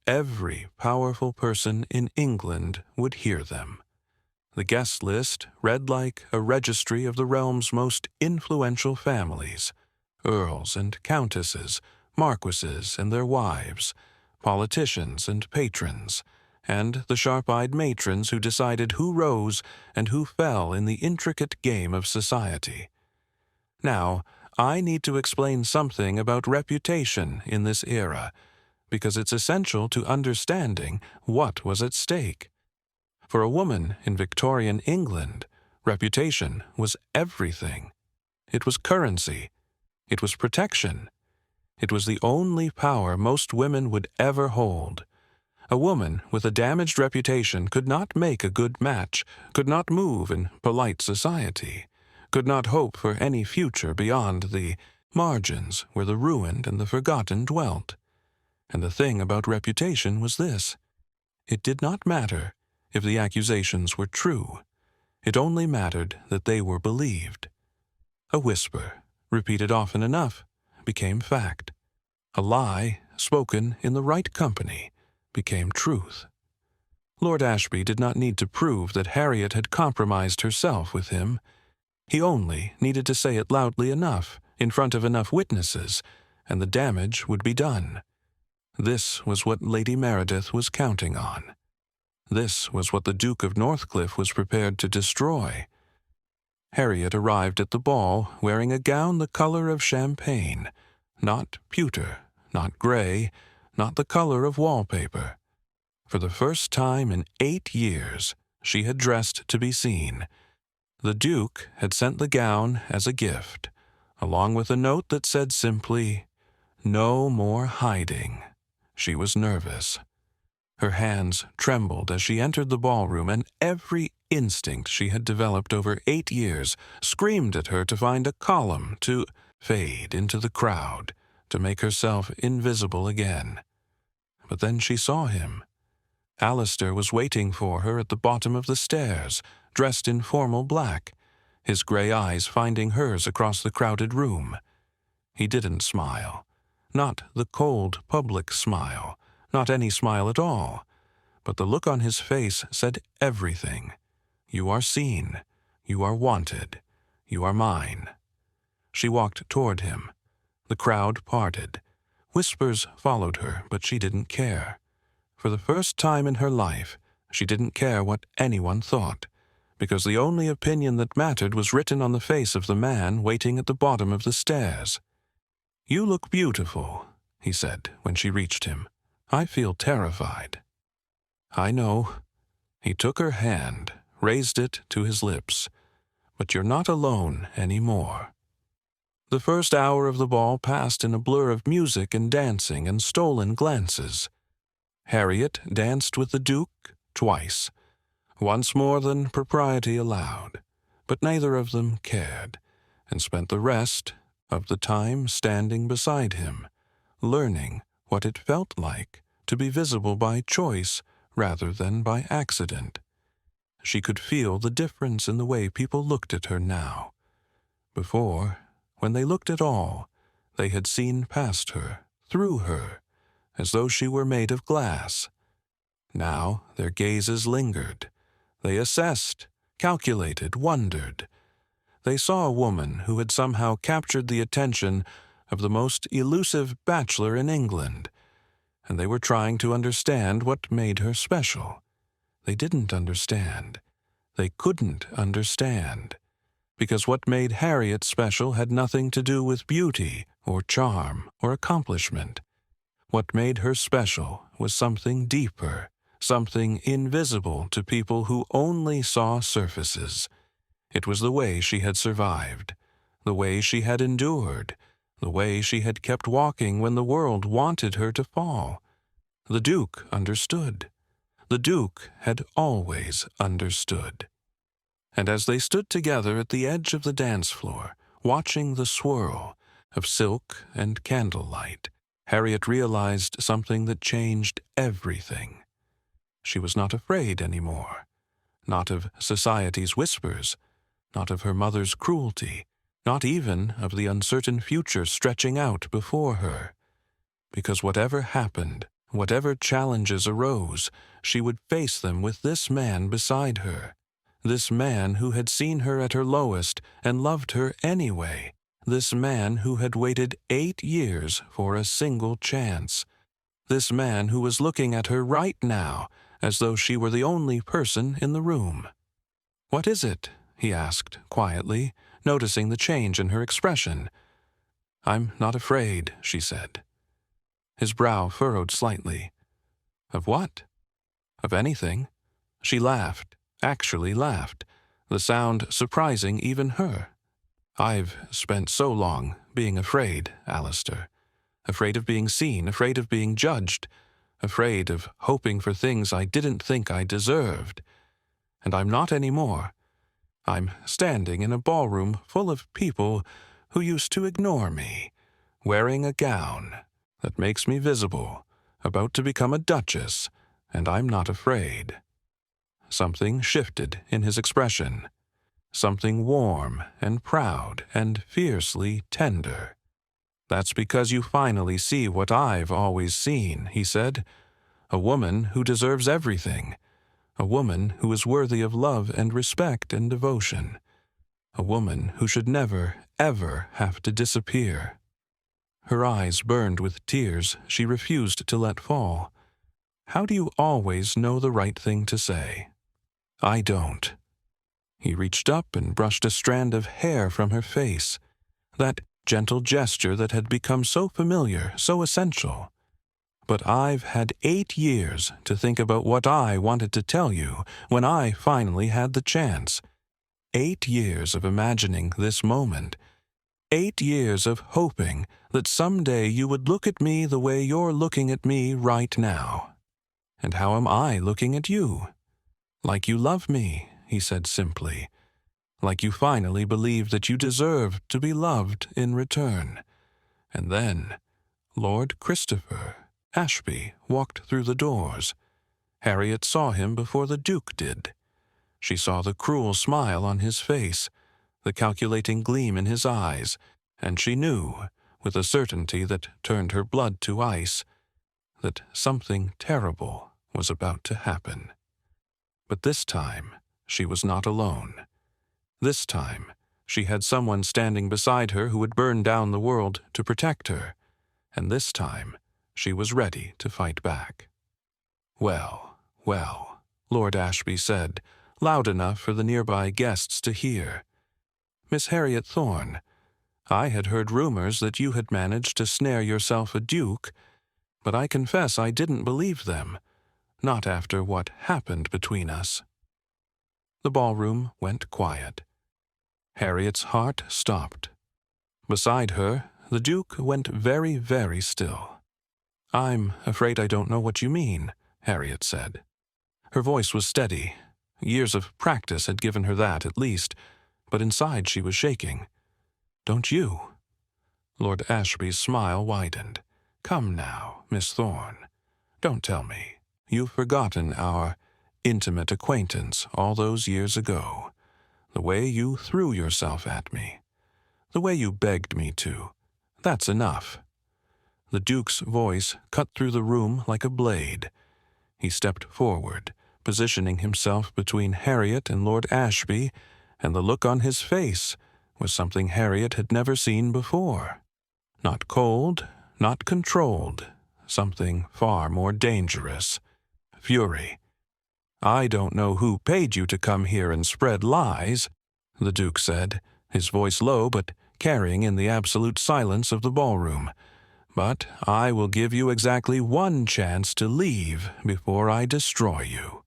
every powerful person in England would hear them. The guest list read like a registry of the realm's most influential families: earls and countesses, marquises and their wives, politicians and patrons, and the sharp-eyed matrons who decided who rose and who fell in the intricate game of society. Now, I need to explain something about reputation in this era, because it's essential to understanding what was at stake. For a woman in Victorian England, reputation was everything. It was currency. It was protection. It was the only power most women would ever hold. A woman with a damaged reputation could not make a good match, could not move in polite society, could not hope for any future beyond the margins where the ruined and the forgotten dwelt. And the thing about reputation was this: it did not matter if the accusations were true. It only mattered that they were believed. A whisper, repeated often enough, became fact. A lie, spoken in the right company, became truth. Lord Ashby did not need to prove that Harriet had compromised herself with him. He only needed to say it loudly enough, in front of enough witnesses, and the damage would be done. This was what Lady Meredith was counting on. This was what the Duke of Northcliffe was prepared to destroy. Harriet arrived at the ball wearing a gown the color of champagne, not pewter, not gray, not the color of wallpaper. For the first time in 8 years, she had dressed to be seen. The Duke had sent the gown as a gift, along with a note that said simply, "No more hiding." She was nervous. Her hands trembled as she entered the ballroom, and every instinct she had developed over 8 years screamed at her to find a column, to fade into the crowd, to make herself invisible again. But then she saw him. Alistair was waiting for her at the bottom of the stairs, dressed in formal black, his gray eyes finding hers across the crowded room. He didn't smile. Not the cold public smile, not any smile at all, but the look on his face said everything. You are seen. You are wanted. You are mine. She walked toward him. The crowd parted. Whispers followed her, but she didn't care. For the first time in her life, she didn't care what anyone thought, because the only opinion that mattered was written on the face of the man waiting at the bottom of the stairs. "You look beautiful," he said when she reached him. "I feel terrified." "I know." He took her hand, raised it to his lips. "But you're not alone anymore." The first hour of the ball passed in a blur of music and dancing and stolen glances. Harriet danced with the Duke twice, once more than propriety allowed, but neither of them cared, and spent the rest of the time standing beside him, learning what it felt like to be visible by choice rather than by accident. She could feel the difference in the way people looked at her now. Before, when they looked at all, they had seen past her, through her, as though she were made of glass. Now their gazes lingered. They assessed, calculated, wondered. They saw a woman who had somehow captured the attention of the most elusive bachelor in England, and they were trying to understand what made her special. They didn't understand. They couldn't understand, because what made Harriet special had nothing to do with beauty or charm or accomplishment. What made her special was something deeper, something invisible to people who only saw surfaces. It was the way she had survived, the way she had endured, the way she had kept walking when the world wanted her to fall. The Duke understood. The Duke had always understood. And as they stood together at the edge of the dance floor, watching the swirl of silk and candlelight, Harriet realized something that changed everything. She was not afraid anymore, not of society's whispers, not of her mother's cruelty, not even of the uncertain future stretching out before her. Because whatever happened, whatever challenges arose, she would face them with this man beside her, this man who had seen her at her lowest and loved her anyway, this man who had waited 8 years for a single chance, this man who was looking at her right now as though she were the only person in the room. "What is it?" he asked quietly, noticing the change in her expression. "I'm not afraid," she said. His brow furrowed slightly. "Of what?" "Of anything." She laughed, actually laughed, the sound surprising even her. "I've spent so long being afraid, Alistair. Afraid of being seen, afraid of being judged, afraid of hoping for things I didn't think I deserved. And I'm not anymore. I'm standing in a ballroom full of people who used to ignore me, wearing a gown that makes me visible, about to become a duchess, and I'm not afraid." Something shifted in his expression, something warm and proud and fiercely tender. "That's because you finally see what I've always seen," he said. "A woman who deserves everything. A woman who is worthy of love and respect and devotion. A woman who should never, ever have to disappear." Her eyes burned with tears she refused to let fall. "How do you always know the right thing to say?" "I don't." He reached up and brushed a strand of hair from her face, that gentle gesture that had become so familiar, so essential. "But I've had 8 years to think about what I wanted to tell you when I finally had the chance. 8 years of imagining this moment. 8 years of hoping that someday you would look at me the way you're looking at me right now. And how am I looking at you? Like you love me," he said simply. "Like you finally believe that you deserve to be loved in return." And then Lord Christopher Ashby walked through the doors. Harriet saw him before the Duke did. She saw the cruel smile on his face, the calculating gleam in his eyes, and she knew, with a certainty that turned her blood to ice, that something terrible was about to happen. But this time she was not alone. This time she had someone standing beside her who would burn down the world to protect her, and this time she was ready to fight back. "Well, well," Lord Ashby said, loud enough for the nearby guests to hear. "Miss Harriet Thorne, I had heard rumors that you had managed to snare yourself a duke, but I confess I didn't believe them, not after what happened between us." The ballroom went quiet. Harriet's heart stopped. Beside her, the Duke went very, very still. "I'm afraid I don't know what you mean," Harriet said. Her voice was steady. Years of practice had given her that, at least, but inside she was shaking. "Don't you?" Lord Ashby's smile widened. "Come now, Miss Thorne. Don't tell me. You've forgotten our intimate acquaintance all those years ago. The way you threw yourself at me. The way you begged me to. That's enough." The Duke's voice cut through the room like a blade. He stepped forward, positioning himself between Harriet and Lord Ashby, and the look on his face was something Harriet had never seen before. Not cold, not controlled, something far more dangerous. Fury. "I don't know who paid you to come here and spread lies," the Duke said, his voice low but carrying in the absolute silence of the ballroom. "But I will give you exactly one chance to leave before I destroy you."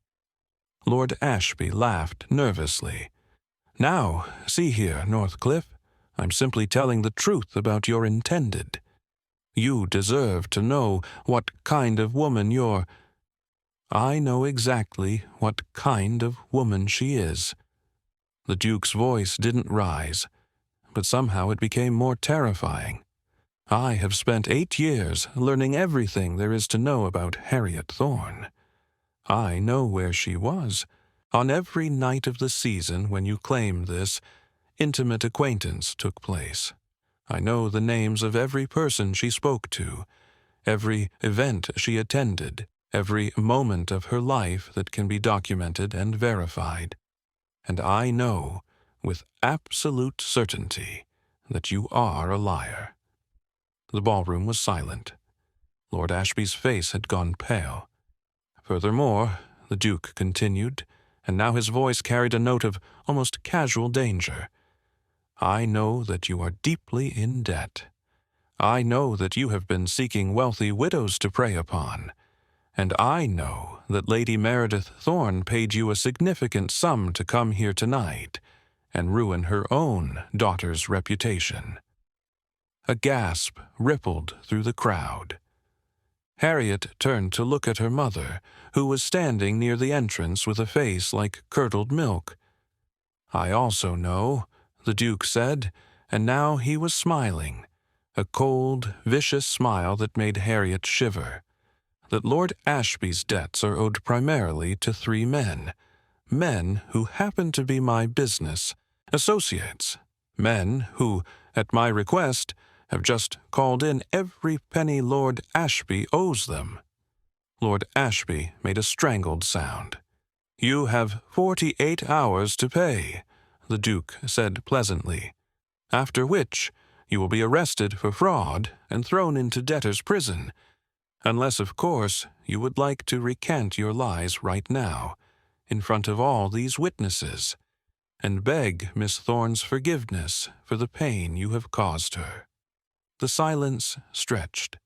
Lord Ashby laughed nervously. "Now, see here, Northcliffe, I'm simply telling the truth about your intended. You deserve to know what kind of woman you're—" "I know exactly what kind of woman she is." The Duke's voice didn't rise, but somehow it became more terrifying. "I have spent 8 years learning everything there is to know about Harriet Thorne. I know where she was, on every night of the season when you claimed this intimate acquaintance took place. I know the names of every person she spoke to, every event she attended, every moment of her life that can be documented and verified. And I know, with absolute certainty, that you are a liar." The ballroom was silent. Lord Ashby's face had gone pale. "Furthermore," the Duke continued, and now his voice carried a note of almost casual danger, "I know that you are deeply in debt. I know that you have been seeking wealthy widows to prey upon, and I know that Lady Meredith Thorne paid you a significant sum to come here tonight and ruin her own daughter's reputation." A gasp rippled through the crowd. Harriet turned to look at her mother, who was standing near the entrance with a face like curdled milk. "I also know," the Duke said, and now he was smiling, a cold, vicious smile that made Harriet shiver, "that Lord Ashby's debts are owed primarily to 3 men, men who happen to be my business associates, men who, at my request, have just called in every penny Lord Ashby owes them." Lord Ashby made a strangled sound. "You have 48 hours to pay," the Duke said pleasantly, "after which you will be arrested for fraud and thrown into debtor's prison, unless, of course, you would like to recant your lies right now, in front of all these witnesses, and beg Miss Thorne's forgiveness for the pain you have caused her." The silence stretched.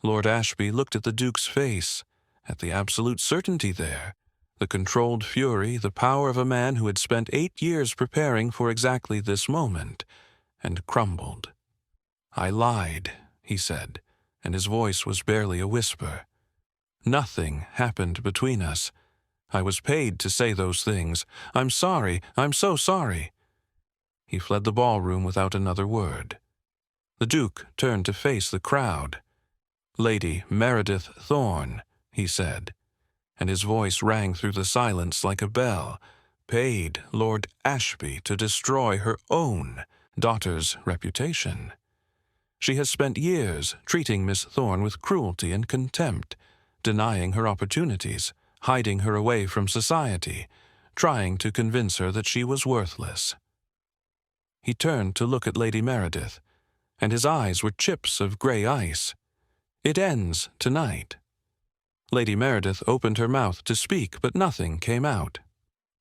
Lord Ashby looked at the Duke's face, at the absolute certainty there, the controlled fury, the power of a man who had spent 8 years preparing for exactly this moment, and crumbled. "I lied," he said, and his voice was barely a whisper. "Nothing happened between us. I was paid to say those things. I'm sorry. I'm so sorry." He fled the ballroom without another word. The Duke turned to face the crowd. "Lady Meredith Thorne," he said, and his voice rang through the silence like a bell, "paid Lord Ashby to destroy her own daughter's reputation. She has spent years treating Miss Thorne with cruelty and contempt, denying her opportunities, hiding her away from society, trying to convince her that she was worthless." He turned to look at Lady Meredith, and his eyes were chips of gray ice. "It ends tonight." Lady Meredith opened her mouth to speak, but nothing came out.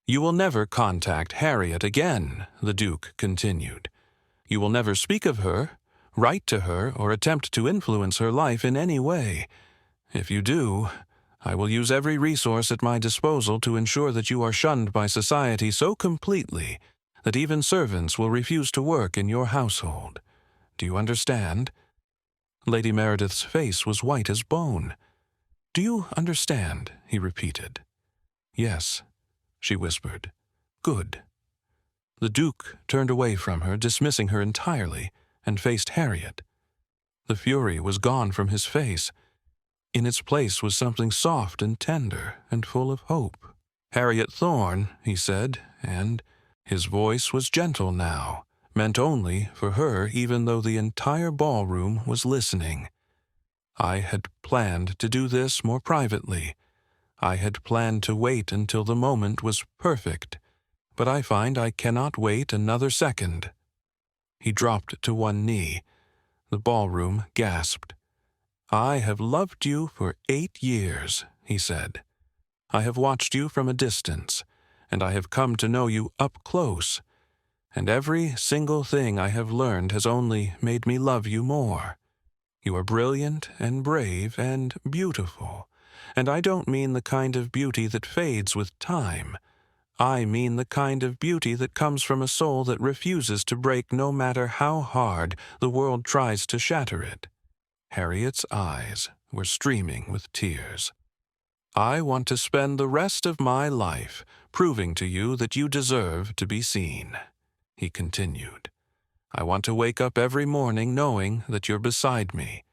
"You will never contact Harriet again," the Duke continued. "You will never speak of her, write to her, or attempt to influence her life in any way. If you do, I will use every resource at my disposal to ensure that you are shunned by society so completely that even servants will refuse to work in your household. Do you understand?" Lady Meredith's face was white as bone. "Do you understand?" he repeated. "Yes," she whispered. "Good." The Duke turned away from her, dismissing her entirely, and faced Harriet. The fury was gone from his face. In its place was something soft and tender and full of hope. "Harriet Thorne," he said, and his voice was gentle now, meant only for her even though the entire ballroom was listening. "I had planned to do this more privately. I had planned to wait until the moment was perfect, but I find I cannot wait another second." He dropped to one knee. The ballroom gasped. "I have loved you for 8 years," he said. "I have watched you from a distance, and I have come to know you up close, and every single thing I have learned has only made me love you more. You are brilliant and brave and beautiful, and I don't mean the kind of beauty that fades with time. I mean the kind of beauty that comes from a soul that refuses to break no matter how hard the world tries to shatter it." Harriet's eyes were streaming with tears. "I want to spend the rest of my life proving to you that you deserve to be seen," he continued. "I want to wake up every morning knowing that you're beside me.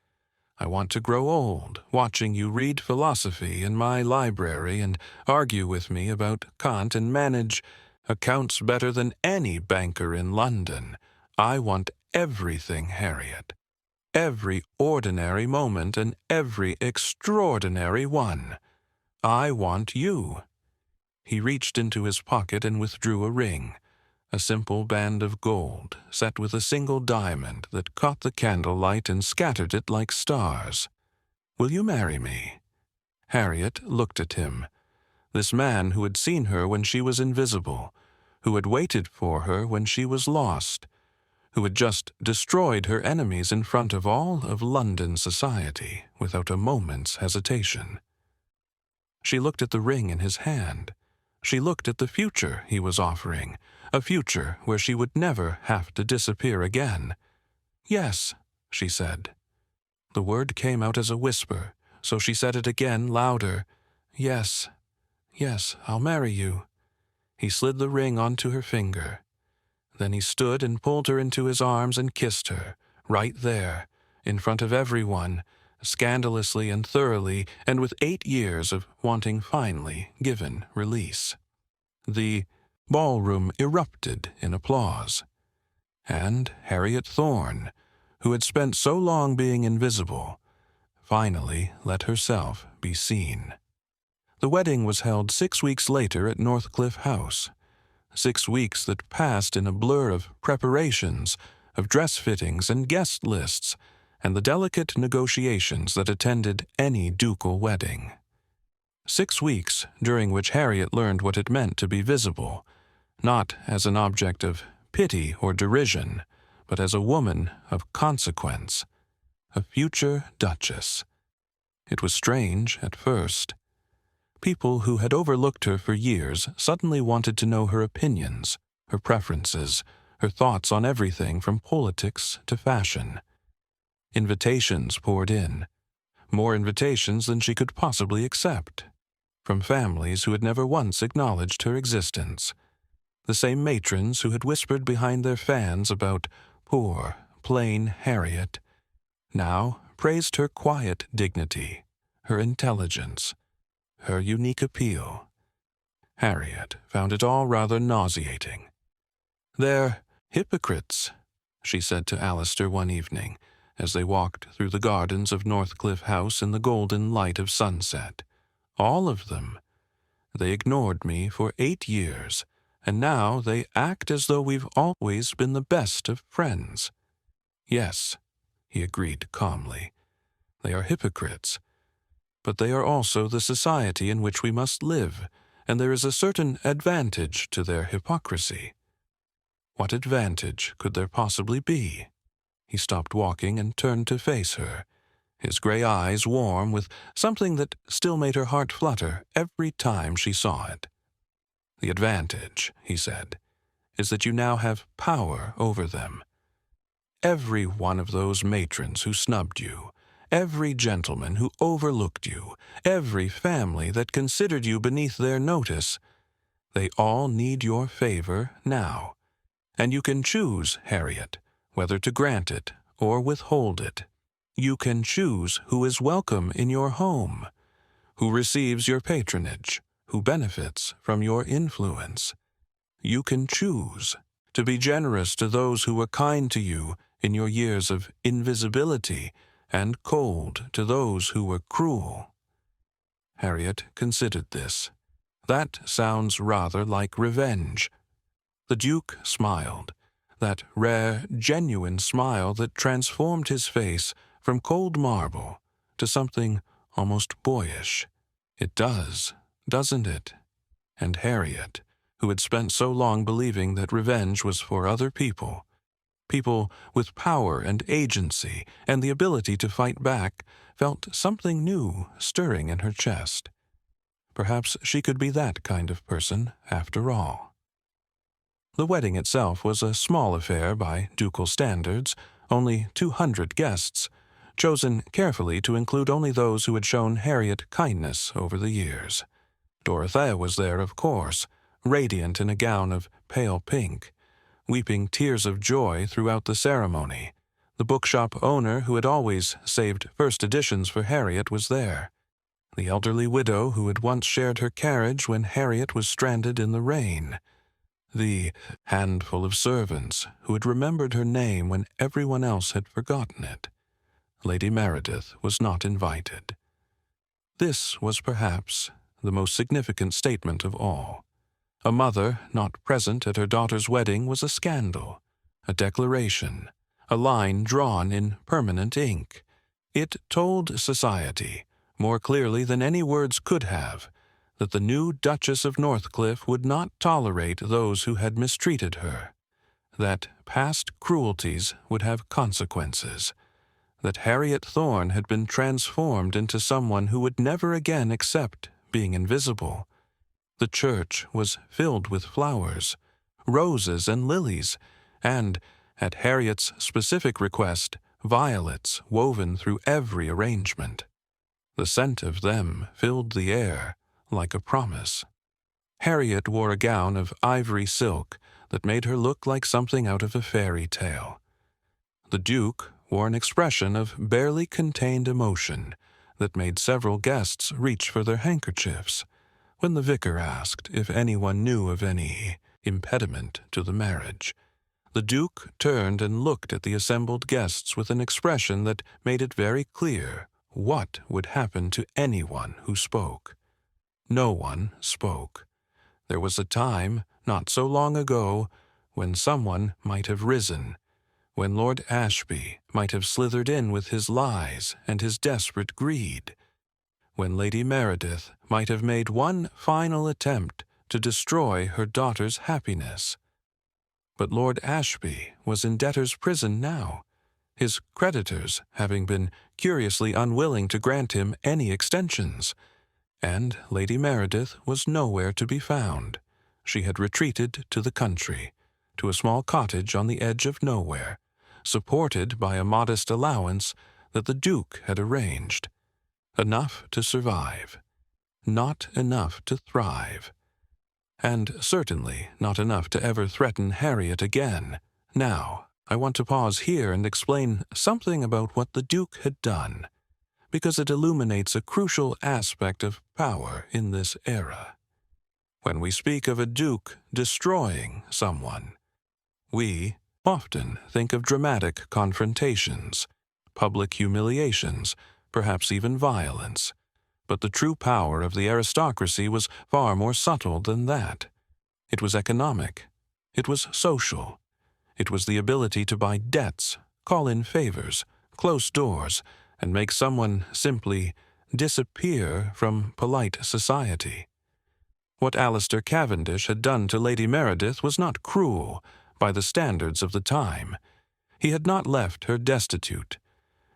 I want to grow old watching you read philosophy in my library and argue with me about Kant and manage accounts better than any banker in London. I want everything, Harriet. Every ordinary moment and every extraordinary one. I want you." He reached into his pocket and withdrew a ring, a simple band of gold set with a single diamond that caught the candlelight and scattered it like stars. "Will you marry me?" Harriet looked at him. This man who had seen her when she was invisible, who had waited for her when she was lost, who had just destroyed her enemies in front of all of London society without a moment's hesitation. She looked at the ring in his hand. She looked at the future he was offering, a future where she would never have to disappear again. "Yes," she said. The word came out as a whisper, so she said it again, louder. "Yes, yes, I'll marry you." He slid the ring onto her finger. Then he stood and pulled her into his arms and kissed her, right there, in front of everyone, scandalously and thoroughly, and with 8 years of wanting finally given release. The ballroom erupted in applause. And Harriet Thorne, who had spent so long being invisible, finally let herself be seen. The wedding was held 6 weeks later at Northcliffe House. 6 weeks that passed in a blur of preparations, of dress fittings and guest lists, and the delicate negotiations that attended any ducal wedding. 6 weeks during which Harriet learned what it meant to be visible, not as an object of pity or derision, but as a woman of consequence, a future Duchess. It was strange at first. People who had overlooked her for years suddenly wanted to know her opinions, her preferences, her thoughts on everything from politics to fashion. Invitations poured in, more invitations than she could possibly accept, from families who had never once acknowledged her existence. The same matrons who had whispered behind their fans about poor, plain Harriet, now praised her quiet dignity, her intelligence, her unique appeal. Harriet found it all rather nauseating. "They're hypocrites," she said to Alistair one evening, as they walked through the gardens of Northcliffe House in the golden light of sunset. "All of them. They ignored me for 8 years, and now they act as though we've always been the best of friends." "Yes," he agreed calmly, "they are hypocrites. But they are also the society in which we must live, and there is a certain advantage to their hypocrisy." What advantage could there possibly be? He stopped walking and turned to face her, his gray eyes warm with something that still made her heart flutter every time she saw it. "The advantage," he said, "is that you now have power over them. Every one of those matrons who snubbed you, every gentleman who overlooked you, every family that considered you beneath their notice, they all need your favor now. And you can choose, Harriet, whether to grant it or withhold it. You can choose who is welcome in your home, who receives your patronage, who benefits from your influence. You can choose to be generous to those who were kind to you in your years of invisibility and cold to those who were cruel." Harriet considered this. "That sounds rather like revenge." The Duke smiled, that rare, genuine smile that transformed his face from cold marble to something almost boyish. "It does, doesn't it?" And Harriet, who had spent so long believing that revenge was for other people with power and agency and the ability to fight back, felt something new stirring in her chest. Perhaps she could be that kind of person after all. The wedding itself was a small affair by ducal standards, only 200 guests, chosen carefully to include only those who had shown Harriet kindness over the years. Dorothea was there, of course, radiant in a gown of pale pink, weeping tears of joy throughout the ceremony. The bookshop owner who had always saved first editions for Harriet was there. The elderly widow who had once shared her carriage when Harriet was stranded in the rain. The handful of servants who had remembered her name when everyone else had forgotten it. Lady Meredith was not invited. This was perhaps the most significant statement of all. A mother not present at her daughter's wedding was a scandal, a declaration, a line drawn in permanent ink. It told society, more clearly than any words could have, that the new Duchess of Northcliffe would not tolerate those who had mistreated her. that past cruelties would have consequences, that Harriet Thorne had been transformed into someone who would never again accept being invisible. The church was filled with flowers, roses and lilies, and, at Harriet's specific request, violets woven through every arrangement. The scent of them filled the air like a promise. Harriet wore a gown of ivory silk that made her look like something out of a fairy tale. The Duke wore an expression of barely contained emotion that made several guests reach for their handkerchiefs when the vicar asked if anyone knew of any impediment to the marriage. The Duke turned and looked at the assembled guests with an expression that made it very clear what would happen to anyone who spoke. No one spoke. There was a time, not so long ago, when someone might have risen, when Lord Ashby might have slithered in with his lies and his desperate greed, when Lady Meredith might have made one final attempt to destroy her daughter's happiness. But Lord Ashby was in debtor's prison now, his creditors having been curiously unwilling to grant him any extensions, and Lady Meredith was nowhere to be found. She had retreated to the country, to a small cottage on the edge of nowhere, supported by a modest allowance that the Duke had arranged. Enough to survive, not enough to thrive, and certainly not enough to ever threaten Harriet again. Now, I want to pause here and explain something about what the Duke had done, because it illuminates a crucial aspect of power in this era. When we speak of a duke destroying someone, we often think of dramatic confrontations, public humiliations, perhaps even violence. But the true power of the aristocracy was far more subtle than that. It was economic. It was social. It was the ability to buy debts, call in favors, close doors, and make someone simply disappear from polite society. What Alistair Cavendish had done to Lady Meredith was not cruel by the standards of the time. He had not left her destitute.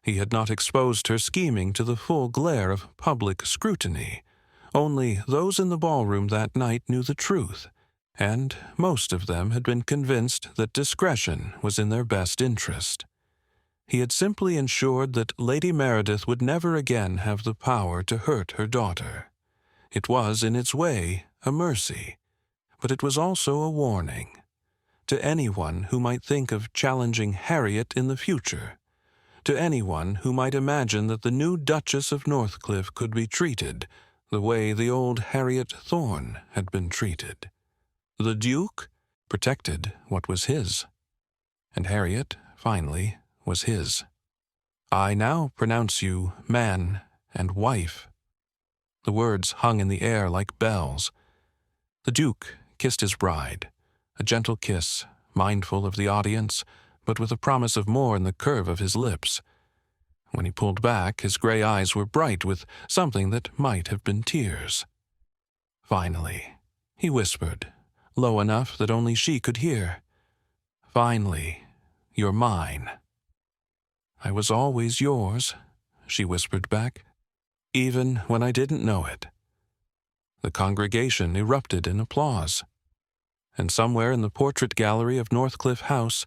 He had not exposed her scheming to the full glare of public scrutiny. Only those in the ballroom that night knew the truth, and most of them had been convinced that discretion was in their best interest. He had simply ensured that Lady Meredith would never again have the power to hurt her daughter. It was, in its way, a mercy, but it was also a warning to anyone who might think of challenging Harriet in the future, to anyone who might imagine that the new Duchess of Northcliffe could be treated the way the old Harriet Thorne had been treated. The Duke protected what was his, and Harriet, finally, was his. I now pronounce you man and wife. The words hung in the air like bells. The Duke kissed his bride, a gentle kiss, mindful of the audience, but with a promise of more in the curve of his lips. When he pulled back, his gray eyes were bright with something that might have been tears. Finally, he whispered, low enough that only she could hear, "Finally, you're mine." "I was always yours," she whispered back, "even when I didn't know it." The congregation erupted in applause, and somewhere in the portrait gallery of Northcliffe House,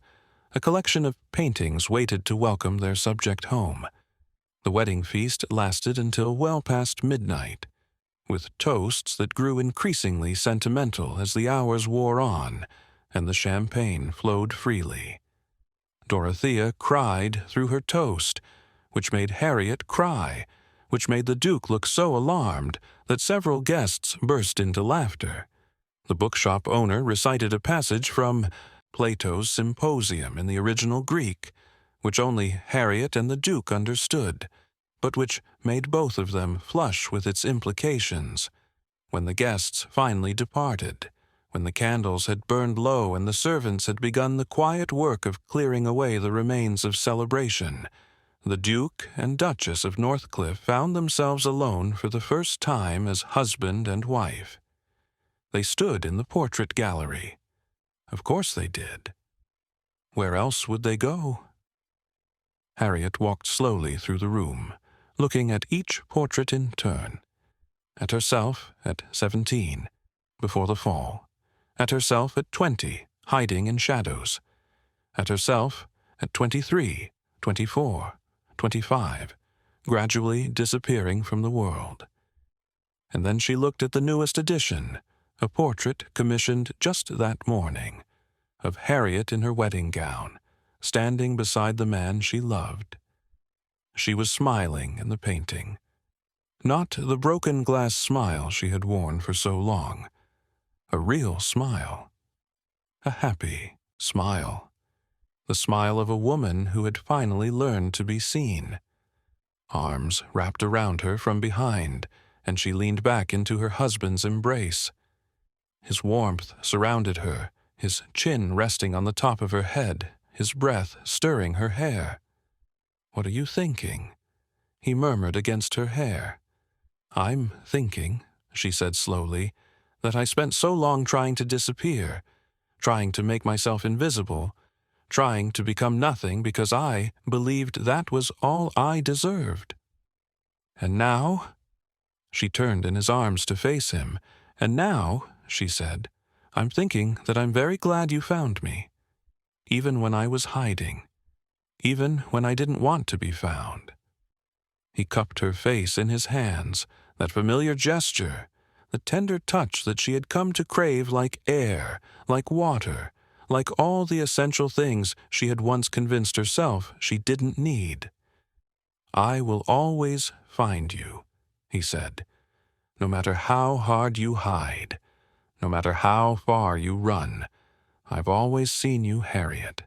a collection of paintings waited to welcome their subject home. The wedding feast lasted until well past midnight, with toasts that grew increasingly sentimental as the hours wore on and the champagne flowed freely. Dorothea cried through her toast, which made Harriet cry, which made the Duke look so alarmed that several guests burst into laughter. The bookshop owner recited a passage from Plato's Symposium in the original Greek, which only Harriet and the Duke understood, but which made both of them flush with its implications. When the guests finally departed, when the candles had burned low and the servants had begun the quiet work of clearing away the remains of celebration, the Duke and Duchess of Northcliffe found themselves alone for the first time as husband and wife. They stood in the portrait gallery. Of course they did. Where else would they go? Harriet walked slowly through the room, looking at each portrait in turn. At herself at 17, before the fall. At herself at 20, hiding in shadows. At herself at 23, 24, 25, gradually disappearing from the world. And then she looked at the newest edition, a portrait commissioned just that morning, of Harriet in her wedding gown, standing beside the man she loved. She was smiling in the painting. Not the broken glass smile she had worn for so long. A real smile. A happy smile. The smile of a woman who had finally learned to be seen. Arms wrapped around her from behind, and she leaned back into her husband's embrace. His warmth surrounded her, his chin resting on the top of her head, his breath stirring her hair. "What are you thinking?" he murmured against her hair. "I'm thinking," she said slowly, "that I spent so long trying to disappear, trying to make myself invisible, trying to become nothing because I believed that was all I deserved. And now—" She turned in his arms to face him. "And now," she said, "I'm thinking that I'm very glad you found me. Even when I was hiding. Even when I didn't want to be found." He cupped her face in his hands, that familiar gesture, the tender touch that she had come to crave like air, like water, like all the essential things she had once convinced herself she didn't need. "I will always find you," he said, "no matter how hard you hide, no matter how far you run. I've always seen you, Harriet,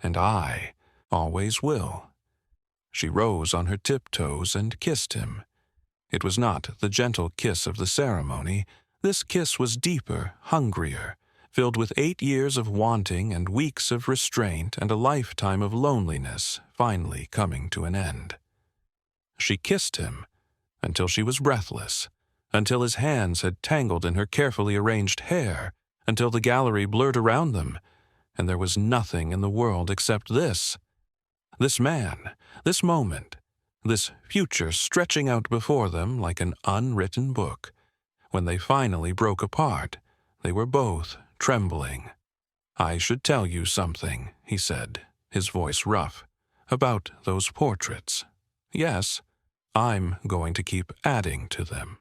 and I always will." She rose on her tiptoes and kissed him. It was not the gentle kiss of the ceremony. This kiss was deeper, hungrier, filled with 8 years of wanting and weeks of restraint and a lifetime of loneliness finally coming to an end. She kissed him until she was breathless, until his hands had tangled in her carefully arranged hair, until the gallery blurred around them, and there was nothing in the world except this man, this moment, this future stretching out before them like an unwritten book. When they finally broke apart, they were both trembling. "I should tell you something," he said, his voice rough, "about those portraits. Yes, I'm going to keep adding to them."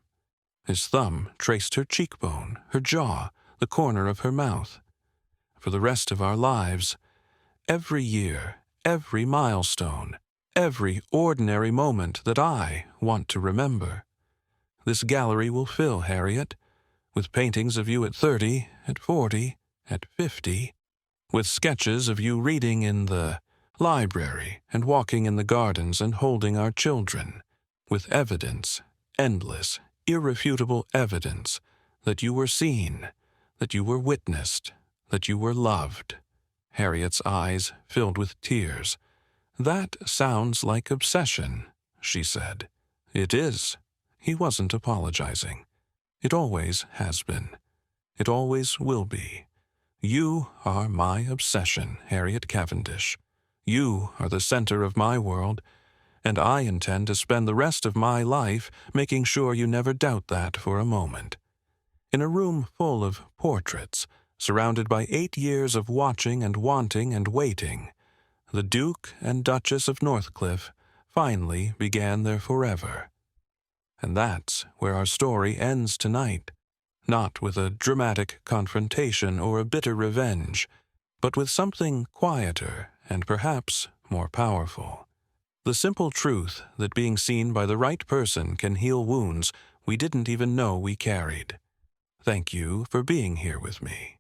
His thumb traced her cheekbone, her jaw, the corner of her mouth. "For the rest of our lives, every year, every milestone, every ordinary moment that I want to remember. This gallery will fill, Harriet, with paintings of you at 30, at 40, at 50, with sketches of you reading in the library and walking in the gardens and holding our children, with evidence, endless, irrefutable evidence, that you were seen, that you were witnessed, that you were loved." Harriet's eyes filled with tears. "That sounds like obsession," she said. "It is." He wasn't apologizing. "It always has been. It always will be. You are my obsession, Harriet Cavendish. You are the center of my world, and I intend to spend the rest of my life making sure you never doubt that for a moment. In a room full of portraits, surrounded by 8 years of watching and wanting and waiting, the Duke and Duchess of Northcliffe finally began their forever. And that's where our story ends tonight, not with a dramatic confrontation or a bitter revenge, but with something quieter and perhaps more powerful. The simple truth that being seen by the right person can heal wounds we didn't even know we carried. Thank you for being here with me,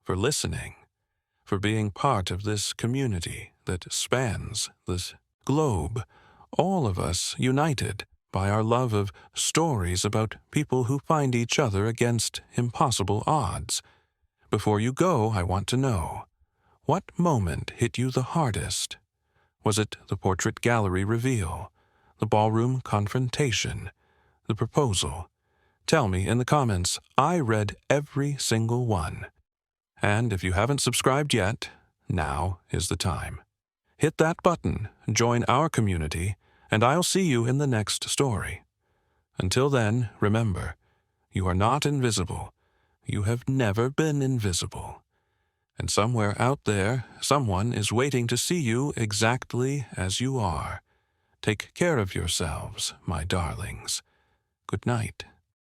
for listening, for being part of this community that spans this globe, all of us united by our love of stories about people who find each other against impossible odds. Before you go, I want to know, what moment hit you the hardest? Was it the portrait gallery reveal, the ballroom confrontation, the proposal? Tell me in the comments. I read every single one. And if you haven't subscribed yet, Now is the time. Hit that button, join our community, and I'll see you in the next story. Until then, remember, you are not invisible. You have never been invisible. And somewhere out there, someone is waiting to see you exactly as you are. Take care of yourselves, my darlings. Good night.